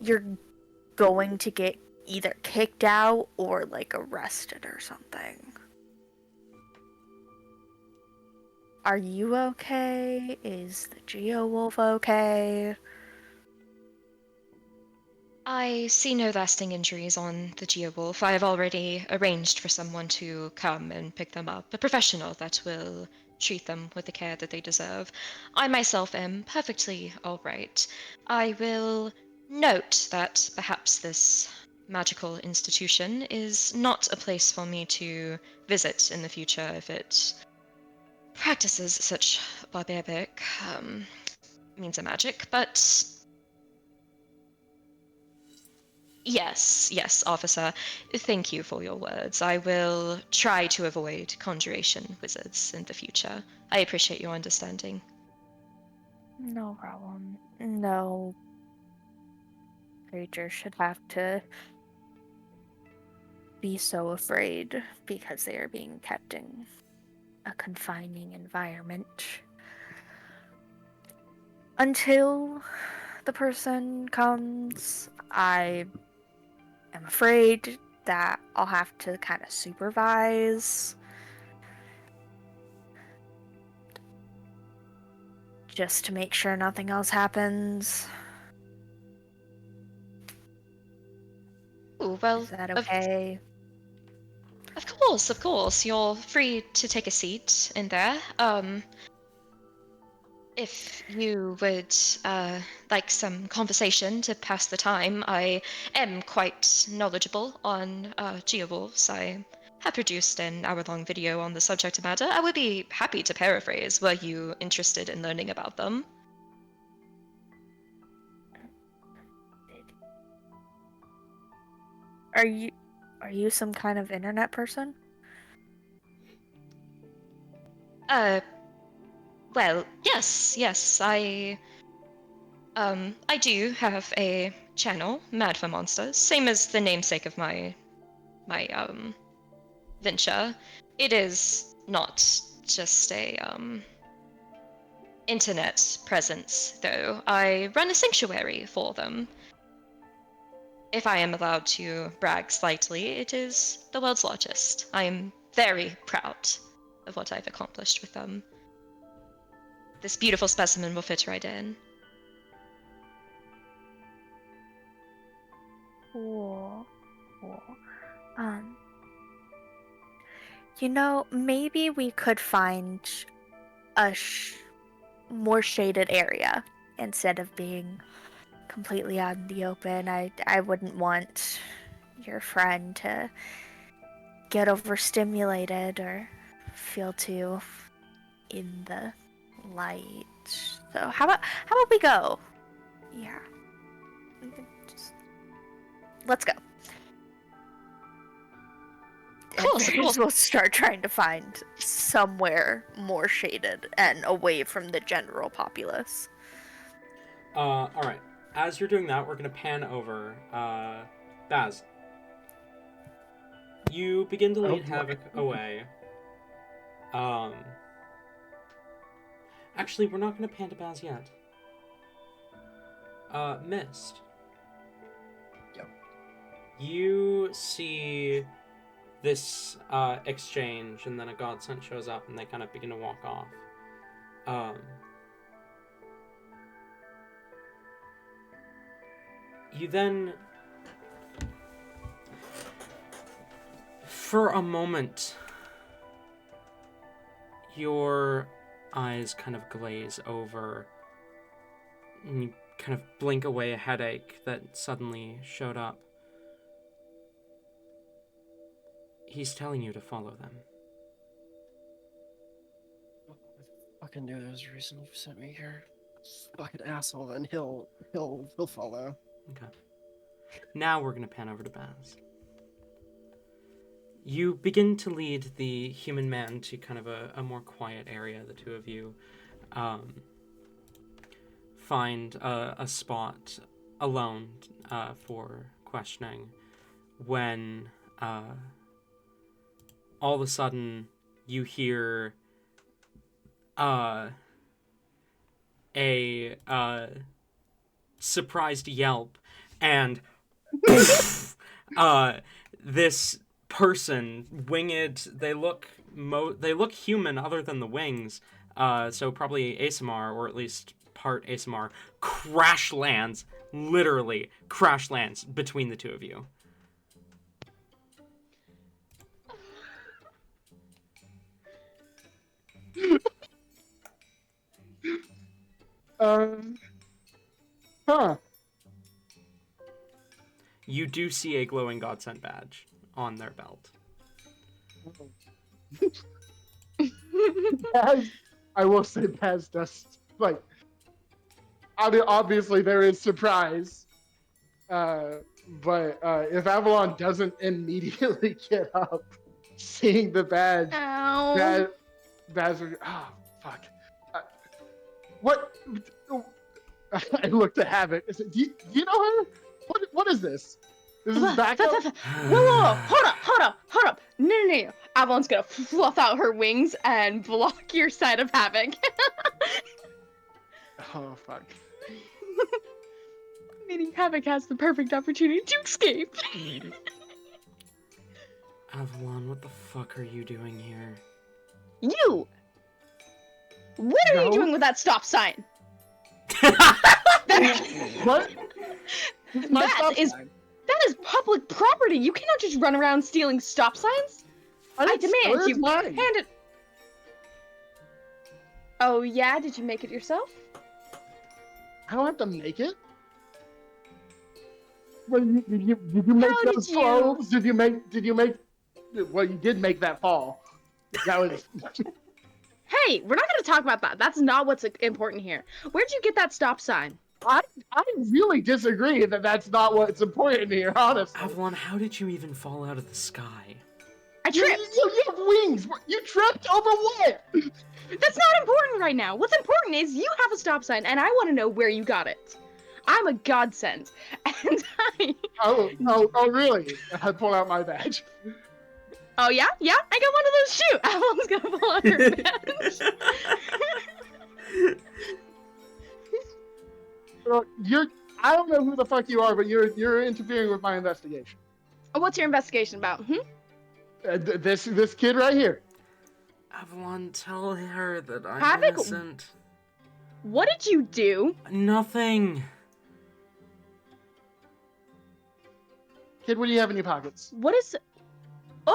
You're going to get either kicked out or arrested or something. Are you okay? Is the Geo-Wolf okay? I see no lasting injuries on the Geowolf. I have already arranged for someone to come and pick them up, a professional that will treat them with the care that they deserve. I myself am perfectly all right. I will note that perhaps this magical institution is not a place for me to visit in the future if it practices such barbaric means of magic, but yes, officer. Thank you for your words. I will try to avoid conjuration wizards in the future. I appreciate your understanding. No problem. No creature should have to be so afraid because they are being kept in a confining environment. Until the person comes, I am afraid that I'll have to kind of supervise. Just to make sure nothing else happens. Ooh, well, Is that okay? Of course. You're free to take a seat in there. If you would like some conversation to pass the time, I am quite knowledgeable on geowolves. I have produced an hour-long video on the subject matter. I would be happy to paraphrase. Were you interested in learning about them? Are you some kind of internet person? Well, yes. I I do have a channel, Mad for Monsters, same as the namesake of my venture. It is not just a internet presence, though. I run a sanctuary for them. If I am allowed to brag slightly, it is the world's largest. I am very proud of what I've accomplished with them. This beautiful specimen will fit right in. Cool. Cool. Maybe we could find a more shaded area instead of being completely out in the open. I wouldn't want your friend to get overstimulated or feel too in the light. So how about we go? Yeah. Let's go. Cool. We'll start trying to find somewhere more shaded and away from the general populace. All right. As you're doing that, we're gonna pan over. Baz, you begin to lead Havoc away. Actually, we're not gonna pan to Baz yet. Mist. Yep. You see this exchange, and then a godsent shows up, and they kind of begin to walk off. You then, for a moment, your eyes kind of glaze over, and you kind of blink away a headache that suddenly showed up. He's telling you to follow them. I fucking knew there was a reason you sent me here. Fucking asshole, then he'll follow. Okay. Now we're gonna pan over to Baz. You begin to lead the human man to kind of a more quiet area. The two of you find a spot alone for questioning when all of a sudden you hear a surprised yelp, and this person, winged, they look human other than the wings, so probably ASMR, or at least part ASMR, literally crash lands between the two of you. Huh. You do see a glowing godsent badge on their belt. I will say Baz does, like, I mean, obviously there is surprise, but if Avalon doesn't immediately get up, seeing the badge, Ow. Baz would, fuck. What? I looked at Havoc. I said, do you know her? What is this? This is backup? Whoa, hold up. No. Avalon's gonna fluff out her wings and block your side of Havoc. Oh, fuck. Meaning Havoc has the perfect opportunity to escape. Avalon, what the fuck are you doing here? You! What are you doing with that stop sign? What? My stop That is public property. You cannot just run around stealing stop signs. I demand you hand it. Oh yeah, did you make it yourself? I don't have to make it. Well, did you make How those did you? clothes? Did you make? Well, you did make that fall. That was. Hey, we're not going to talk about that. That's not what's important here. Where'd you get that stop sign? I really disagree that that's not what's important here, honestly. Avalon, how did you even fall out of the sky? I tripped. You have wings. You tripped over what? That's not important right now. What's important is you have a stop sign, and I want to know where you got it. I'm a godsend, and I. Oh, really? I pull out my badge. Oh yeah, I got one of those too. Avalon's gonna pull out her badge. Well, I don't know who the fuck you are, but you're interfering with my investigation. What's your investigation about? This kid right here. Avalon, tell her that I'm Havoc? innocent. What did you do? Nothing. Kid, what do you have in your pockets? What is?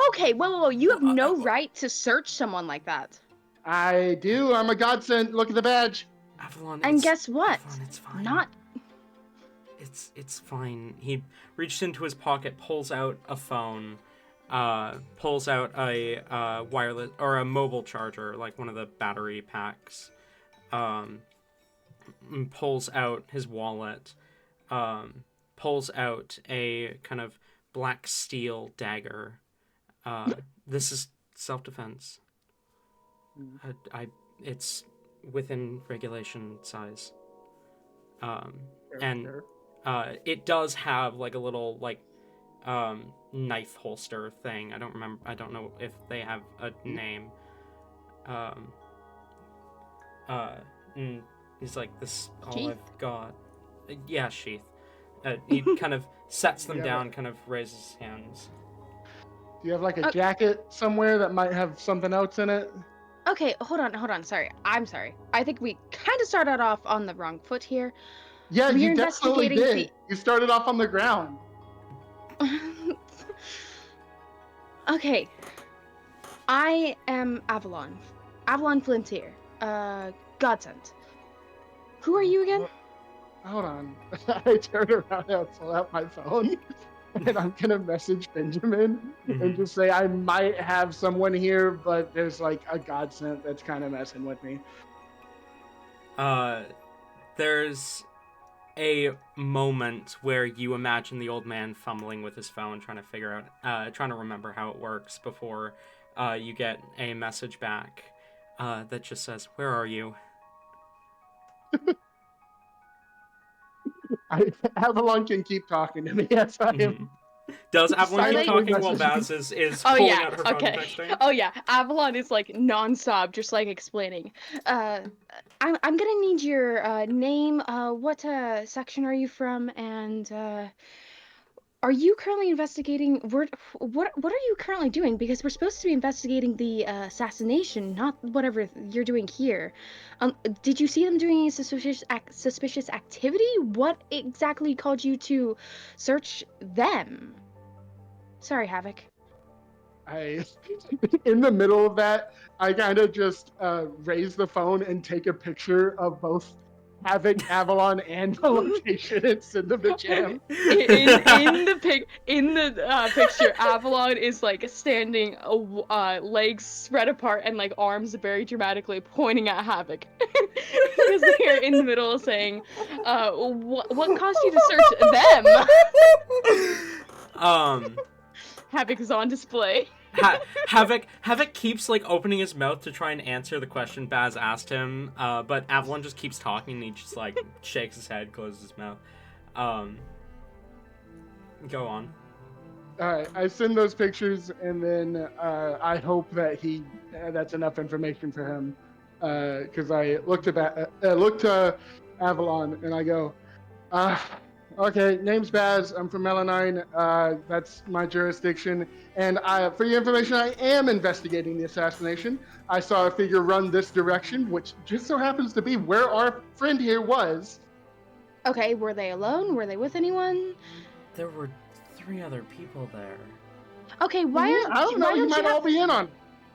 Okay, whoa, you have no right to search someone like that. I do. I'm a godsend. Look at the badge. Avalon, And guess what? Avalon, it's fine. Not. It's fine. He reached into his pocket, pulls out a phone, pulls out a wireless or a mobile charger, like one of the battery packs. Pulls out his wallet. Pulls out a kind of black steel dagger. This is self-defense. It's within regulation size. It does have like a little knife holster thing. I don't know if they have a name. He's like, this all Sheath? I've got. Yeah, sheath. He kind of sets them down, kind of raises his hands. Do you have like a jacket somewhere that might have something else in it? Okay, hold on. Sorry, I'm sorry. I think we kind of started off on the wrong foot here. Yeah, We're you definitely did. investigating You started off on the ground. Okay. I am Avalon. Avalon Flintier. Godsend. Who are you again? Hold on. I turn around and pull out my phone. And I'm going to message Benjamin and just say, I might have someone here, but there's like a godsend that's kind of messing with me. There's a moment where you imagine the old man fumbling with his phone, trying to figure out, trying to remember how it works before you get a message back that just says, "Where are you?" Avalon can keep talking to me. Yes, I am. Does Avalon keep Silently talking while messaging. Baz is pulling out her phone and texting? Oh yeah, Avalon is like non-stop, just like explaining. I'm gonna need your name. What section are you from? And are you currently investigating? What are you currently doing? Because we're supposed to be investigating the assassination, not whatever you're doing here. Did you see them doing any suspicious activity? What exactly called you to search them? Sorry, Havoc. In the middle of that, I kind of just raise the phone and take a picture of both Havoc, Avalon, and the location and send them to Jam. In the picture, Avalon is like standing, legs spread apart and like arms very dramatically pointing at Havoc, because they're in the middle saying, "What caused you to search them?" Havoc is on display. Havoc keeps like opening his mouth to try and answer the question Baz asked him, but Avalon just keeps talking and he just like shakes his head, closes his mouth. Go on. Alright, I send those pictures and then I hope that that's enough information for him. Because I looked to Avalon and I go, okay, name's Baz. I'm from Melanine. That's my jurisdiction. And for your information, I am investigating the assassination. I saw a figure run this direction, which just so happens to be where our friend here was. Okay, were they alone? Were they with anyone? There were 3 other people there. Okay, I don't know. You might all be in on it.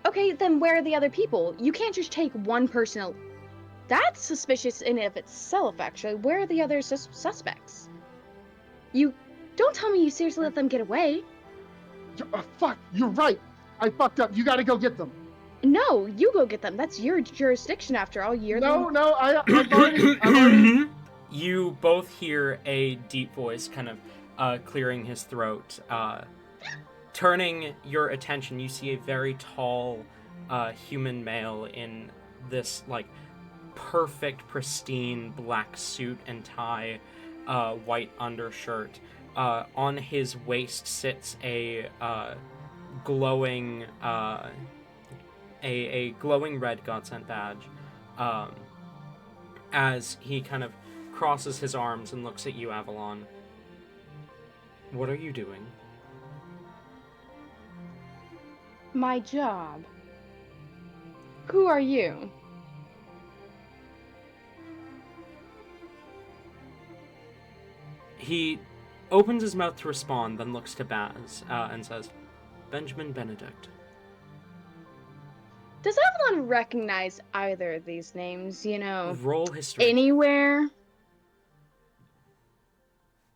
Okay, then where are the other people? You can't just take one person. That's suspicious in and of itself, actually. Where are the other suspects? You don't tell me you seriously let them get away. Fuck, you're right. I fucked up. You gotta go get them. No, you go get them. That's your jurisdiction after all. No, I've already... You both hear a deep voice kind of clearing his throat. Turning your attention, you see a very tall human male in this like perfect, pristine black suit and tie. white undershirt. On his waist sits a glowing a glowing red godsent badge. As he kind of crosses his arms and looks at you, Avalon. What are you doing? My job. Who are you? He opens his mouth to respond, then looks to Baz and says, Benjamin Benedict. Does Avalon recognize either of these names, Roll history. anywhere?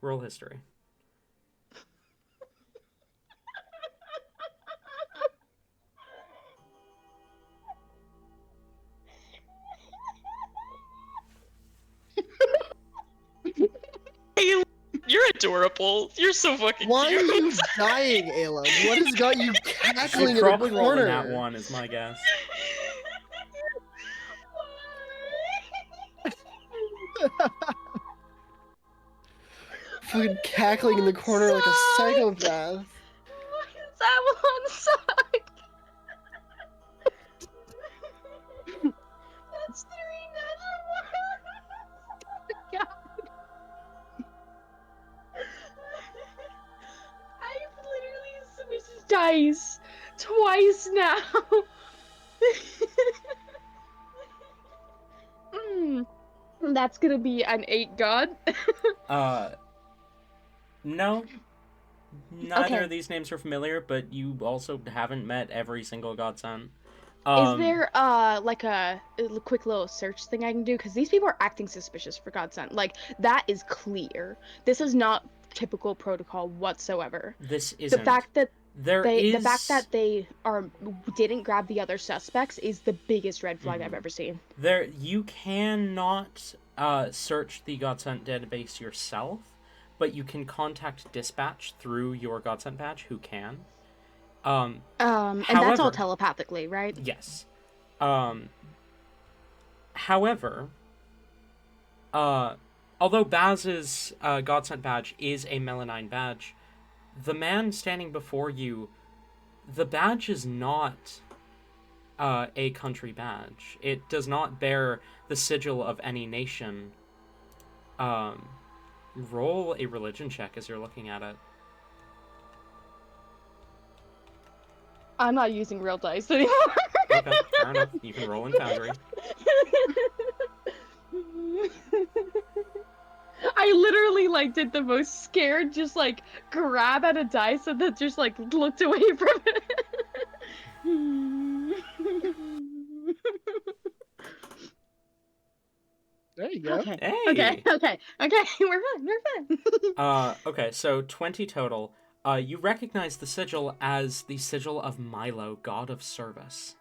Roll history. Hey, you're adorable. You're so fucking Why are cute. you dying, Ayla? What has got you cackling She in probably the rolled in corner? that one, is my guess. Fucking cackling in the corner like a psychopath. Why does Avalon suck? That's 3 natural ones. God. I've literally switched dice twice now. That's gonna be an 8 god. No. Neither Okay. of these names are familiar, but you also haven't met every single godsent. Is there like a quick little search thing I can do? Because these people are acting suspicious, for God's sake. Like, that is clear. This is not typical protocol whatsoever. This isn't. The fact that the fact that they didn't grab the other suspects is the biggest red flag I've ever seen. You cannot search the godsent database yourself, but you can contact dispatch through your godsent badge, who can. And that's all however- telepathically, right? Yes. However, although Baz's godsent badge is a melanine badge, the man standing before you, the badge is not a country badge. It does not bear the sigil of any nation. Roll a religion check as you're looking at it. I'm not using real dice anymore. Okay, fair enough. You can roll in Foundry. I literally did the most scared, just grab at a dice and then just looked away from it. There you go. Okay. Hey! Okay. We're fine. Okay, so 20 total. You recognize the sigil as the sigil of Milo, god of service.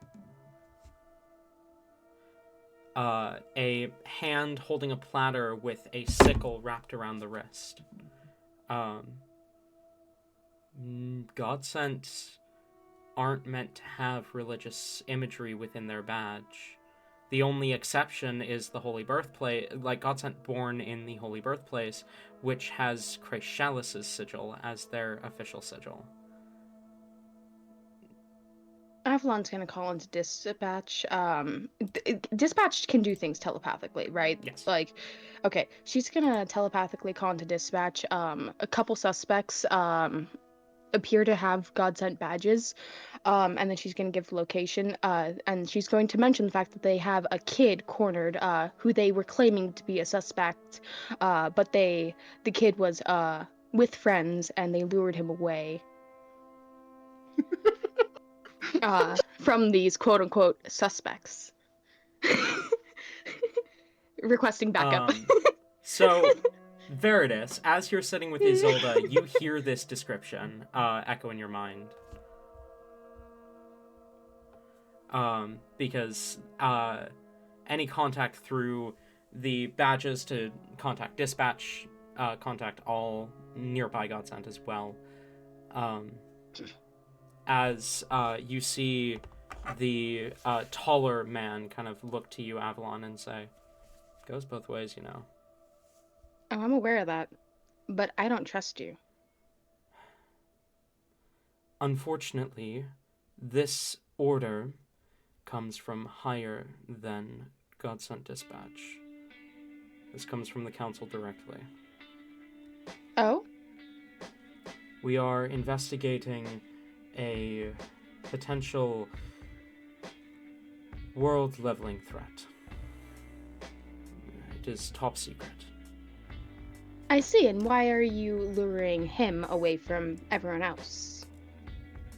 A hand holding a platter with a sickle wrapped around the wrist. Godsent aren't meant to have religious imagery within their badge. The only exception is the Holy Birthplace, Godsent born in the Holy Birthplace, which has Chrysalis' sigil as their official sigil. Avalon's gonna call into dispatch. Dispatch can do things telepathically, right? Yes. Okay, she's gonna telepathically call into dispatch. A couple suspects appear to have godsent badges, and then she's gonna give the location. And she's going to mention the fact that they have a kid cornered, who they were claiming to be a suspect, but the kid was with friends and they lured him away. From these quote-unquote suspects. Requesting backup. So, Veritas, as you're sitting with Isolde, you hear this description echo in your mind. Because any contact through the badges to contact dispatch, contact all nearby godsent as well. As you see the taller man kind of look to you, Avalon, and say, "Goes both ways, you know." Oh, I'm aware of that. But I don't trust you. Unfortunately, this order comes from higher than God Sent Dispatch. This comes from the Council directly. Oh? We are investigating a potential world-leveling threat. It is top secret. I see, and why are you luring him away from everyone else?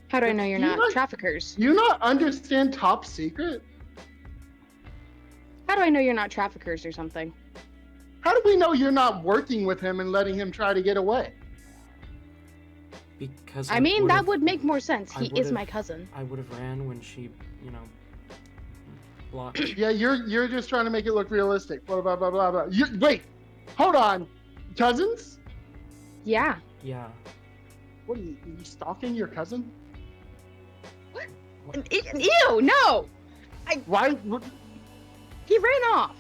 How do I know you're Do you not not- traffickers? Do you not understand top secret? How do I know you're not traffickers or something? How do we know you're not working with him and letting him try to get away? Because I mean, that would've- would make more sense. I He is would've- my cousin. I would have ran when she, blocked. Yeah, you're just trying to make it look realistic. Blah blah blah blah blah. Wait, hold on, cousins? Yeah. Yeah. What are you stalking your cousin? Ew, no! Why? He ran off.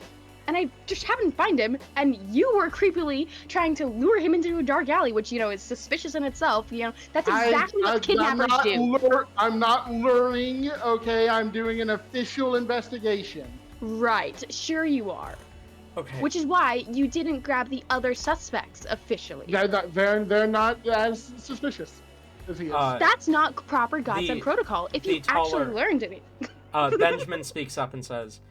And I just happened to find him, and you were creepily trying to lure him into a dark alley, which, is suspicious in itself. That's exactly what kidnappers do. I'm not luring, okay? I'm doing an official investigation. Right, sure you are. Okay. Which is why you didn't grab the other suspects officially. They're not as suspicious as he is. That's not proper godsend protocol. If you actually learned anything. Benjamin speaks up and says,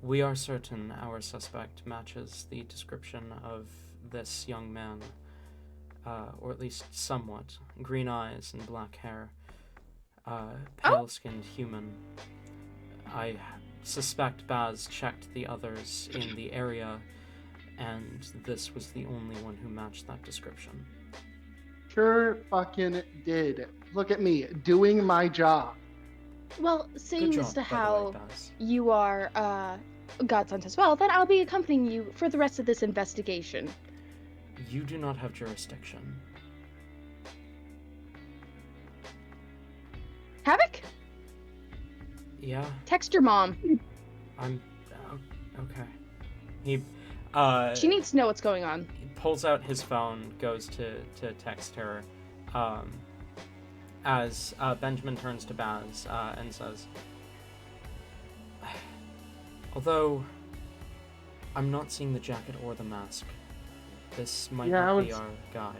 "We are certain our suspect matches the description of this young man, or at least somewhat. Green eyes and black hair, pale-skinned human. I suspect Baz checked the others in the area, and this was the only one who matched that description." Sure fucking did. Look at me, doing my job. Well, seeing Good as job, to by the how way, Baz. you are godsent as well, then I'll be accompanying you for the rest of this investigation. You do not have jurisdiction. Havoc? Yeah, Text your mom. okay. He, She needs to know what's going on. He pulls out his phone, goes to text her, as Benjamin turns to Baz and says, "Although I'm not seeing the jacket or the mask, this might not be our guy."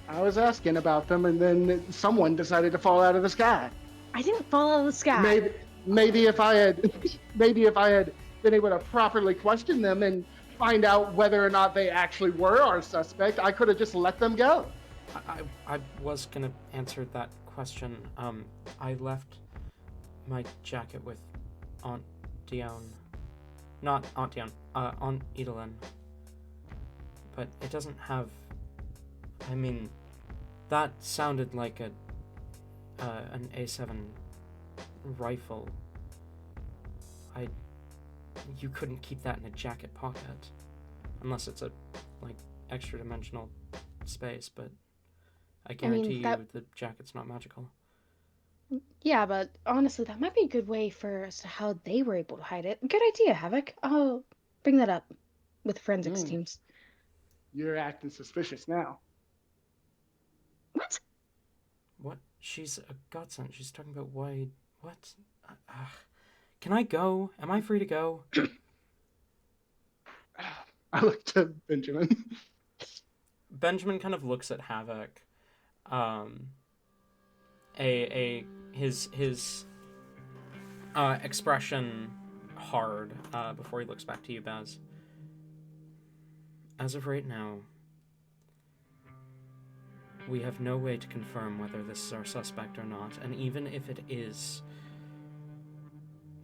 I was asking about them, and then someone decided to fall out of the sky. I didn't fall out of the sky. Maybe if I had been able to properly question them and find out whether or not they actually were our suspect, I could have just let them go. I was gonna answer that question. I left my jacket with Aunt Dion. Not Aunt Dion, Aunt Edelyn. But it doesn't have... I mean, that sounded like an A7 rifle. You couldn't keep that in a jacket pocket. Unless it's a, extra dimensional space, but I guarantee you the jacket's not magical. Yeah, but honestly, that might be a good way for as to how they were able to hide it. Good idea, Havoc. I'll bring that up with forensics teams. You're acting suspicious now. What? What? She's a godsend. She's talking about why... What? Can I go? Am I free to go? I look to Benjamin. Benjamin kind of looks at Havoc. His expression hard before he looks back to you, Baz. As of right now, we have no way to confirm whether this is our suspect or not, and even if it is,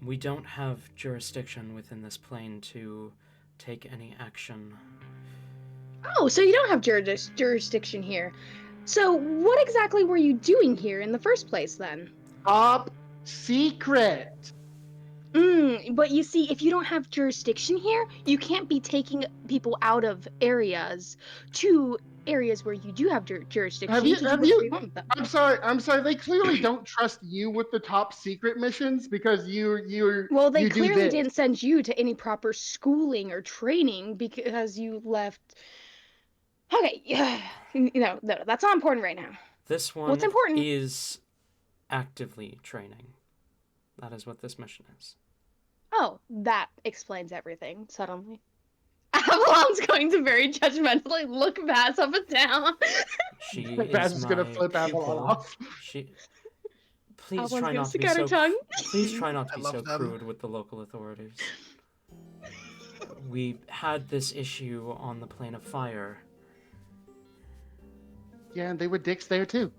we don't have jurisdiction within this plane to take any action. Oh, so you don't have jurisdiction here. So what exactly were you doing here in the first place, then? Top secret. But you see, if you don't have jurisdiction here, you can't be taking people out of areas to areas where you do have jurisdiction Have to you? do Have whatever you? you want with them. I'm sorry. I'm sorry. They clearly don't trust you with the top secret missions because Well, they you do clearly this. didn't send you to any proper schooling or training because you left. Okay, no, that's not important right now. This What's one important? is actively training. That is what this mission is. Oh, that explains everything suddenly. Avalon's going to very judgmentally look Baz up and down. She Baz is is gonna my flip Avalon pupil. off. Please Avalon's try gonna not to stick be out her so. tongue. Please try not to I be love so them. crude with the local authorities. We had this issue on the plane of fire. Yeah, and they were dicks there too.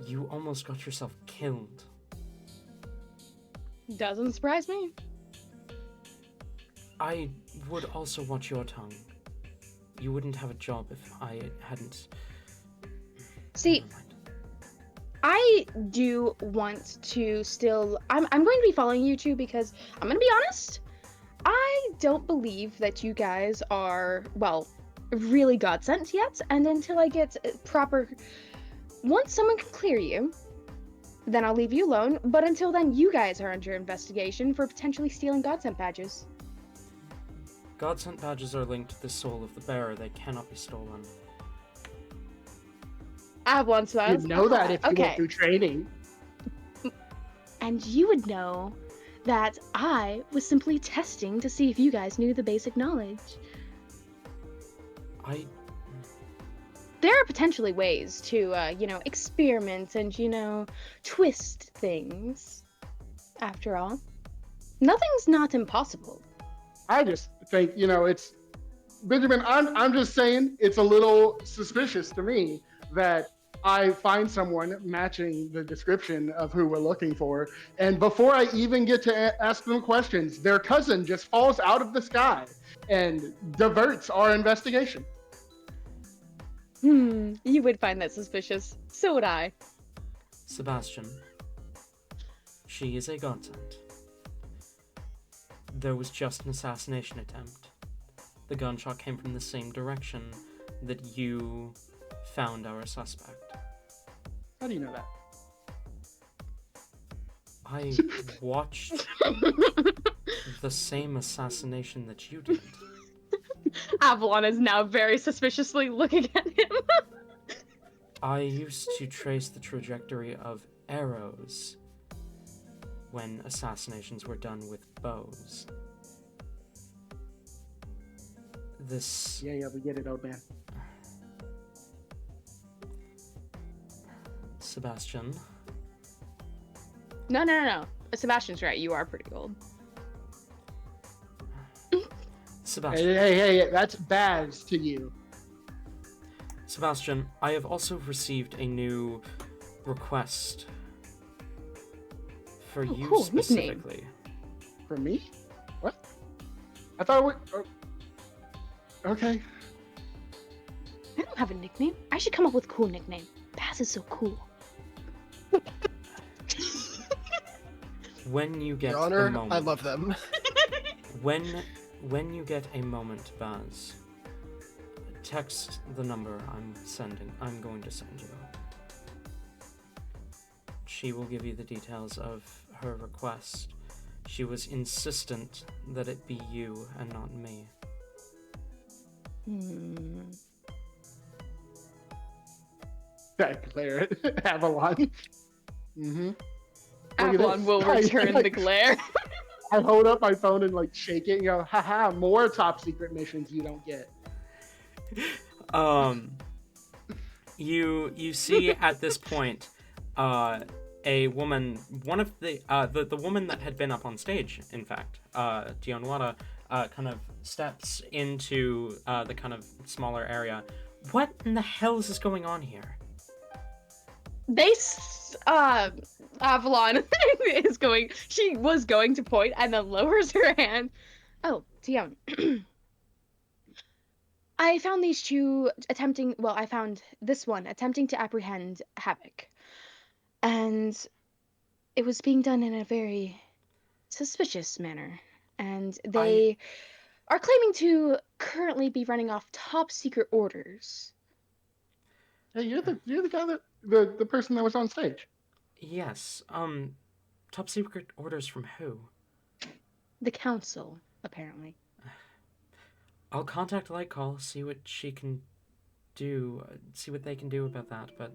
You almost got yourself killed. Doesn't surprise me. I would also watch your tongue. You wouldn't have a job if I hadn't. See, Never mind. I do want to still. I'm going to be following you two because I'm going to be honest. I don't believe that you guys are, well, really God sent yet. And until I get proper. Once someone can clear you, then I'll leave you alone. But until then, you guys are under investigation for potentially stealing God sent badges. God sent badges are linked to the soul of the bearer. They cannot be stolen. Avalon smiles. You'd know that if you Okay. went through training. And you would know that I was simply testing to see if you guys knew the basic knowledge. There are potentially ways to, experiment and, twist things. After all, nothing's not impossible. I just think, it's Benjamin. I'm just saying it's a little suspicious to me that I find someone matching the description of who we're looking for, and before I even get to ask them questions, their cousin just falls out of the sky and diverts our investigation. You would find that suspicious. So would I. Sebastian. She is a godsend. There was just an assassination attempt. The gunshot came from the same direction that you found our suspect. How do you know that? I watched the same assassination that you did. Avalon is now very suspiciously looking at him. I used to trace the trajectory of arrows when assassinations were done with bows. This... Yeah, we get it, old man. Sebastian. No. Sebastian's right. You are pretty old. Sebastian. Hey, that's Baz to you. Sebastian, I have also received a new request for you cool. specifically. Nickname. For me? What? I thought we... okay. I don't have a nickname. I should come up with a cool nickname. Baz is so cool. When you get Your a Honor, moment, I love them. when you get a moment, Baz, text the number I'm going to send you. She will give you the details of her request. She was insistent that it be you and not me. That glare at Avalon. Mm-hmm. Avalon will return the glare. I hold up my phone and shake it and go, haha, more top secret missions you don't get. You see at this point a woman, one of the woman that had been up on stage, in fact, Dionwada, kind of steps into the kind of smaller area. What in the hell is going on here? Avalon she was going to point and then lowers her hand. Oh, Dion. I found these two I found this one attempting to apprehend Havoc. And it was being done in a very suspicious manner. And they are claiming to currently be running off top secret orders. Hey, you're the guy that the person that was on stage. Yes, top secret orders from who? The council, apparently. I'll contact Lightcall, see what she can do, see what they can do about that, but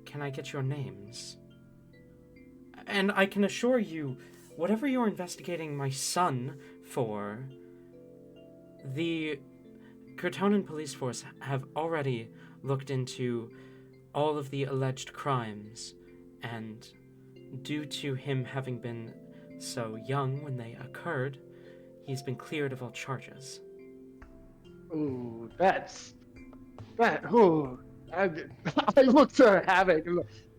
can I get your names? And I can assure you, whatever you're investigating my son for, the Kurtonan police force have already looked into all of the alleged crimes, and due to him having been so young when they occurred, he's been cleared of all charges. Ooh, ooh. I, I looked to Havoc.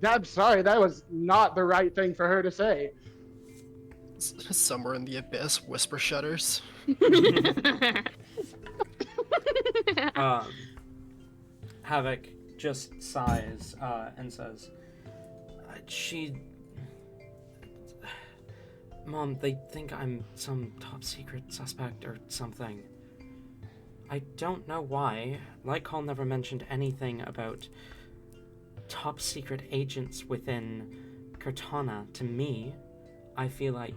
I'm sorry, that was not the right thing for her to say. Somewhere in the abyss, Whisper shudders. Havoc just sighs and says, Mom, they think I'm some top secret suspect or something. I don't know why. Lightcall never mentioned anything about top secret agents within Cortana to me. I feel like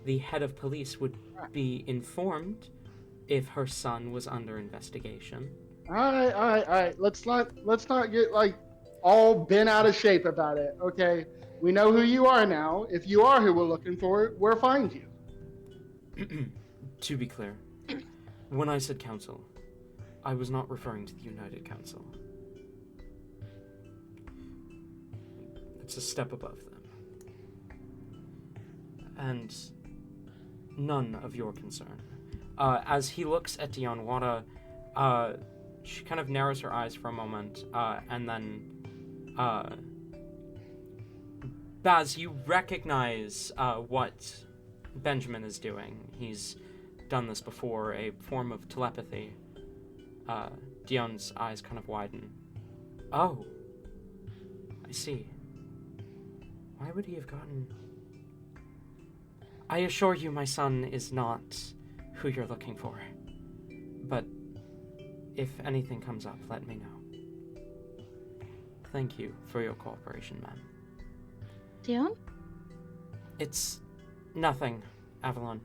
the head of police would be informed if her son was under investigation. All right. Let's not get like all bent out of shape about it. Okay, we know who you are now. If you are who we're looking for, we'll find you. To be clear, when I said council, I was not referring to the United Council. It's a step above them. And none of your concern. As he looks at Dionwada, she kind of narrows her eyes for a moment, and then, Baz, you recognize what Benjamin is doing. He's done this before, a form of telepathy. Dion's eyes kind of widen. Oh, I see. Why would he have gotten... I assure you my son is not who you're looking for. But if anything comes up, let me know. Thank you for your cooperation, ma'am. Dion? It's nothing, Avalon.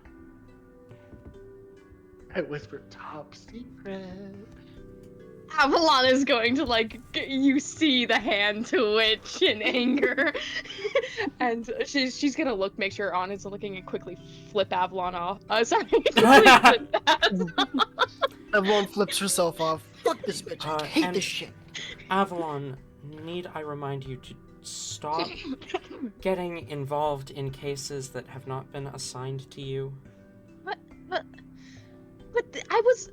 I whispered top secret. Avalon is going to, like, you see the hand twitch in anger. And she's gonna look, make sure On is looking, and quickly flip Avalon off. Sorry. Flip Avalon flips herself off. Fuck this bitch. I hate this shit. Avalon, need I remind you to stop getting involved in cases that have not been assigned to you? But I was...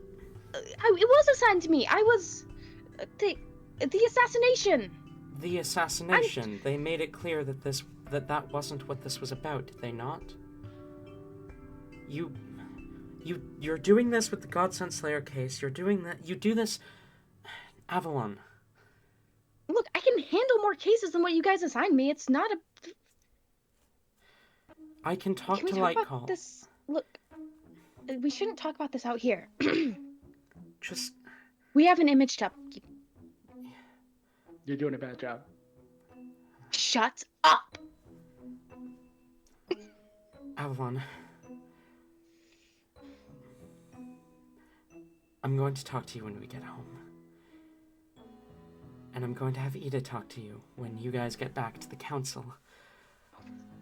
it was assigned to me. I was... The assassination. The assassination. They made it clear that that wasn't what this was about, did they not? You're doing this with the Godsent Slayer case. You're doing that. You do this... Avalon. Look, I can handle more cases than what you guys assigned me. It's not a... I can talk Can we to talk Lightcall. about this? Look, we shouldn't talk about this out here. Just... We have an image to upkeep. You're doing a bad job. Shut up! Avalon. I'm going to talk to you when we get home. And I'm going to have Ida talk to you when you guys get back to the council.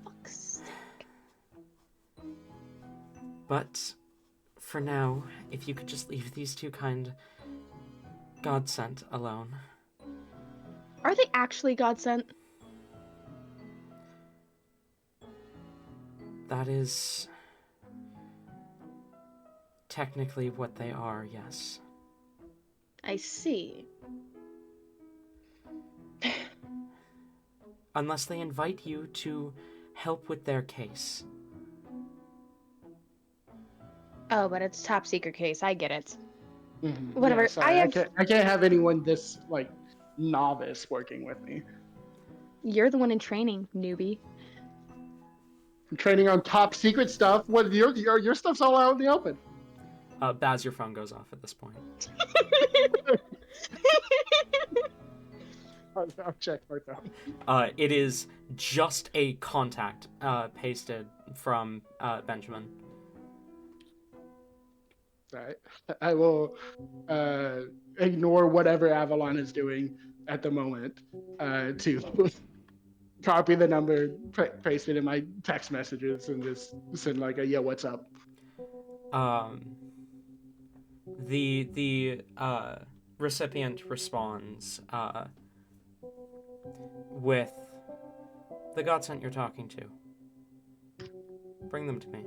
Fuck's sake. But for now, if you could just leave these two kind Godsent alone. Are they actually God sent? That is technically what they are, yes. I see. Unless they invite you to help with their case. Oh, but it's top secret case. I get it. Mm-hmm. Whatever. Yeah, sorry, I I can't have anyone this like novice working with me. You're the one in training, newbie. training on top secret stuff. What your stuff's all out in the open. Baz, your phone goes off at this point. I'll check my phone. It is just a contact pasted from Benjamin. Right. I will ignore whatever Avalon is doing at the moment to copy the number, paste it in my text messages, and just send like a, "Yo, what's up?" The recipient responds with, "The godsent you're talking to. Bring them to me."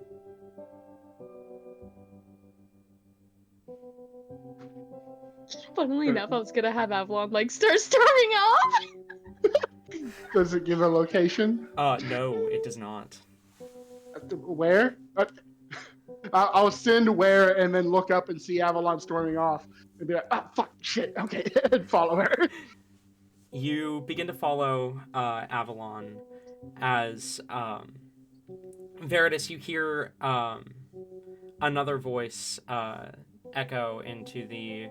Funnily enough, I was gonna have Avalon like start storming off. Does it give a location? No, it does not. Where? I'll send where and then look up and see Avalon storming off and be like, "Oh, fuck, shit, okay," and follow her. You begin to follow Avalon as Veritas, you hear another voice echo into the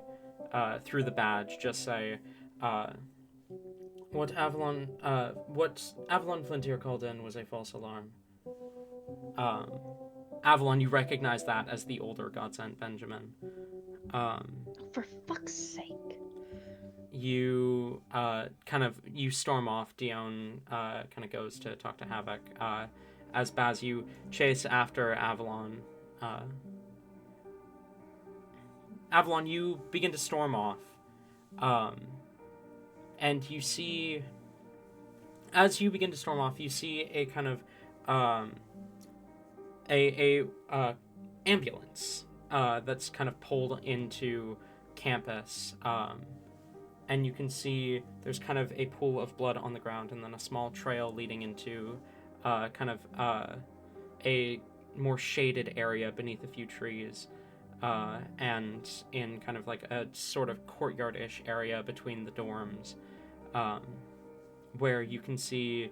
through the badge, just say, what Avalon Flintier called in was a false alarm. Avalon, you recognize that as the older godsent Benjamin. For fuck's sake. You you storm off. Dion kind of goes to talk to Havoc. As Baz, you chase after Avalon. Avalon, you begin to storm off. And you see, as you begin to storm off, you see a kind of ambulance that's kind of pulled into campus. And you can see there's kind of a pool of blood on the ground, and then a small trail leading into a more shaded area beneath a few trees, and in kind of like a sort of courtyard-ish area between the dorms, where you can see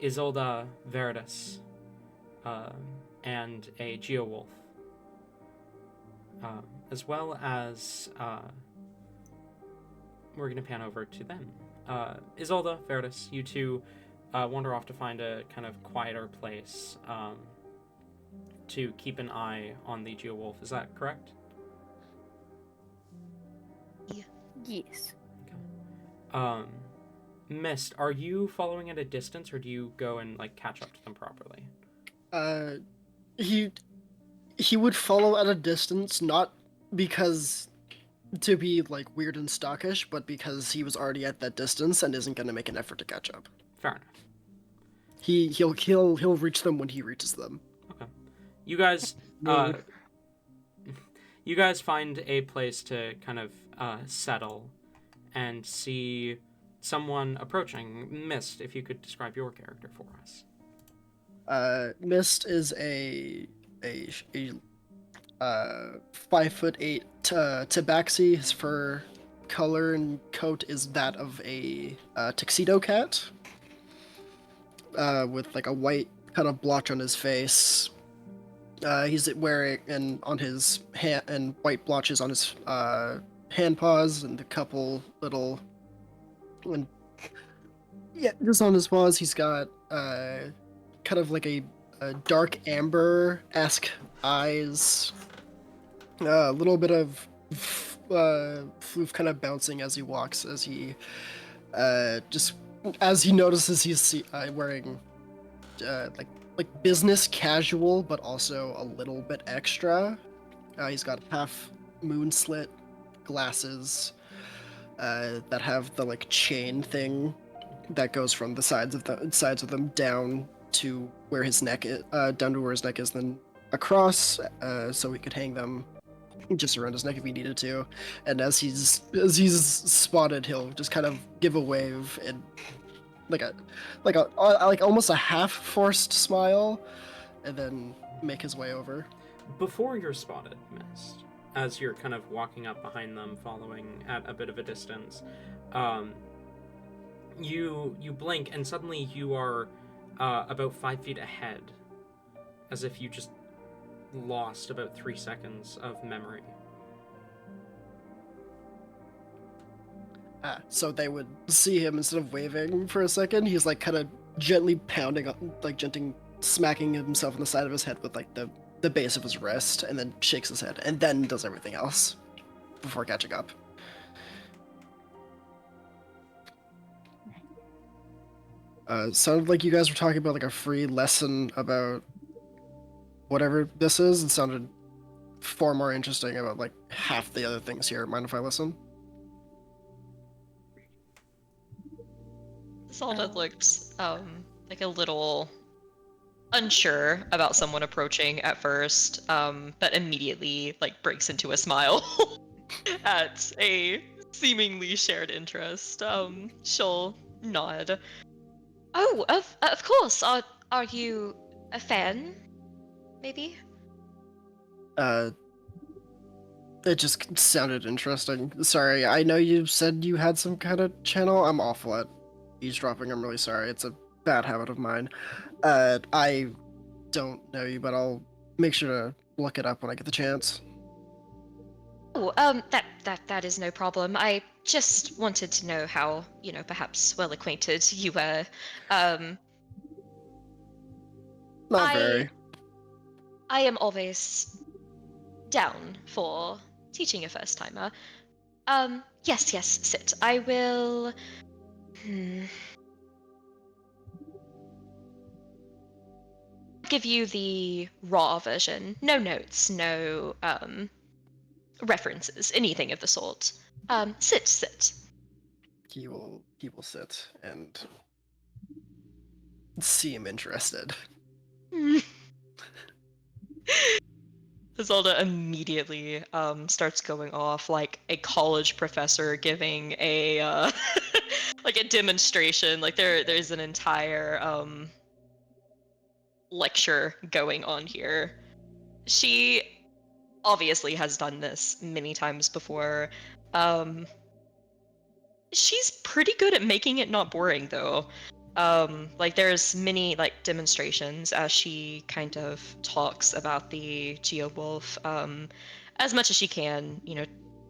Isolda Veritas and a geowolf. As well as, we're going to pan over to them. Isolda, Veritas, you two wander off to find a kind of quieter place to keep an eye on the geowolf. Is that correct? Yes. Okay. Mist, are you following at a distance, or do you go and like catch up to them properly? He would follow at a distance, not because to be like weird and stockish, but because he was already at that distance and isn't going to make an effort to catch up. Fair enough. He'll reach them when he reaches them. Okay. You guys find a place to kind of settle and see someone approaching. Mist, if you could describe your character for us. Mist is a 5'8" tabaxi. His fur color and coat is that of a tuxedo cat, with like a white kind of blotch on his face. He's wearing on his hand and white blotches on his hand paws and a couple little. And yeah, just on his paws, he's got kind of like a dark amber-esque eyes, a little bit of floof kind of bouncing as he walks, as he notices he's wearing like business casual, but also a little bit extra. He's got half moon slit glasses that have the like chain thing that goes from the sides of them down to where his neck is, then across, so we could hang them just around his neck if he needed to. And as he's spotted, he'll just kind of give a wave and like almost a half forced smile, and then make his way over. Before you're spotted, Mist, as you're kind of walking up behind them, following at a bit of a distance, you blink, and suddenly you are about 5 feet ahead, as if you just lost about 3 seconds of memory. So they would see him, instead of waving for a second, he's like kind of gently pounding, like smacking himself on the side of his head with like the base of his wrist, and then shakes his head, and then does everything else before catching up. Sounded like you guys were talking about like a free lesson about whatever this is. It sounded far more interesting about like half the other things here. Mind if I listen? Zelda looked like a little unsure about someone approaching at first, but immediately like breaks into a smile at a seemingly shared interest. She'll nod. Oh, of course. Are you a fan? Maybe. It just sounded interesting. Sorry, I know you said you had some kind of channel. I'm awful at eavesdropping. I'm really sorry. It's a bad habit of mine. I don't know you, but I'll make sure to look it up when I get the chance. Oh, that is no problem. I just wanted to know how, perhaps well acquainted you were. Not very. I am always down for teaching a first timer. Yes, sit. I will. Give you the raw version. No notes, no references, anything of the sort. Sit. He will sit and seem interested. Zelda immediately starts going off like a college professor giving a like a demonstration. Like there's an entire lecture going on here. She obviously has done this many times before. She's pretty good at making it not boring though. Like there's many like demonstrations as she kind of talks about the Geowolf as much as she can,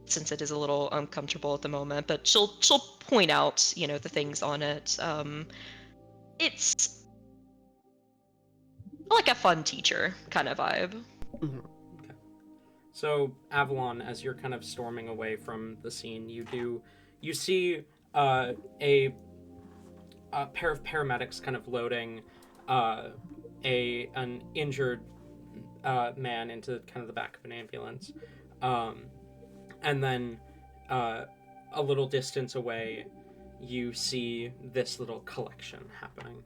since it is a little uncomfortable at the moment, but she'll point out, the things on it. It's like a fun teacher kind of vibe. Mm-hmm. Okay. So Avalon, as you're kind of storming away from the scene, you see a pair of paramedics kind of loading an injured man into kind of the back of an ambulance, and then a little distance away, you see this little collection happening.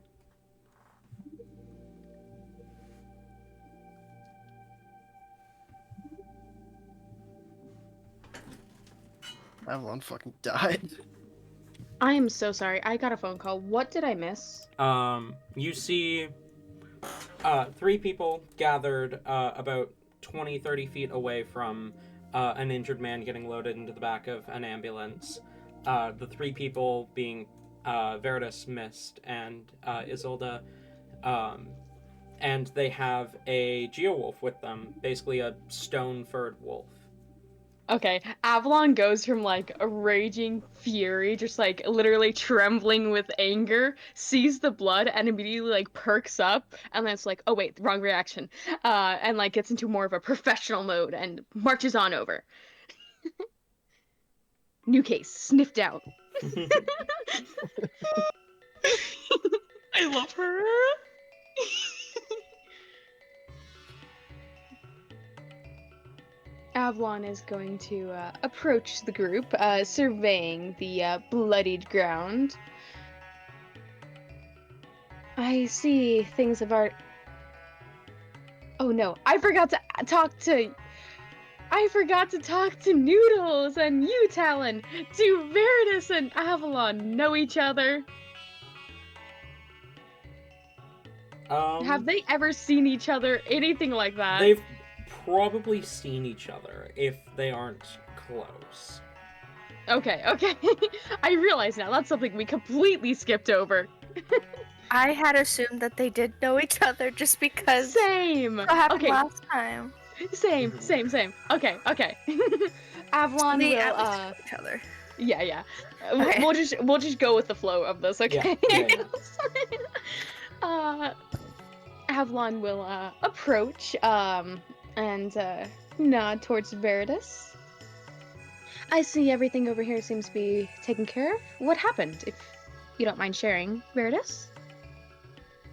Avalon fucking died. I am so sorry. I got a phone call. What did I miss? You see 3 people gathered about 20-30 feet away from an injured man getting loaded into the back of an ambulance. The 3 people being Veritas, Mist, and Isolde. And they have a Geowolf with them, basically a stone-furred wolf. Okay, Avalon goes from like a raging fury, just like literally trembling with anger, sees the blood and immediately like perks up, and then it's like, oh wait, wrong reaction, and like gets into more of a professional mode and marches on over. New case, sniffed out. I love her. Avalon is going to approach the group, surveying the bloodied ground. I see things of art. Oh no, I forgot to talk to Noodles and you, Talon. Do Veritas and Avalon know each other? Have they ever seen each other? Anything like that? They've probably seen each other if they aren't close. Okay. I realize now that's something we completely skipped over. I had assumed that they did know each other just because Same. what happened Okay. last time. Same. Okay. Avalon They will at least know each other. yeah. Okay. We'll just go with the flow of this, okay? Yeah. Avalon will approach and nod towards Veritas. I see everything over here seems to be taken care of. What happened, if you don't mind sharing, Veritas?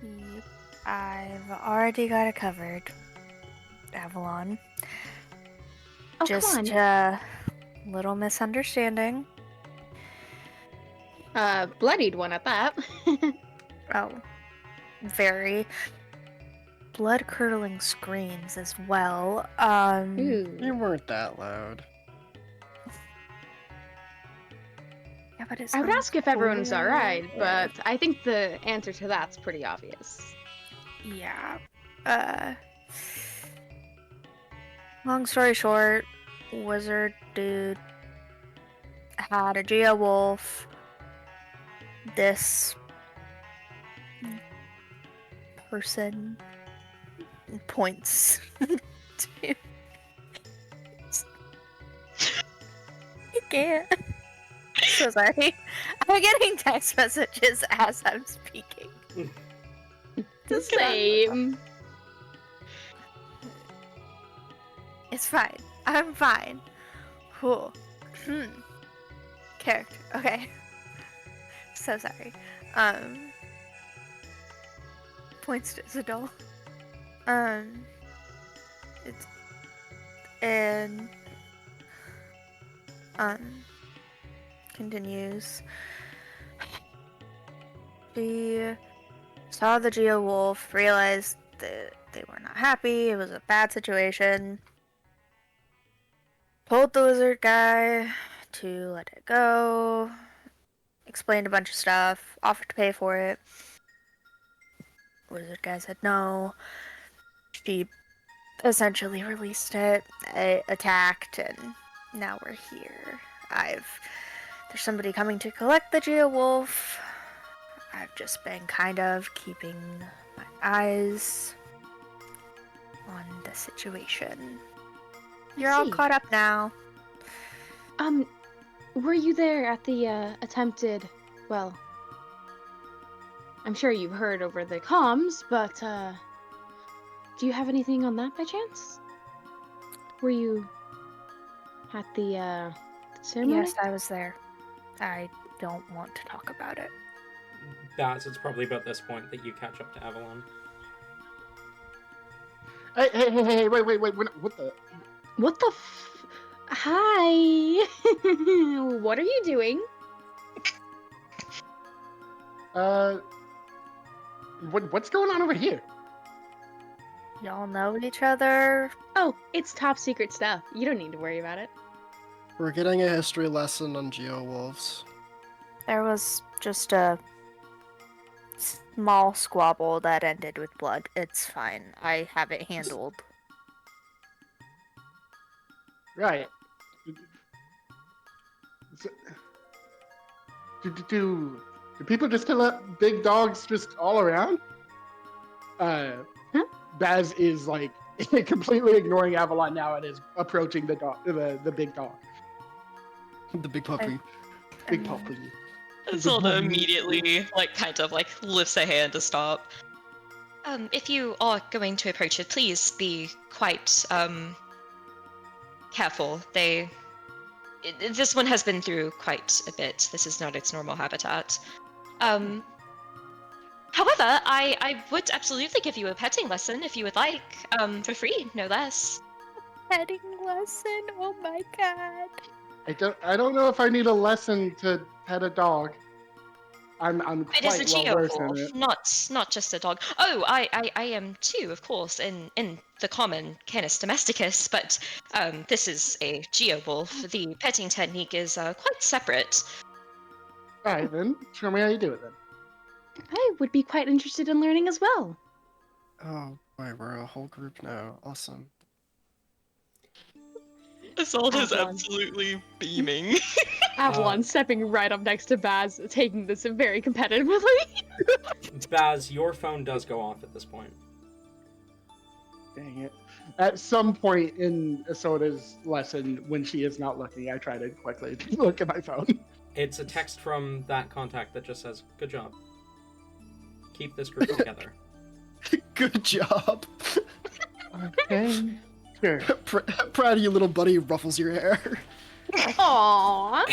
Yep. I've already got it covered, Avalon. Oh, Just come on. a little misunderstanding. Bloodied one at that. Oh, very blood-curdling screams as well. You Ooh. weren't that loud. Yeah, but it I would sounds ask if everyone's alright, horrible. but I think the answer to that's pretty obvious. Yeah. Long story short, wizard dude had a Geo Wolf. This person points to. I can't. So sorry. I'm getting text messages as I'm speaking. Just Same. It's fine. I'm fine. Cool. Character. Okay. So sorry. Points to Isidore. It's and continues. She saw the Geo Wolf, realized that they were not happy, it was a bad situation. Told the wizard guy to let it go. Explained a bunch of stuff, offered to pay for it. Wizard guy said no. She essentially released it, attacked, and now we're here. There's somebody coming to collect the Geo Wolf. I've just been kind of keeping my eyes on the situation. You're all caught up now. Were you there at the attempted, well, I'm sure you've heard over the comms, but do you have anything on that by chance? Were you at the ceremony? Yes, I was there. I don't want to talk about it. Baz, it's probably about this point that you catch up to Avalon. Hey, wait, what the? What the Hi! What are you doing? What's going on over here? Y'all know each other? Oh, it's top secret stuff. You don't need to worry about it. We're getting a history lesson on Geo-Wolves. There was just a small squabble that ended with blood. It's fine. I have it handled. Right. So, do people just kill up big dogs just all around? Baz is like completely ignoring Avalon now and is approaching the dog, the big dog. The big puppy. Big puppy. Zelda immediately, kind of lifts a hand to stop. If you are going to approach it, please be quite, careful. This one has been through quite a bit. This is not its normal habitat. However, I would absolutely give you a petting lesson if you would like, for free, no less. Petting lesson? Oh my god. I don't know if I need a lesson to pet a dog. I'm It is a quite well versed in geowolf, it. not just a dog. Oh, I am too, of course, in the common Canis domesticus, but this is a geowolf. The petting technique is quite separate. All right, then show me how you do it then. I would be quite interested in learning as well. Oh, boy, we're a whole group now. Awesome. Isolde's Avalon. absolutely beaming. Avalon stepping right up next to Baz, taking this very competitively. Baz, your phone does go off at this point. Dang it. At some point in Isolde's lesson, when she is not looking, I try to quickly look at my phone. It's a text from that contact that just says, "Good job. Keep this group together." Good job. Okay. Sure. Proud of you, little buddy. Ruffles your hair. Aww.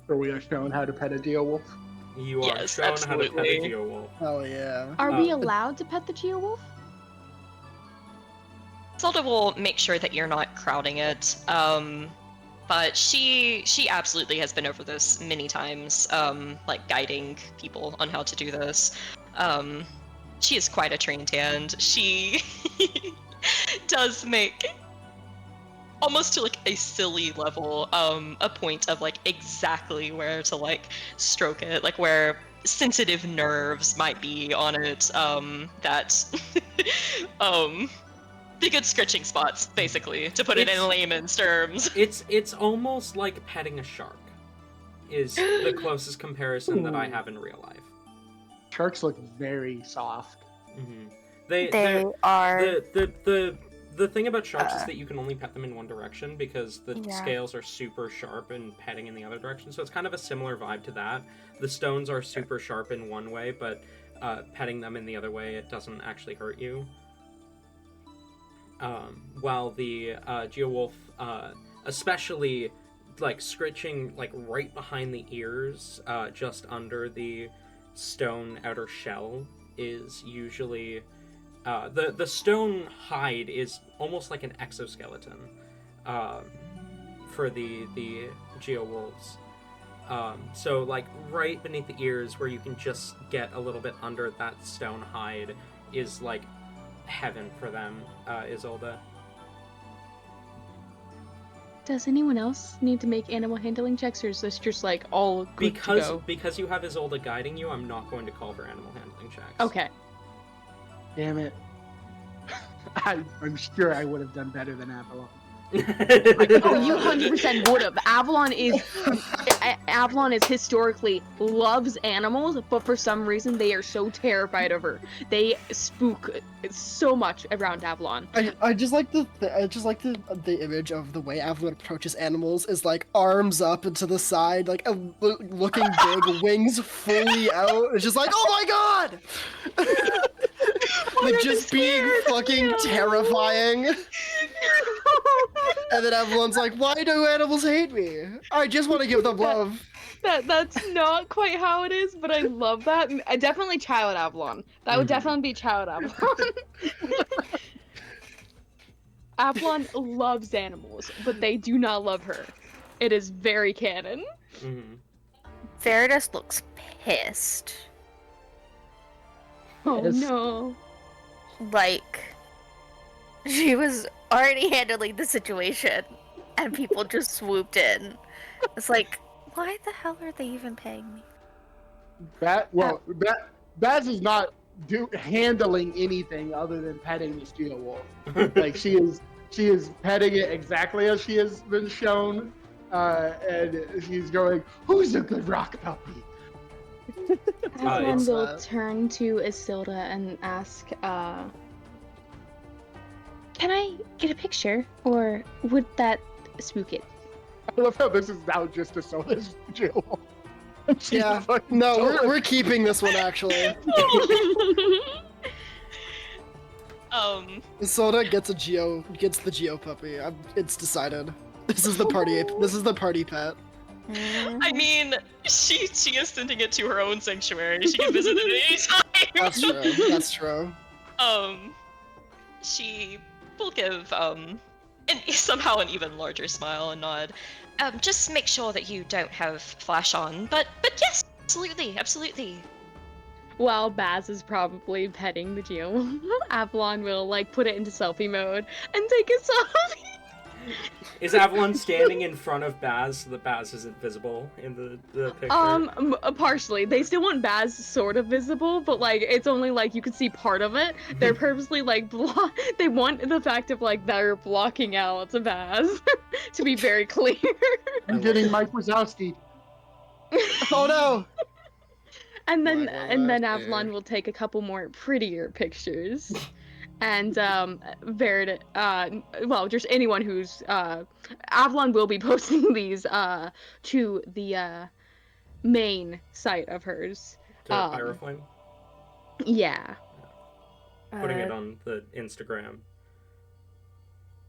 So we are shown how to pet a Geowolf. You are Yes, shown how to pet a absolutely. Geowolf. Oh yeah. Are we Oh. allowed to pet the Geowolf? Isolde will make sure that you're not crowding it. But she absolutely has been over this many times, like guiding people on how to do this. She is quite a trained hand. She does make, almost to like a silly level, a point of like exactly where to like stroke it, like where sensitive nerves might be on it, that the good scratching spots, basically, to put it in It's- layman's terms. It's almost like petting a shark. Is the closest comparison that I have in real life. Sharks look very soft. Mm-hmm. They are. The thing about sharks is that you can only pet them in one direction because the Yeah. scales are super sharp and petting in the other direction. So it's kind of a similar vibe to that. The stones are super sharp in one way, but petting them in the other way, it doesn't actually hurt you. While the Geowolf, especially like scritching like right behind the ears, just under the stone outer shell, is usually the stone hide is almost like an exoskeleton for the Geowolves. So like right beneath the ears, where you can just get a little bit under that stone hide, is like heaven for them, Isolde. Does anyone else need to make animal handling checks, or is this just like all good to go? Because you have Isolde guiding you, I'm not going to call for animal handling checks. Okay. Damn it. I'm sure I would have done better than Avalon. Oh, you 100% would have. Avalon is historically loves animals, but for some reason they are so terrified of her. They spook so much around Avalon. I just like the image of the way Avalon approaches animals is like arms up and to the side, like looking big, wings fully out. It's just like, oh my god, like just being fucking terrifying. And then Avalon's like, why do animals hate me? I just want to give them love. That's not quite how it is, but I love that. Definitely child Avalon. That would definitely be child Avalon. Avalon loves animals, but they do not love her. It is very canon. Mm-hmm. Veritas looks pissed. Oh Yes. no. Like, she was already handling the situation, and people just swooped in. It's like, why the hell are they even paying me? Baz is not handling anything other than petting this Geowolf. Like she is petting it exactly as she has been shown, and she's going, "Who's a good rock puppy?" Avalon it's will that. turn to Isilda and ask, can I get a picture, or would that spook it? I love how this is now just a Soda's Geowolf. She's Yeah. fucking No, totally- we're keeping this one actually. Isolde gets the Geo puppy. It's decided. This is the party. This is the party pet. I mean, she is sending it to her own sanctuary. She can visit it anytime. That's true. That's true. She will give somehow an even larger smile and nod. Just make sure that you don't have flash on. But yes, absolutely. While Baz is probably petting the Geo, Avalon will like put it into selfie mode and take a selfie. Is Avalon standing in front of Baz so that Baz isn't visible in the picture? Partially. They still want Baz sort of visible, but like it's only like you can see part of it. They're purposely like they want the fact of like they're blocking out Baz to be very clear. I'm getting Mike Wazowski. Oh no! And then Why was and then that Avalon there? will take a couple more prettier pictures. And well, just anyone who's Avalon will be posting these to the main site of hers. To Pyroflame? Yeah. Putting it on the Instagram.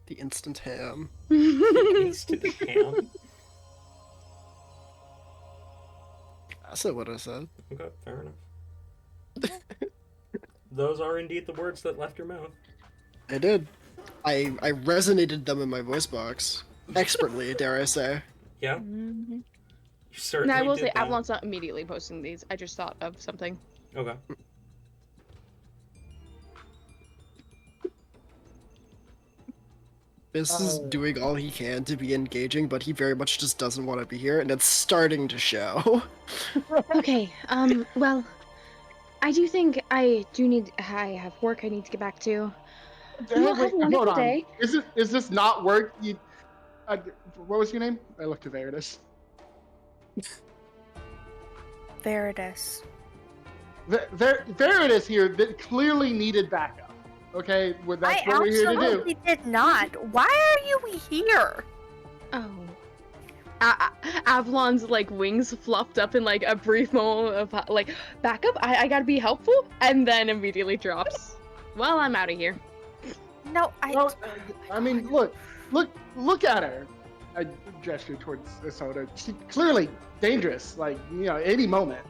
The instant ham. Instant ham? That's not what I said. Okay, fair enough. Those are indeed the words that left your mouth. I did. I resonated them in my voice box. Expertly, dare I say. Yeah? Mm-hmm. You certainly Now I will did say that. Avalon's not immediately posting these. I just thought of something. Okay. This is doing all he can to be engaging, but he very much just doesn't want to be here, and it's starting to show. Okay, well, I do think I have work I need to get back to. You all have a wonderful Hold on. day. Is this not work? What was your name? I looked at Veritas. Veritas. Veritas here that clearly needed backup. Okay, well, that's what we're here to do. absolutely did not. Why are you here? Oh. Avalon's like wings fluffed up in like a brief moment of like backup. I gotta be helpful, and then immediately drops. Well, I'm out of here. No, Well, I mean, look at her. I gesture towards Isoda. She's clearly dangerous. Like, any moment.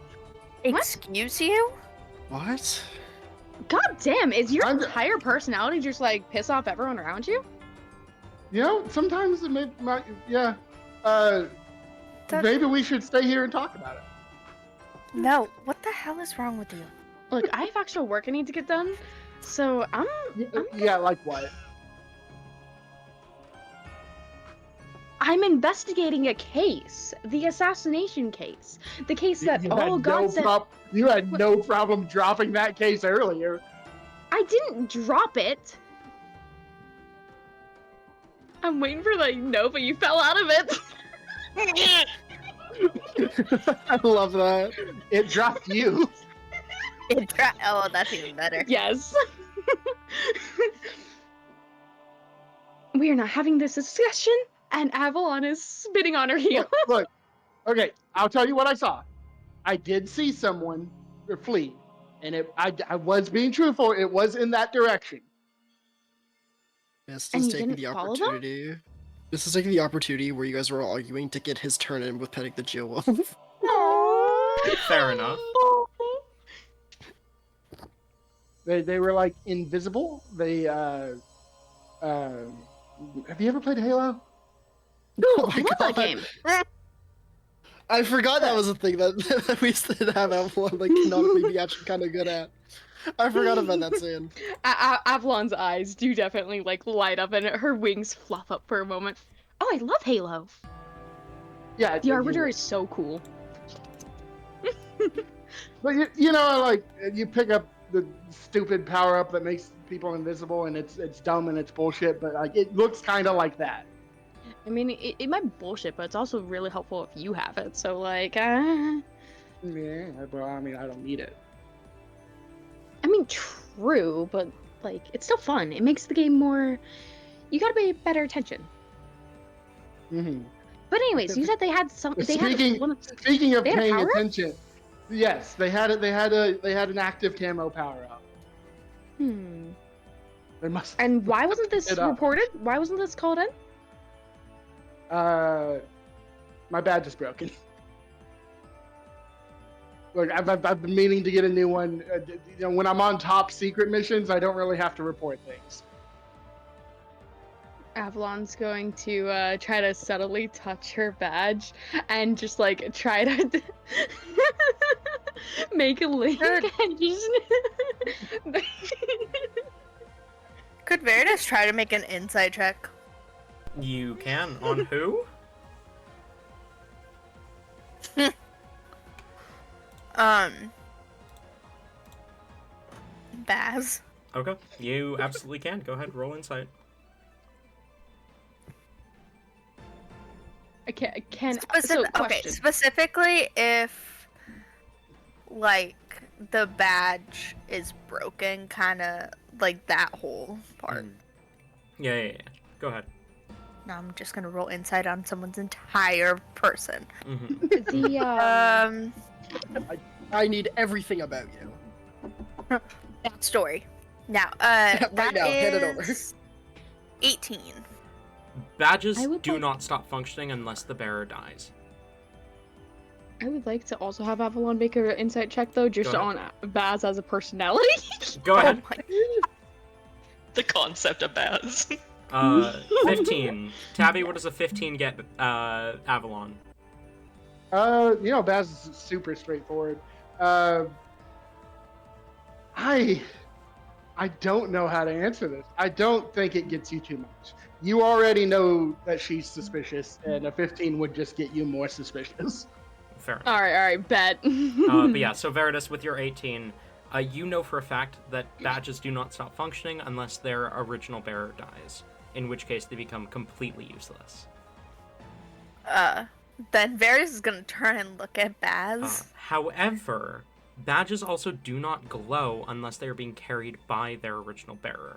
Excuse you? What? God damn, is your I'm- entire personality just like piss off everyone around you? Sometimes it might. Yeah. That- Maybe we should stay here and talk about it. No. What the hell is wrong with you? Look, I have actual work I need to get done, so I'm Yeah, like what? investigating a case, the assassination case, the case that God said. You had no problem dropping that case earlier. I didn't drop it. I'm waiting for like no, but you fell out of it. I love that. It dropped you. Oh, that's even better. Yes. We are not having this discussion, and Avalon is spitting on her heel. Look. Okay, I'll tell you what I saw. I did see someone flee, and I was being truthful. It was in that direction. This And is you taking didn't the follow them? opportunity. This is taking the opportunity where you guys were all arguing to get his turn in with petting the Geowolf. Fair enough. They were like invisible. They have you ever played Halo? Oh my I love that god! game. I forgot that was a thing that we used to have Avalon like canonically be actually kind of good at. I forgot about that scene. Avalon's eyes do definitely like light up, and her wings fluff up for a moment. Oh, I love Halo. Yeah. The Arbiter is so cool. But like you pick up the stupid power up that makes people invisible, and it's dumb and it's bullshit. But like it looks kind of like that. I mean, it might be bullshit, but it's also really helpful if you have it. So like, Yeah. Well, I mean, I don't need it. I mean, true, but like, it's still fun. It makes the game more. You gotta pay better attention. Mm-hmm. But anyways, you said they had some. They Speaking had one. Speaking of They had a paying power-up? attention, yes, they had an active camo power up. They must. And why wasn't this It up. reported? Why wasn't this called in? My badge is broken. Look, I've been meaning to get a new one. When I'm on top secret missions, I don't really have to report things. Avalon's going to try to subtly touch her badge and just like try to make a link and just. Could Veritas try to make an insight check? You can. On who? Baz. Okay. You absolutely can. Go ahead, roll insight. I can Okay, question. specifically if, like, the badge is broken, kind of like that whole part. Yeah. Go ahead. Now I'm just gonna roll insight on someone's entire person. Mm-hmm. The I need everything about you. Backstory. Now, Right that now, hand it over. is 18. Badges I would do like- not stop functioning unless the bearer dies. I would like to also have Avalon make an insight check though, just Go on Baz as a personality. Go ahead. Oh my The concept of Baz. 15. Tabby, what does a 15 get Avalon? Baz is super straightforward. I don't know how to answer this. I don't think it gets you too much. You already know that she's suspicious, and a 15 would just get you more suspicious. Fair enough. all right, bet. But yeah, so Veritas, with your 18, you know for a fact that badges do not stop functioning unless their original bearer dies, in which case they become completely useless. Then Varys is gonna turn and look at Baz. However, badges also do not glow unless they are being carried by their original bearer.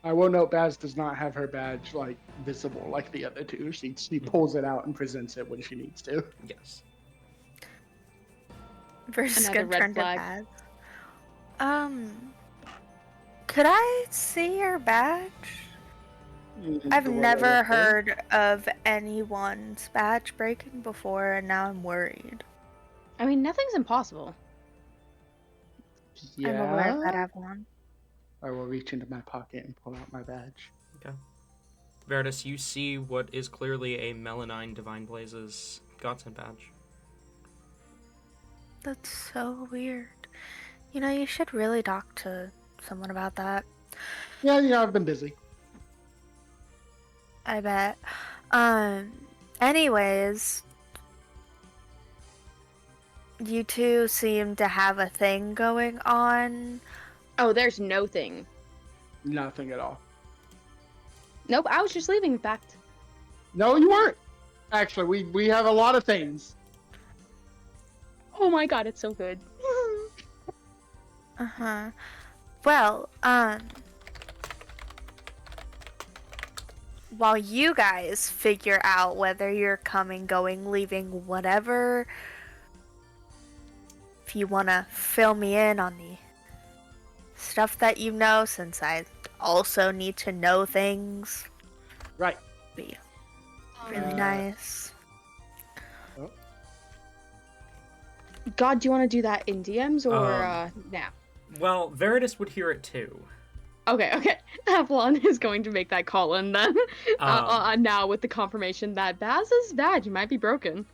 I will note Baz does not have her badge visible like the other two. She pulls it out and presents it when she needs to. Yes. Varys is Another gonna red turn flag. to Baz. Could I see your badge? I've never heard of anyone's badge breaking before, and now I'm worried. I mean, nothing's impossible. Yeah. I'm aware of that, Avalon. I will reach into my pocket and pull out my badge. Okay. Veritas, you see what is clearly a Melanine Divine Blazes Godsend badge. That's so weird. You know, you should really talk to someone about that. Yeah, I've been busy. I bet. Anyways, you two seem to have a thing going on. Oh, there's no thing. Nothing at all. Nope, I was just leaving, in fact. No, you weren't. Actually, we have a lot of things. Oh my god, it's so good. Uh-huh. Well, while you guys figure out whether you're coming, going, leaving, whatever, if you want to fill me in on the stuff that you know, since I also need to know things, Right. be really nice. God, do you want to do that in DMs or now? Well, Veritas would hear it too. Okay. Avalon is going to make that call in then. Now with the confirmation that Baz's badge might be broken.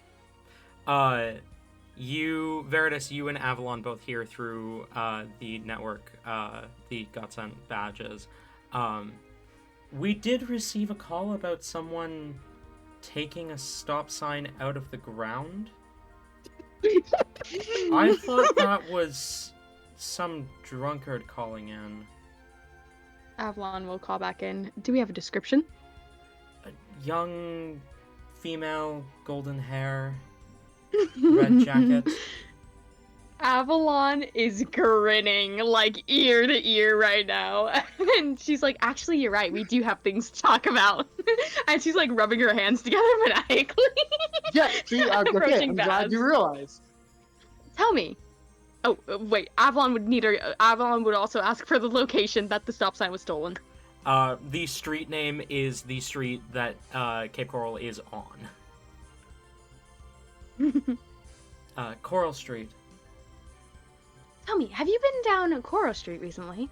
Veritas, you and Avalon both hear through the network, the Godsend badges. We did receive a call about someone taking a stop sign out of the ground. I thought that was some drunkard calling in. Avalon will call back in. Do we have a description? A young female, golden hair, red jacket. Avalon is grinning like ear to ear right now. And she's like, actually, you're right. We do have things to talk about. And she's like rubbing her hands together maniacally. Yeah, see, okay, Approaching I'm glad Baz. you realized. Tell me. Oh, wait. Avalon would also ask for the location that the stop sign was stolen. The street name is the street that Cape Coral is on. Coral Street. Tell me, have you been down Coral Street recently?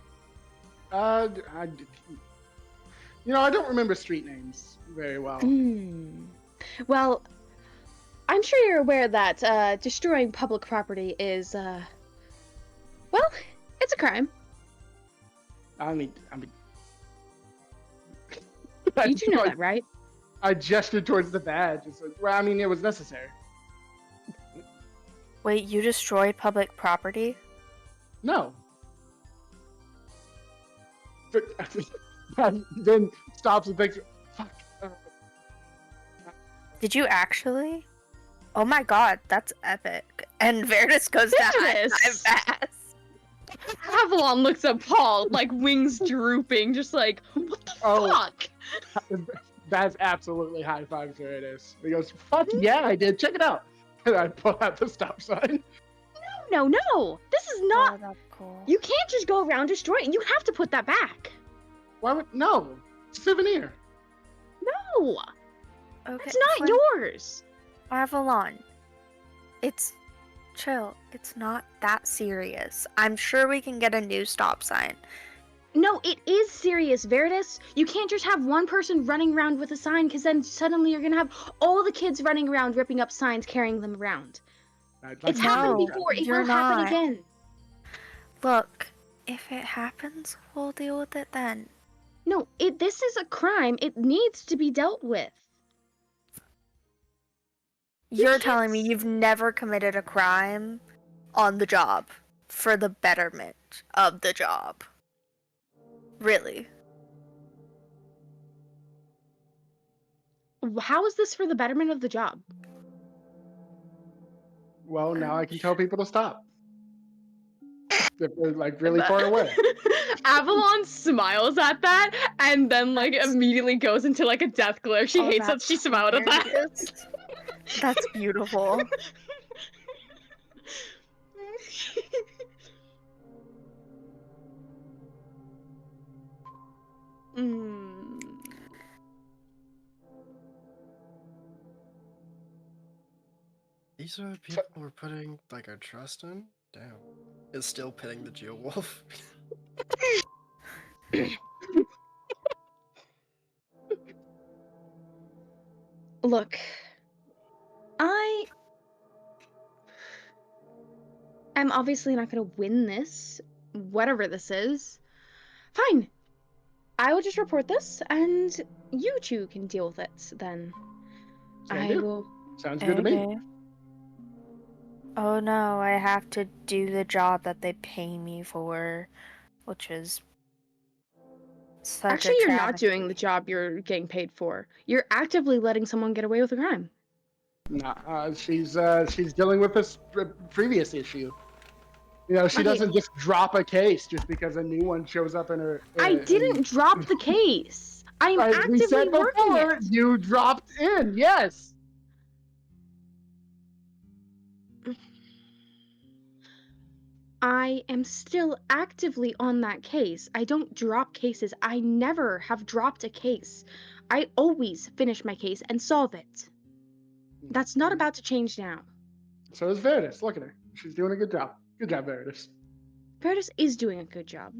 I don't remember street names very well. Well, I'm sure you're aware that destroying public property is, well, it's a crime. I mean, You do know that, right? I gestured towards the badge. It's like, well, I mean, it was necessary. Wait, you destroyed public property? No. But then stops and thinks, fuck. Did you actually? Oh my god, that's epic. And Verdus goes to high Verdus! five Baz. Avalon looks appalled, like wings drooping, just like, what the fuck? That's absolutely high five Veritas. He goes, fuck yeah, I did. Check it out. And I pull out the stop sign. No, this is not. Oh, that's cool. You can't just go around destroying. You have to put that back. Why would, no, souvenir. No, Okay, it's not fine. yours. Avalon. It's chill. It's not that serious. I'm sure we can get a new stop sign. No, it is serious, Veritas. You can't just have one person running around with a sign, because then suddenly you're gonna have all the kids running around ripping up signs, carrying them around. It's happened No, before. It you're will happen not. again. Look, if it happens, we'll deal with it then. No, this is a crime. It needs to be dealt with. You're can't telling me you've never committed a crime on the job for the betterment of the job. Really? How is this for the betterment of the job? Well, now I can tell people to stop. If they're like really far away. Avalon smiles at that and then like immediately goes into like a death glare. She hates that she smiled at that. hilarious. That's beautiful. These are the people we're putting like our trust in? Damn. It's still pitting the Geowolf. Look, I am obviously not going to win this, whatever this is. Fine. I will just report this, and you two can deal with it then. I will. Sounds good to me. Okay. Oh no, I have to do the job that they pay me for, which is such Actually, a you're not travesty. doing the job you're getting paid for. You're actively letting someone get away with a crime. Nah, she's dealing with this previous issue. You know, she Okay. doesn't just drop a case just because a new one shows up in her. I didn't drop the case. I'm We actively said working before, it. you dropped in. Yes. I am still actively on that case. I don't drop cases. I never have dropped a case. I always finish my case and solve it. That's not about to change now. So is Veritas. Look at her. She's doing a good job. Good job, Veritas. Curtis is doing a good job.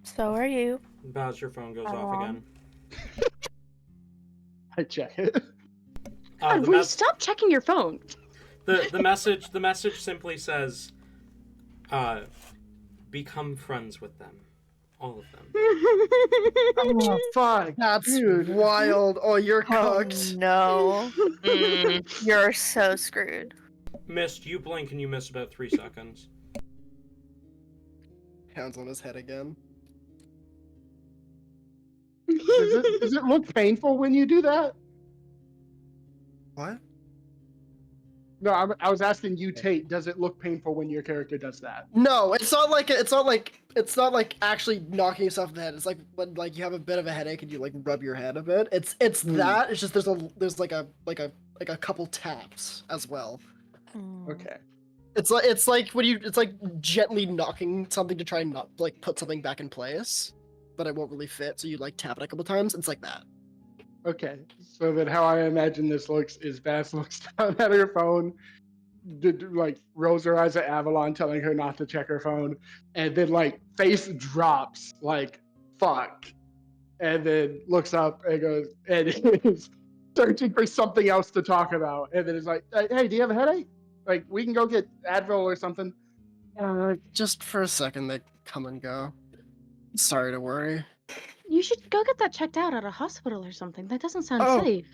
So are you. Baz, your phone goes off Aw. again. I check it. God, The, will you mes- stop checking your phone? the message simply says, become friends with them. All of them. Oh, fuck. That's dude. wild. Oh, you're Oh cooked. no. You're so screwed. Missed, you blink and you miss about 3 seconds. Hands on his head again. Does it look painful when you do that? What? No, I was asking you, Tate. Does it look painful when your character does that? No, it's not like actually knocking yourself in the head. It's like when like you have a bit of a headache and you like rub your head a bit. It's that. It's just there's like a couple taps as well. Okay. It's like when it's like gently knocking something to try and not like put something back in place, but it won't really fit. So you like tap it a couple times. It's like that. Okay. So then how I imagine this looks is Bass looks down at her phone, like rolls her eyes at Avalon telling her not to check her phone, and then like face drops like fuck, and then looks up and goes and is searching for something else to talk about, and then is like, hey, do you have a headache? Like we can go get Advil or something. Just for a second, they come and go. Sorry to worry. You should go get that checked out at a hospital or something. That doesn't sound Oh. safe.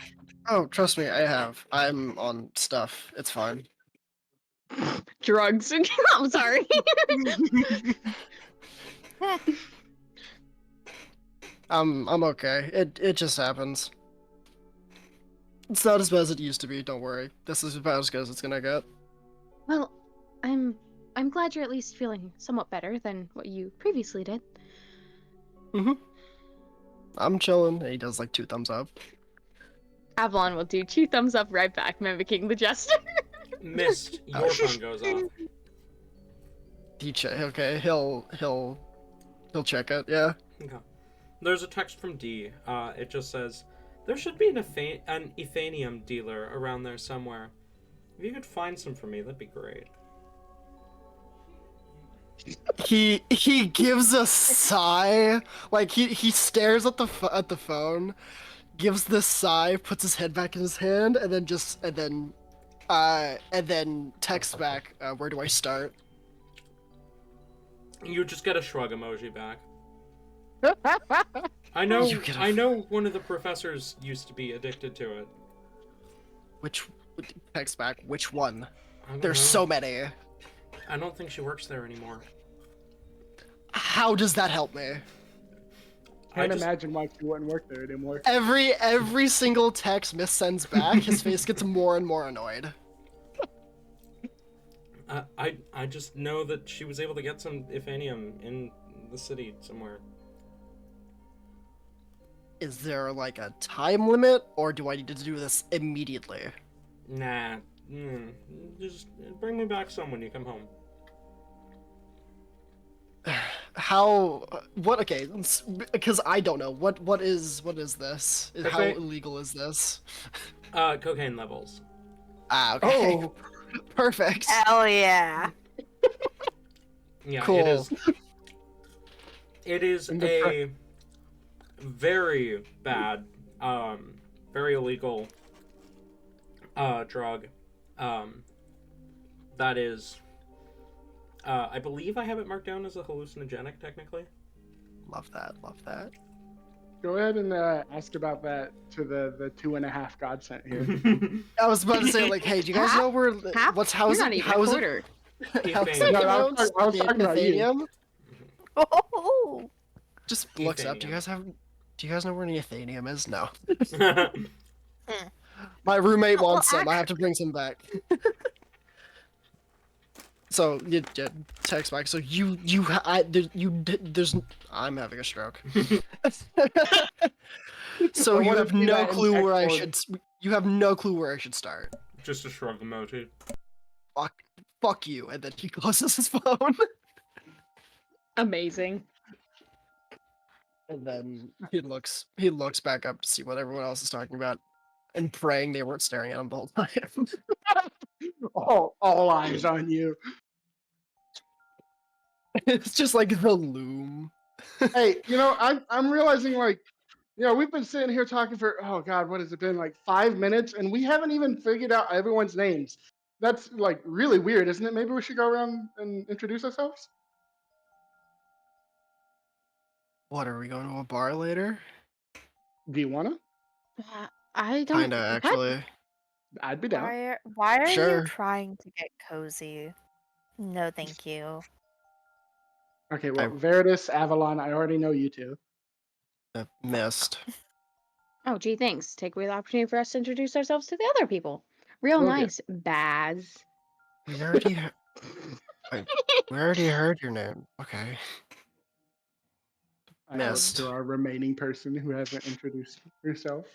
Oh, trust me, I have. I'm on stuff. It's fine. Drugs. I'm sorry. I'm okay. It just happens. It's not as bad as it used to be. Don't worry. This is about as good as it's gonna get. Well, I'm glad you're at least feeling somewhat better than what you previously did. I'm chilling. He does like 2 thumbs up. Avalon will do 2 thumbs up right back, mimicking the jester. Missed. Your phone goes off. Okay, he'll check it. Yeah. Okay. There's a text from D. It just says, there should be an Ethanium dealer around there somewhere. If you could find some for me, that'd be great. He gives a sigh. Like he stares at the phone, gives this sigh, puts his head back in his hand, and then texts back. Where do I start? You just get a shrug emoji back. I know one of the professors used to be addicted to it. Which text back? Which one? I don't There's know. so many. I don't think she works there anymore. How does that help me? Can't imagine why she wouldn't work there anymore. Every single text Miss sends back, his face gets more and more annoyed. I just know that she was able to get some Ethanium in the city somewhere. Is there like a time limit, or do I need to do this immediately? Nah. Just bring me back some when you come home. How? What? Okay, because I don't know. What is this? How Okay. illegal is this? Cocaine levels. Ah, okay. Oh, Perfect. Hell yeah. Yeah, Cool. It is And the a very bad, very illegal, drug. That is, I believe I have it marked down as a hallucinogenic, technically. Love that. Love that. go ahead and ask about that to the 2.5 God sent here. I was about to say, like, hey, do you guys know where? Half? How is You're it? not even How a is it? quarter. How's Ethanium. it No, I was pronounced? talking- I was talking about you. Ethanium? Oh, Just looks up. Do you Ethanium. guys know where an Ethanium is? No. My roommate Well, wants some. I have to bring some back. So you text back. So there's I'm having a stroke. So I you wanna have see no that in clue where I text should. You have no clue where I should start. Just a shrug emoji. Fuck you, and then he closes his phone. Amazing. And then he looks back up to see what everyone else is talking about, and praying they weren't staring at him the whole time. all eyes on you. It's just like the loom. Hey, I'm realizing, like, we've been sitting here talking for, oh God, what has it been, like 5 minutes, and we haven't even figured out everyone's names. That's like really weird, isn't it? Maybe we should go around and introduce ourselves. What, are we going to a bar later? Do you wanna? I don't. Kinda, what? actually. I'd be down. why are Sure. you trying to get cozy? No, thank you. Okay, well, Veritas, Avalon, I already know you two. Missed. Oh, gee, thanks. Take away the opportunity for us to introduce ourselves to the other people. Real Will do. nice, Baz. We already heard your name. Okay. I look Missed. to our remaining person who hasn't introduced herself.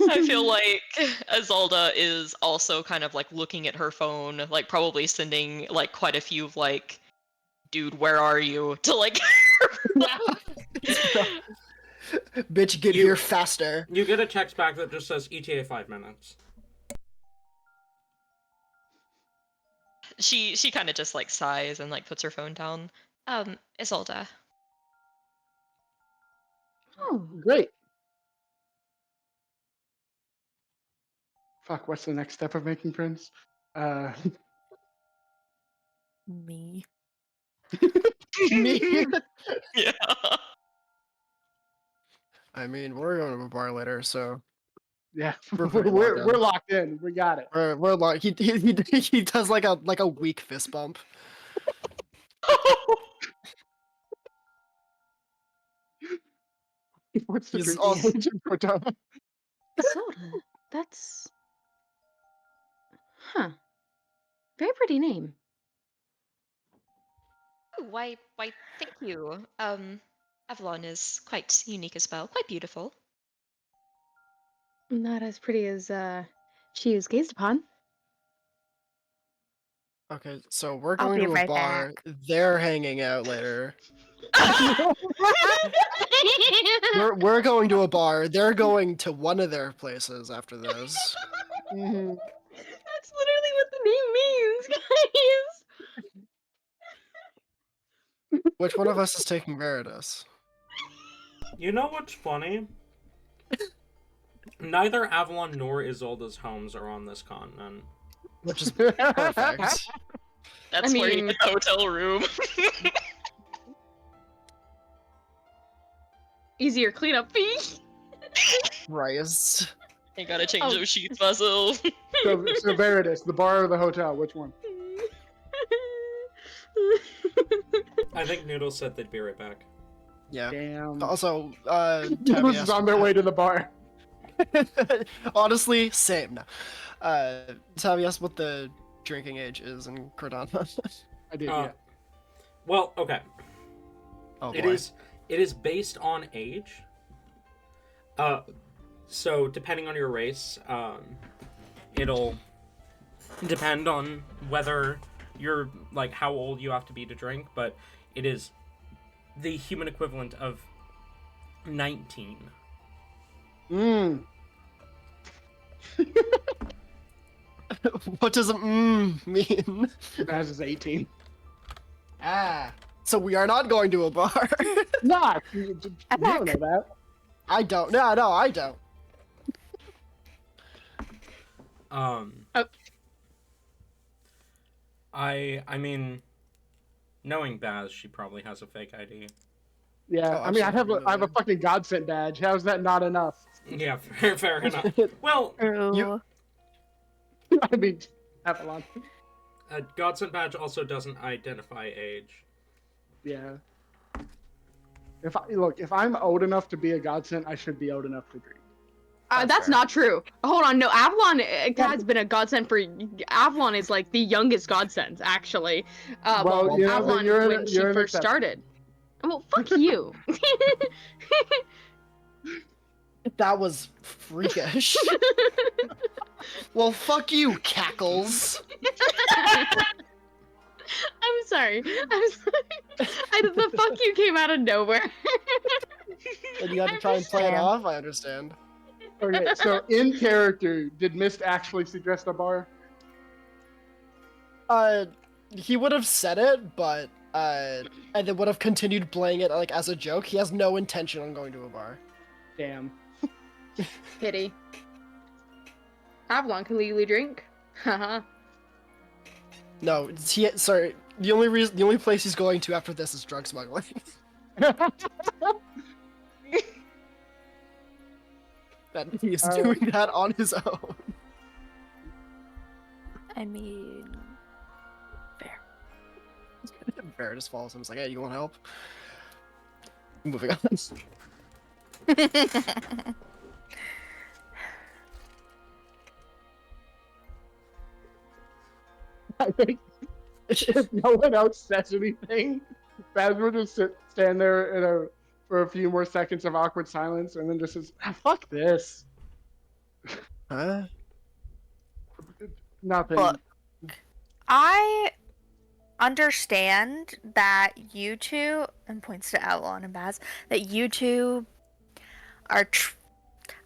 I feel like Azalda is also kind of like looking at her phone, like probably sending like quite a few like, dude, where are you? To like Bitch, get here faster. You get a text back that just says ETA 5 minutes. she kind of just like sighs and like puts her phone down. Isolda. Oh, Great. Fuck, what's the next step of making friends? Me. Me? Yeah. I mean, we're going to a bar later, so Yeah, We're we're, pretty we're, locked we're in. locked in. We got it. we're like he does like a weak fist bump. What's the He's drinking also age in Cortana? Isolde. That's. Huh. Very pretty name. Oh, why, thank you. Avalon is quite unique as well, quite beautiful. Not as pretty as she is gazed upon. okay. So we're I'll going be to a right bar. back. They're hanging out later. We're going to a bar. They're going to one of their places after this. Mhm. That's literally what the name means, guys. Which one of us is taking Veritas? You know what's funny? Neither Avalon nor Isolde's homes are on this continent. Which is perfect. That's where you mean- get the hotel room. Easier cleanup fee. Christ. You gotta change Oh. those sheets, Basil. So Veritas, the bar or the hotel? Which one? I think Noodle said they'd be right back. Yeah. Damn. Also, Noodles is on their way to the bar. Honestly, same. No. Tabby asked what the drinking age is in Cordana. I did, Uh, yeah. Well, okay. Oh It boy. is based on age. So depending on your race, it'll depend on whether you're like how old you have to be to drink, but it is the human equivalent of 19. Mm. What does mean? Baz is 18. Ah. So we are not going to a bar. Nah, you don't know that. I don't. No, I don't. Oh. I mean, knowing Baz, she probably has a fake ID. Yeah, Oh, I mean, I have a absolutely. fucking godsend badge. How's that not enough? Yeah, fair enough. Well, True. I mean, Avalon. a Godsend badge also doesn't identify age. Yeah. If I'm old enough to be a godsend, I should be old enough to drink. That's fair. not true. Hold on, no. Avalon has been a godsend for. Avalon is like the youngest godsend, actually. Well, you know, Avalon then you're when she an first exception. started. Well, fuck you. That was freakish. Well, fuck you, Cackles. I'm sorry. The fuck you came out of nowhere. And you had to try and play it Damn. off. I understand. Okay, so in character, did Mist actually suggest a bar? He would have said it, but and then would have continued playing it like as a joke. He has no intention on going to a bar. Damn. Pity. Avalon can legally drink. Haha. No, sorry. The only place he's going to after this is drug smuggling. That he's doing that on his own. I mean, fair. Bear just follows him. He's like, "Hey, you want help?" Moving on. I think if no one else says anything, Baz will just stand there for a few more seconds of awkward silence, and then just says, "Fuck this." Huh? Nothing. Look, I understand that you two, and points to Avalon and Baz, that you two are.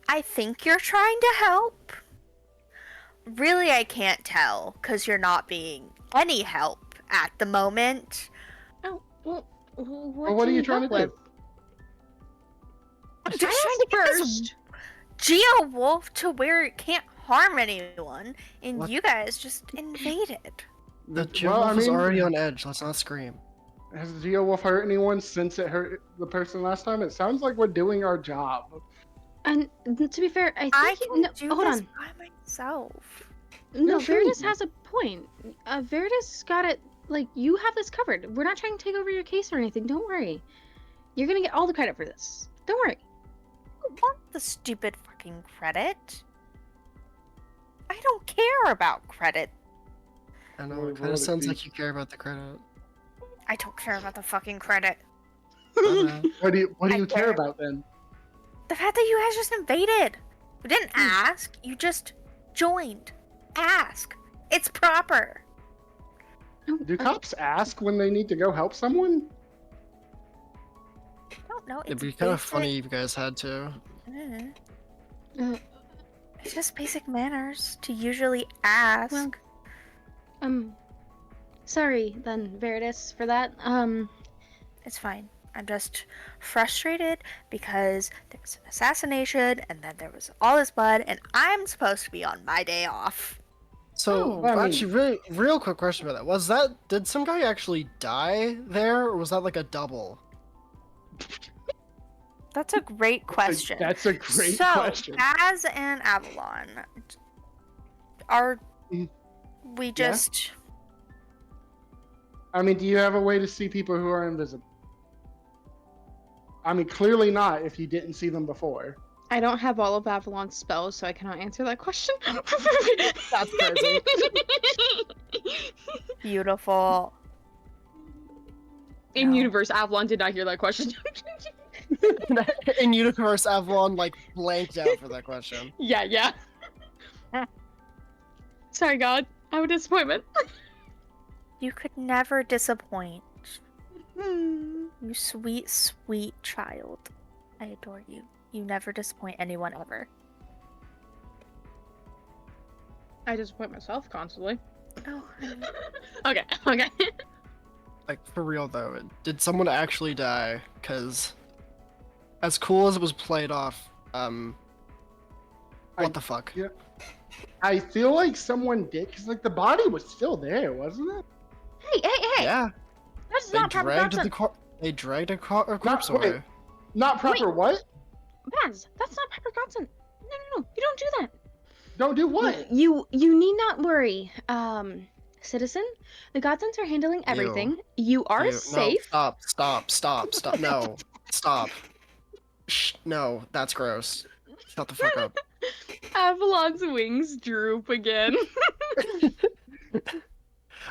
I think you're trying to help. Really, I can't tell because you're not being any help at the moment. Oh, well, Well, what are can you trying to help do? I'm I just trying to get this first. Geo Wolf to where it can't harm anyone, and What? you guys just invaded. The Well, I Wolf is mean- already on edge. Let's not scream. Has Geowolf hurt anyone since it hurt the person last time? It sounds like we're doing our job. And to be fair, I I think can no, do hold this on. by myself. No, Yeah, sure you Veritas can. has a point. Veritas got it. Like, you have this covered. We're not trying to take over your case or anything. Don't worry. You're gonna get all the credit for this. Don't worry. I don't want the stupid fucking credit. I don't care about credit. I know, What- it what kind of would it sounds be? like you care about the credit. I don't care about the fucking credit. What do you I care care. about then? The fact that you guys just invaded. You didn't ask. You just joined. Ask. It's proper. Do cops ask when they need to go help someone? I don't know. It'd It's be kind of basic- funny if you guys had to. Uh, It's just basic manners to usually ask. Well, sorry then, Veritas, for that. It's fine. I'm just frustrated because there was an assassination and then there was all this blood and I'm supposed to be on my day off. So, Oh, I mean- actually, real quick question about that. Did some guy actually die there, or was that like a double? That's a great question. That's a great so, question. Baz and Avalon, are Mm. we just... I mean, do you have a way to see people who are invisible? I mean, clearly not if you didn't see them before. I don't have all of Avalon's spells, so I cannot answer that question. That's crazy. Beautiful. In No. universe, Avalon did not hear that question. In universe, Avalon like blanked out for that question. yeah. Sorry, God. I'm a disappointment. You could never disappoint. You sweet, sweet child. I adore you. You never disappoint anyone ever. I disappoint myself constantly. Oh, Okay. Like, for real though, did someone actually die? Because, as cool as it was played off, what the fuck? Yeah. I feel like someone did, because like the body was still there, wasn't it? Hey! Yeah, That's they not proper dragged content. they dragged a corpse wait. away. Not proper what? Baz, that's not proper content. No. You don't do that. Don't do what? You need not worry. Citizen, the Godsons are handling everything. You are Ew, safe. No, stop. No, stop. Shh, no, that's gross. Shut the fuck up. Avalon's wings droop again.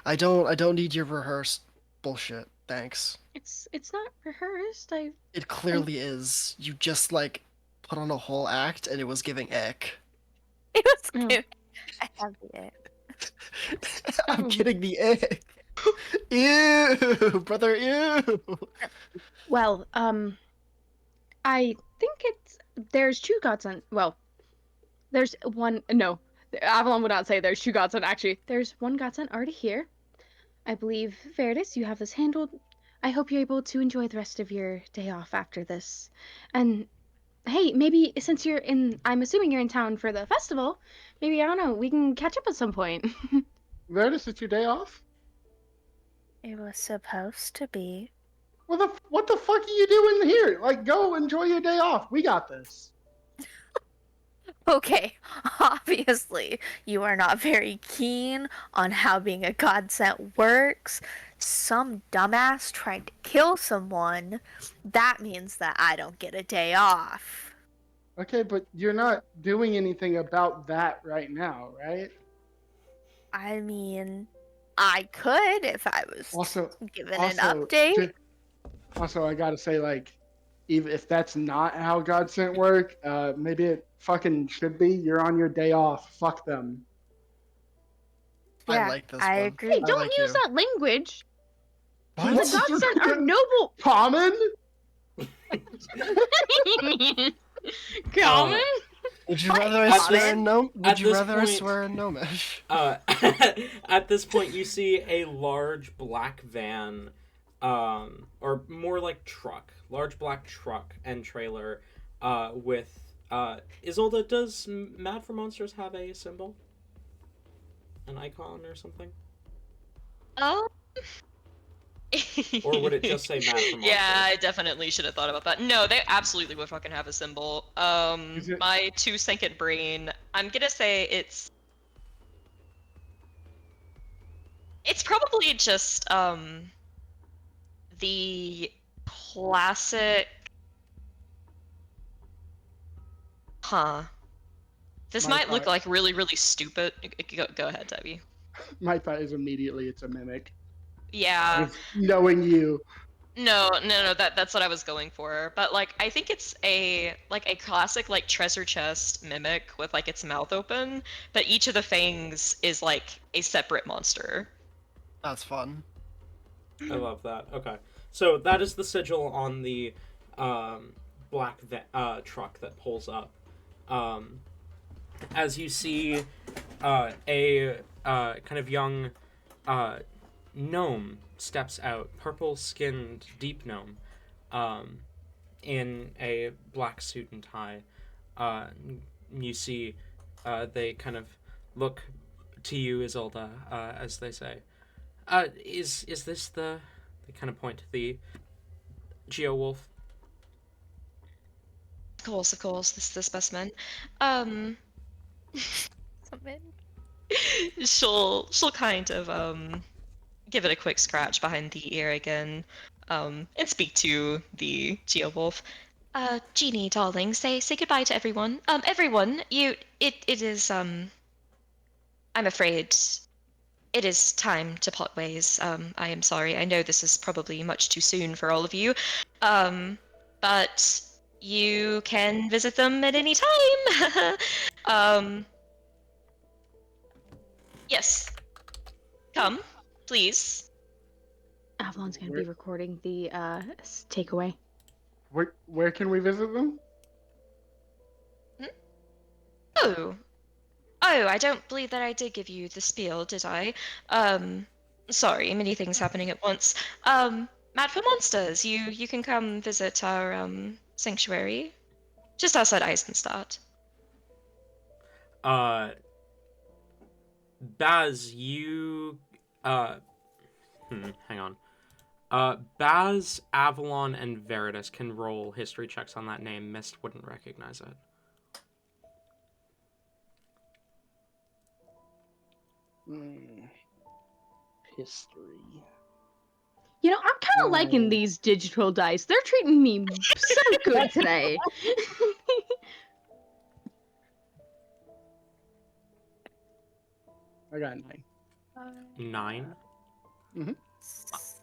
I don't need your rehearsed bullshit. Thanks. It's not rehearsed. It clearly is. You just like put on a whole act and it was giving ick. it was Oh. cute. I have the it. I'm getting the ick. Ew, brother, ew. Well, I think there's two Godson. Well, there's one. No, Avalon would not say there's two Godson. Actually, there's one Godson already here. I believe, Veritas, you have this handled. I hope you're able to enjoy the rest of your day off after this. And hey, maybe since I'm assuming you're in town for the festival, maybe, I don't know, we can catch up at some point. Verdis, it's your day off? It was supposed to be. What the fuck are you doing here? Like, go enjoy your day off. We got this. Okay, obviously, you are not very keen on how being a godsent works. Some dumbass tried to kill someone. That means that I don't get a day off. Okay, but you're not doing anything about that right now, right? I mean, I could if I was Also, given an also, update. Also, I gotta say, like, even if that's not how Godsent work, maybe it fucking should be. You're on your day off. Fuck them. Yeah, I like this I one. agree. Hey, I don't like use you. that language. The What? Godsons are noble. Common? Common? Would you rather I At swear this- in Gnome? at Would you this rather I point- swear in Gnomish? At this point, you see a large black van, or more like truck, large black truck and trailer, with Isolde. Does Mad for Monsters have a symbol, an icon or something? Um, Or would it just say mad for Yeah, monsters? I definitely should have thought about that. No, they absolutely would fucking have a symbol. Is it- My 2-second brain, I'm gonna say it's probably just the classic. Huh. This My might look thought, like really, really stupid. Go ahead, Debbie. my thought is immediately it's a mimic. Yeah. Just knowing you. No, that's what I was going for. But like I think it's a classic like treasure chest mimic with like its mouth open, but each of the fangs is like a separate monster. That's fun. I love that. Okay, so that is the sigil on the black truck that pulls up. As you see, a kind of young gnome steps out, purple-skinned, deep gnome, in a black suit and tie. You see, they kind of look to you, Isolde, as they say, is this the? They kind of point to the Geowolf. Of course, this is the specimen. Something. She'll kind of give it a quick scratch behind the ear again, and speak to the Geowolf. Jeannie, darling, say goodbye to everyone. Everyone, it is I'm afraid it is time to part ways. I am sorry. I know this is probably much too soon for all of you. But you can visit them at any time. Yes. Come, please. Avalon's gonna be Where- recording the takeaway. Where can we visit them? Oh. Oh, I don't believe that I did give you the spiel, did I? Sorry, many things happening at once. Mad for Monsters, you can come visit our sanctuary. Just outside Eisenstadt. Baz, you hang on. Baz, Avalon, and Veritas can roll history checks on that name. Mist wouldn't recognize it. History. You know, I'm kind of liking these digital dice. They're treating me so good today. I got 9. 9.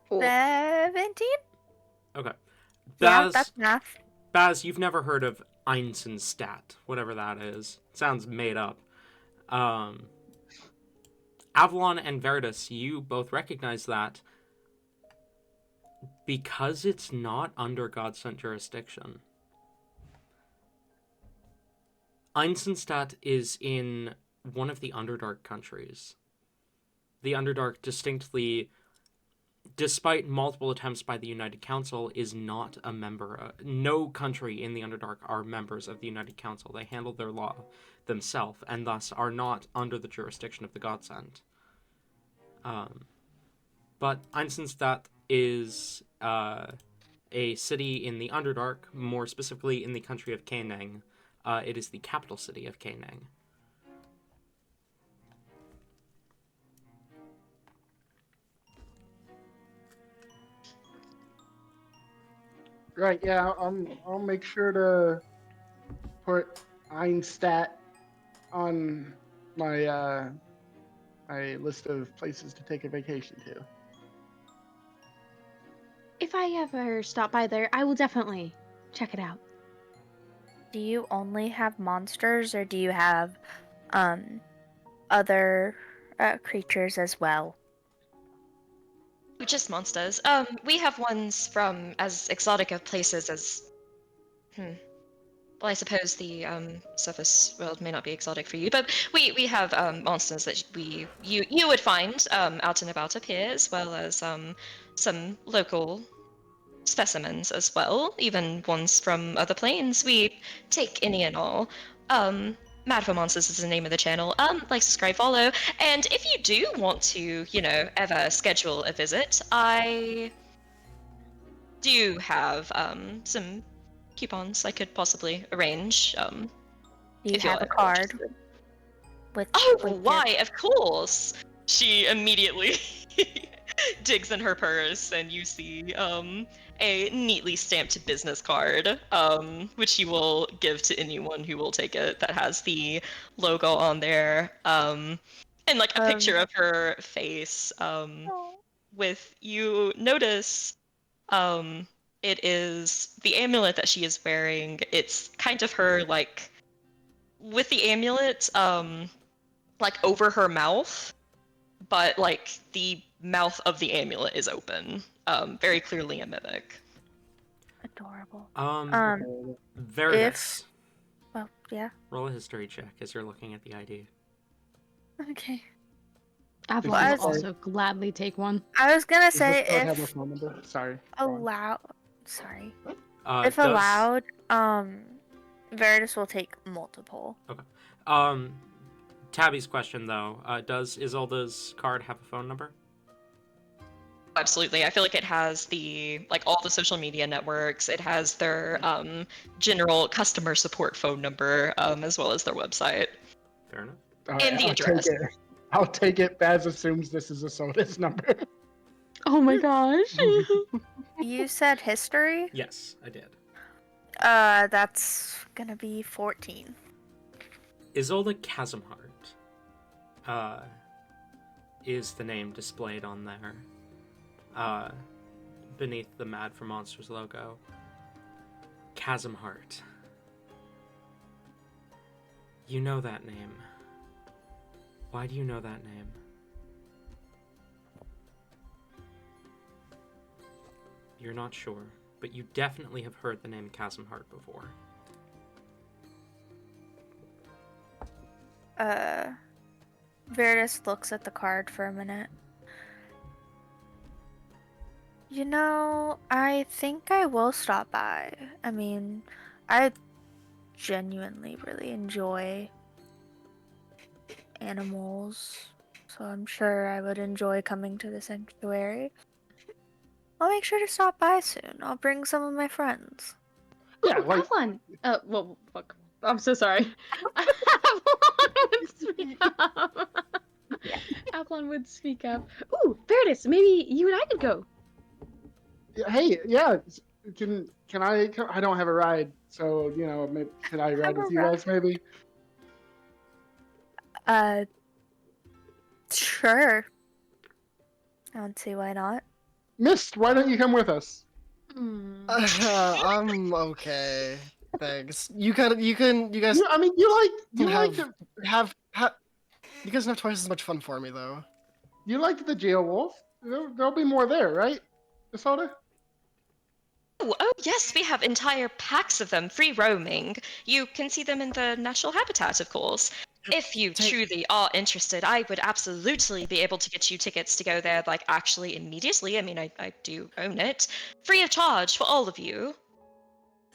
17? Okay. Yeah, Baz, that's math. Baz, you've never heard of Eisenstadt, whatever that is. Sounds made up. Avalon and Veritas, you both recognize that because it's not under God-sent jurisdiction. Eisenstadt is in one of the Underdark countries. The Underdark distinctly, despite multiple attempts by the United Council, is not a member. No country in the Underdark are members of the United Council. They handle their law themselves, and thus are not under the jurisdiction of the Godsend. But Eisenstadt is a city in the Underdark, more specifically in the country of Kaineng. It is the capital city of Kaineng. Right, yeah, I'll make sure to put Einstadt on my my list of places to take a vacation to. If I ever stop by there, I will definitely check it out. Do you only have monsters or do you have other creatures as well? Just monsters. We have ones from as exotic of places as well, I suppose the surface world may not be exotic for you, but we have monsters that you would find out and about up here, as well as some local specimens as well, even ones from other planes. We take any and all. Mad for Monsters is the name of the channel. Like, subscribe, follow, and if you do want to, ever schedule a visit, I do have some coupons I could possibly arrange. Do you if you're have a ever card? interested. With Oh, why? Of course. She immediately digs in her purse, and you see a neatly stamped business card, which she will give to anyone who will take it. That has the logo on there, and like a picture of her face. With you notice, it is the amulet that she is wearing. It's kind of her like with the amulet, like over her mouth, but like the mouth of the amulet is open. Very clearly a mimic. Adorable. Veritas. Well, yeah. Roll a history check as you're looking at the ID. Okay. Avalon will also gladly take one. I was gonna Does this say card have a if phone number? Sorry. go on. allowed. Sorry. Does- If allowed, Veritas will take multiple. Tabby's question though, does Isolde's card have a phone number? Absolutely. I feel like it has all the social media networks. It has their general customer support phone number, as well as their website. Fair enough. All right, And the I'll address. Take it. I'll take it. Baz assumes this is Isolde's number. Oh my gosh. You said history? Yes, I did. That's gonna be 14. Isolde Chasmheart is the name displayed on there, beneath the Mad for Monsters logo. Chasmheart. You know that name. Why do you know that name? You're not sure, but you definitely have heard the name Chasmheart before. Veritas looks at the card for a minute. You know, I think I will stop by. I mean, I genuinely really enjoy animals, so I'm sure I would enjoy coming to the sanctuary. I'll make sure to stop by soon. I'll bring some of my friends. Yeah, Ooh, like- Avalon. Well, fuck. I'm so sorry. Avalon would speak up. Avalon would speak up. Ooh, Veritas, maybe you and I could go. Hey, yeah. Can I? I don't have a ride, so can I ride with you guys? Maybe. Sure. I don't see why not. Mist, why don't you come with us? I'm okay. Thanks. You guys You like the have you guys have twice as much fun for me though. you liked the jail wolf. There'll be more there, right, Isolde? Oh, yes, we have entire packs of them, free roaming. You can see them in the natural habitat, of course. If you truly are interested, I would absolutely be able to get you tickets to go there, like, actually immediately. I mean, I do own it. Free of charge for all of you.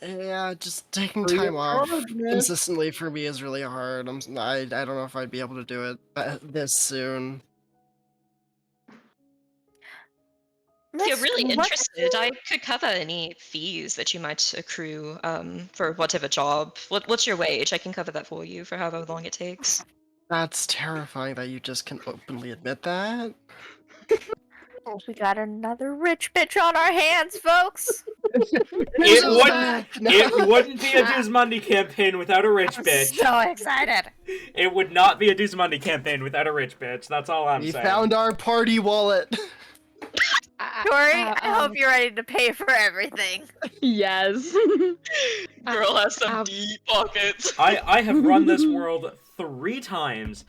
Yeah, just taking Free time of off charge, man. consistently for me is really hard. I don't know if I'd be able to do it this soon. If you're Miss, really what- interested, I could cover any fees that you might accrue for whatever job. What's your wage? I can cover that for you for however long it takes. That's terrifying that you just can openly admit that. We got another rich bitch on our hands, folks. It wouldn't be a Duesmundy campaign without a rich bitch. So excited. It would not be a Duesmundy campaign without a rich bitch. That's all I'm We saying. found our party wallet. Tori, I hope you're ready to pay for everything. Yes. Girl has some deep pockets. I have run this world 3 times.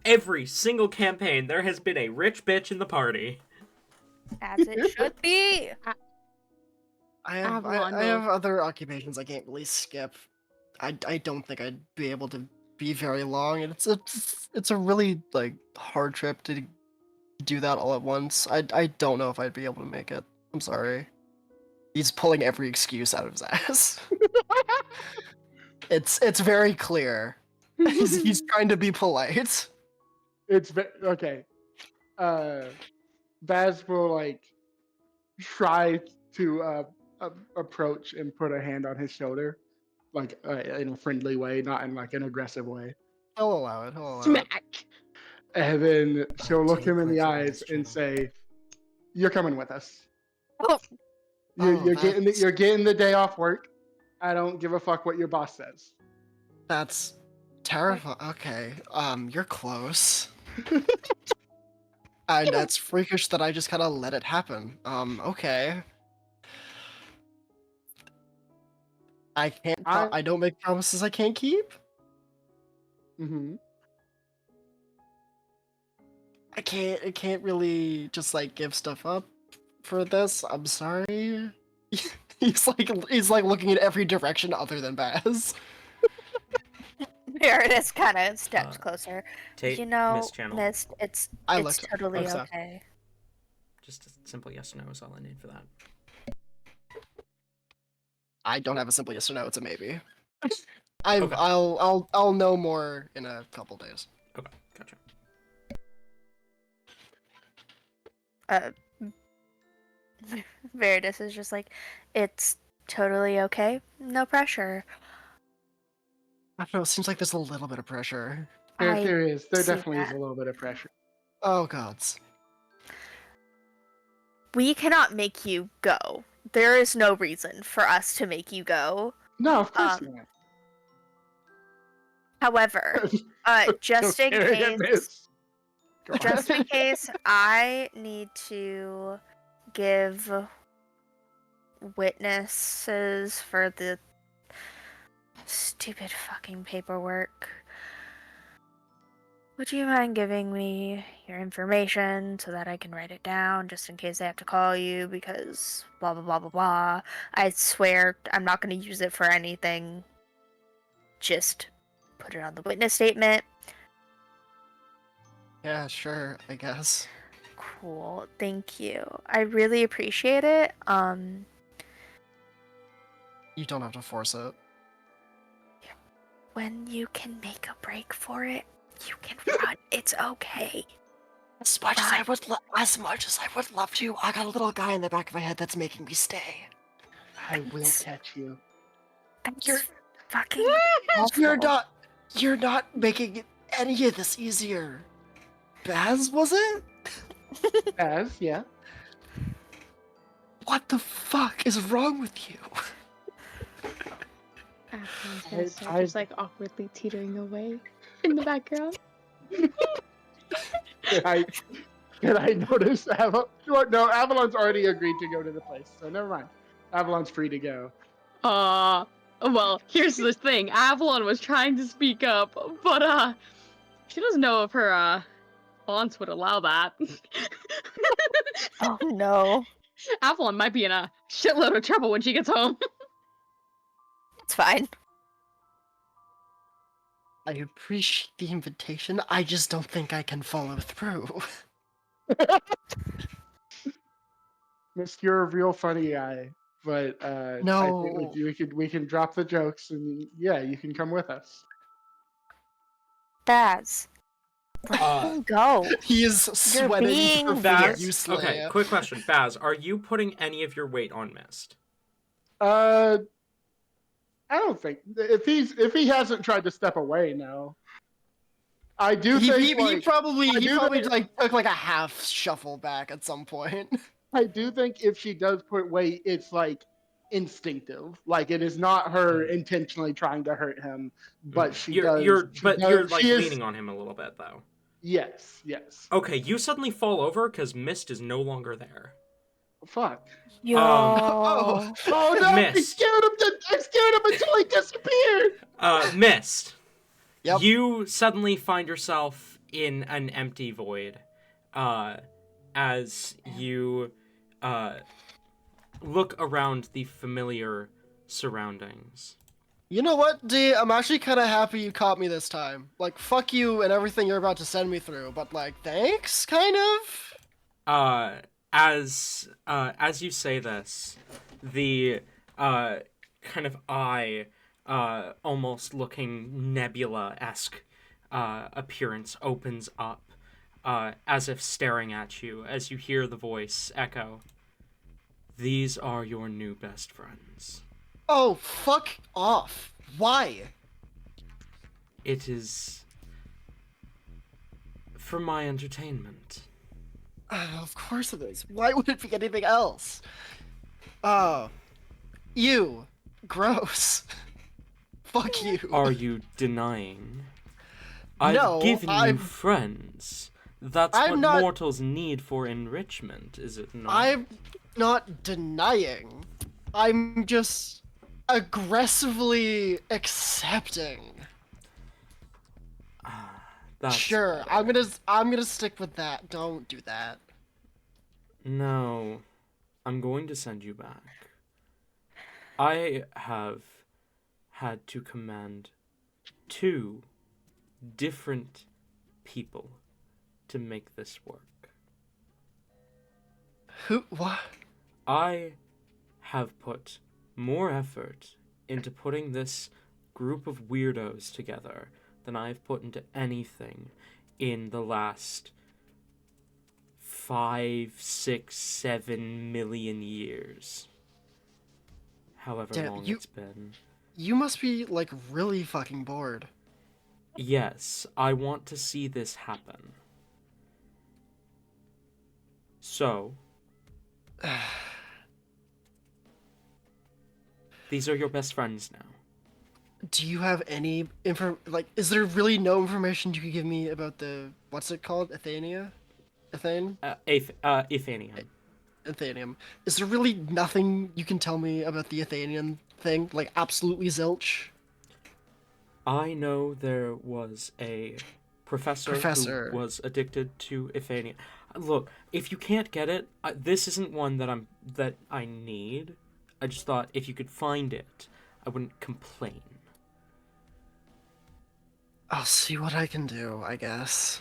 Every single campaign, there has been a rich bitch in the party. As it should be. I have other occupations I can't really skip. I don't think I'd be able to be very long, and it's a really hard trip to do that all at once. I don't know if I'd be able to make it. I'm sorry. He's pulling every excuse out of his ass. It's very clear. He's trying to be polite. Okay. Baz will like try to approach and put a hand on his shoulder, like in a friendly way, not in like an aggressive way. He'll allow it. He'll allow it. Smack. And then she'll look Take him in the click for eyes Baz and channel. say, "You're coming with us. Oh, You're That's getting the day off work. I don't give a fuck what your boss says." that's terrifying. Okay, you're close. And that's freakish that I just kind of let it happen. Okay. I can't. I don't make promises I can't keep. Mm-hmm. I can't really just like give stuff up for this. I'm sorry. He's like looking in every direction other than Baz. Meredith kind of steps Uh, closer. Take You know, Mist channel. Mist, it's I it's looked. totally I'm sorry. okay. Just a simple yes or no is all I need for that. I don't have a simple yes or no. It's a maybe. I'll Okay. I'll know more in a couple days. Okay, gotcha. Meredith is just like, it's totally okay. No pressure. I don't know. It seems like there's a little bit of pressure. I There see definitely is that. a little bit of pressure. Oh gods. We cannot make you go. There is no reason for us to make you go. No, of course Um, not. However, just So in staring at case, Miss. Go on. just in case, I need to give witnesses for the stupid fucking paperwork. Would you mind giving me your information so that I can write it down just in case I have to call you because blah blah blah blah blah. I swear I'm not going to use it for anything. Just put it on the witness statement. Yeah, sure. I guess. Cool. Thank you. I really appreciate it. You don't have to force it. When you can make a break for it, you can run. It's okay. As much as I would love to, I got a little guy in the back of my head that's making me stay. I will catch you. That's You're- fucking awful. You're not making any of this easier. Baz, was it? As, yeah. What the fuck is wrong with you? Afternoon's gonna start I- just like awkwardly teetering away in the background. Can I notice Avalon? No, Avalon's already agreed to go to the place, so never mind. Avalon's free to go. Well, here's the thing. Avalon was trying to speak up, but she doesn't know if her aunts would allow that. Oh no. Avalon might be in a shitload of trouble when she gets home. It's fine. I appreciate the invitation. I just don't think I can follow through. Miss, you're a real funny guy, but I No. think we can drop the jokes and yeah, you can come with us. Baz. Let him go. He is sweating being Baz, profusely. okay, quick question. Baz, are you putting any of your weight on Mist? I don't think if he hasn't tried to step away, no. I do think He probably think- like took like a half shuffle back at some point. I do think if she does put weight, it's like instinctive. Like it is not her intentionally trying to hurt him, but she does. You're like she is- leaning on him a little bit though. Yes, yes. Okay, you suddenly fall over because Mist is no longer there. Fuck. Yo. Oh. Oh no! I Missed. scared him until he disappeared. Mist. Yep. You suddenly find yourself in an empty void, as you look around the familiar surroundings. You know what, D? I'm actually kind of happy you caught me this time. Like, fuck you and everything you're about to send me through, but like, thanks, kind of. As you say this, the kind of eye almost looking nebula-esque appearance opens up, as if staring at you, as you hear the voice echo. These are your new best friends. Oh, fuck off. Why? It is for my entertainment. Of course it is. Why would it be anything else? Oh. You. Gross. Fuck you. Are you denying? I've No, given you I'm- friends. That's I'm what not- mortals need for enrichment, is it not? I'm not denying. I'm just aggressively accepting. That's Sure, better. I'm gonna stick with that. Don't do that. No, I'm going to send you back. I have had to command 2 different people to make this work. Who? What? I have put more effort into putting this group of weirdos together than I've put into anything in the last 5, 6, 7 million years. However Damn, long you- it's been. You must be like really fucking bored. Yes, I want to see this happen. So, these are your best friends now. Do you have any is there really no information you could give me about the what's it called? Athenia? Athene? Ithanium. Athenium. Is there really nothing you can tell me about the Athenian thing? Like absolutely zilch? I know there was a professor who was addicted to Ithania. Look, if you can't get it, this isn't one that I need. I just thought if you could find it, I wouldn't complain. I'll see what I can do, I guess.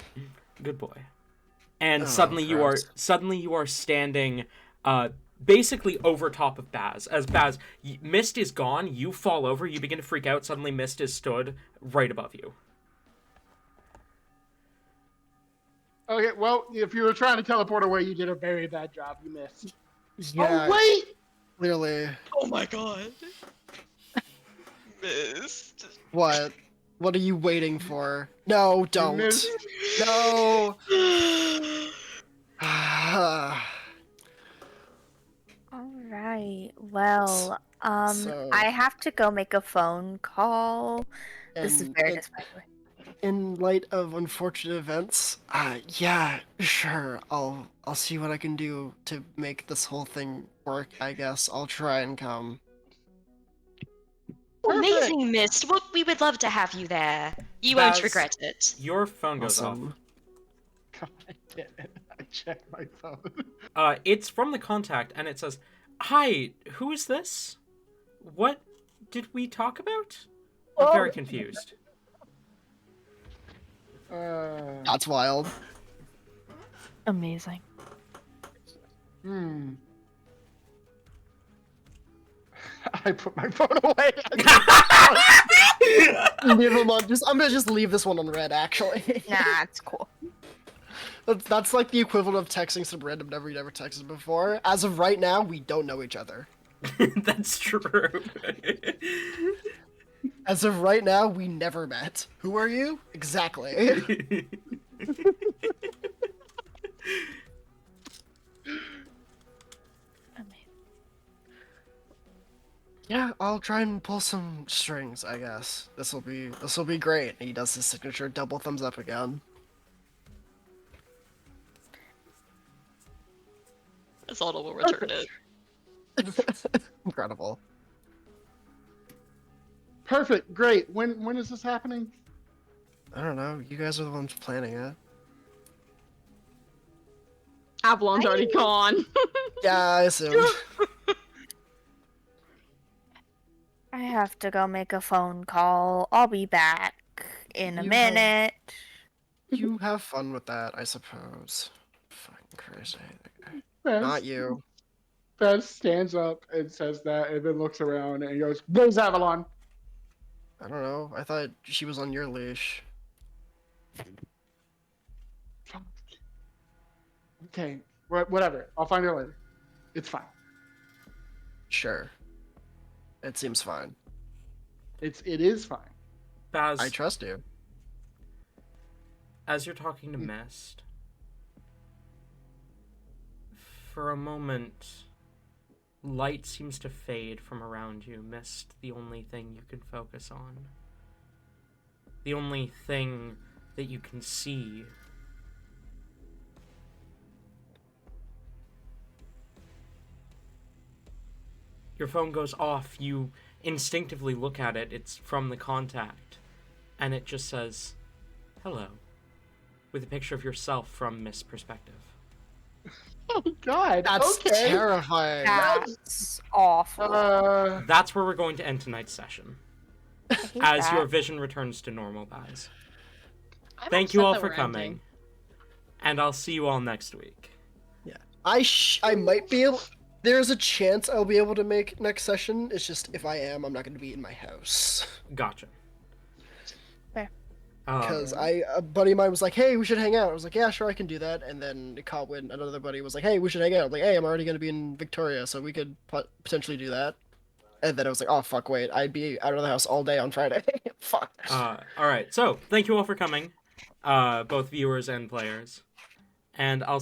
Good boy. And Oh, suddenly you are standing basically over top of Baz. As Baz, Mist is gone, you fall over, you begin to freak out, suddenly Mist is stood right above you. Okay, well, if you were trying to teleport away, you did a very bad job. You missed. Yeah, Oh, wait! clearly. Oh my god. Missed. What? What are you waiting for? No, don't. missed. No. Alright, well, So- I have to go make a phone call. This is And very it- disappointing. In light of unfortunate events, yeah, sure. I'll see what I can do to make this whole thing work. I guess I'll try and come. Amazing, Mist. We would love to have you there. You won't Baz, regret it. Your phone goes Awesome. God damn it. I checked my phone. off. It's from the contact, and it says, "Hi, who is this? What did we talk about?" I'm very confused. That's wild. Amazing. I put my phone away. Never mind. I'm gonna just leave this one on red. Actually, Nah, it's cool. that's like the equivalent of texting some random number you never texted before. As of right now, we don't know each other. That's true. As of right now, we never met. Who are you? Exactly. Amazing. Yeah, I'll try and pull some strings, I guess. This'll be great. He does his signature double thumbs up again. Azalda will return it. Incredible. Perfect. Great. When is this happening? I don't know. You guys are the ones planning it. Avalon's already gone. Yeah, I assumed. I have to go make a phone call. I'll be back in a You minute. You have fun with that, I suppose. Fucking crazy. Baz, Not you. Baz stands up and says that, and then looks around and goes, "Where's Avalon?" I don't know. I thought she was on your leash. Okay, whatever. I'll find her later. It's fine. Sure. It seems fine. It is fine. Baz, I trust you. as you're talking to Mist, for a moment, light seems to fade from around you. Mist, the only thing you can focus on. The only thing that you can see. Your phone goes off. You instinctively look at it. It's from the contact. And it just says, hello. With a picture of yourself from Mist's perspective. Oh God. That's okay. terrifying. That's awful. That's where we're going to end tonight's session. I hate As that. your vision returns to normal, Baz. I'm Thank upset you all that for we're coming. ending. And I'll see you all next week. I might be able. There's a chance I'll be able to make next session. It's just if I am, I'm not going to be in my house. Gotcha. Fair. Because a buddy of mine was like, "Hey, we should hang out." I was like, "Yeah, sure, I can do that." And then Cotwin, another buddy, was like, "Hey, we should hang out." I was like, "Hey, I'm already going to be in Victoria, so we could potentially do that." And then I was like, "Oh fuck, wait, I'd be out of the house all day on Friday." Fuck. All right. So, thank you all for coming, both viewers and players. And I'll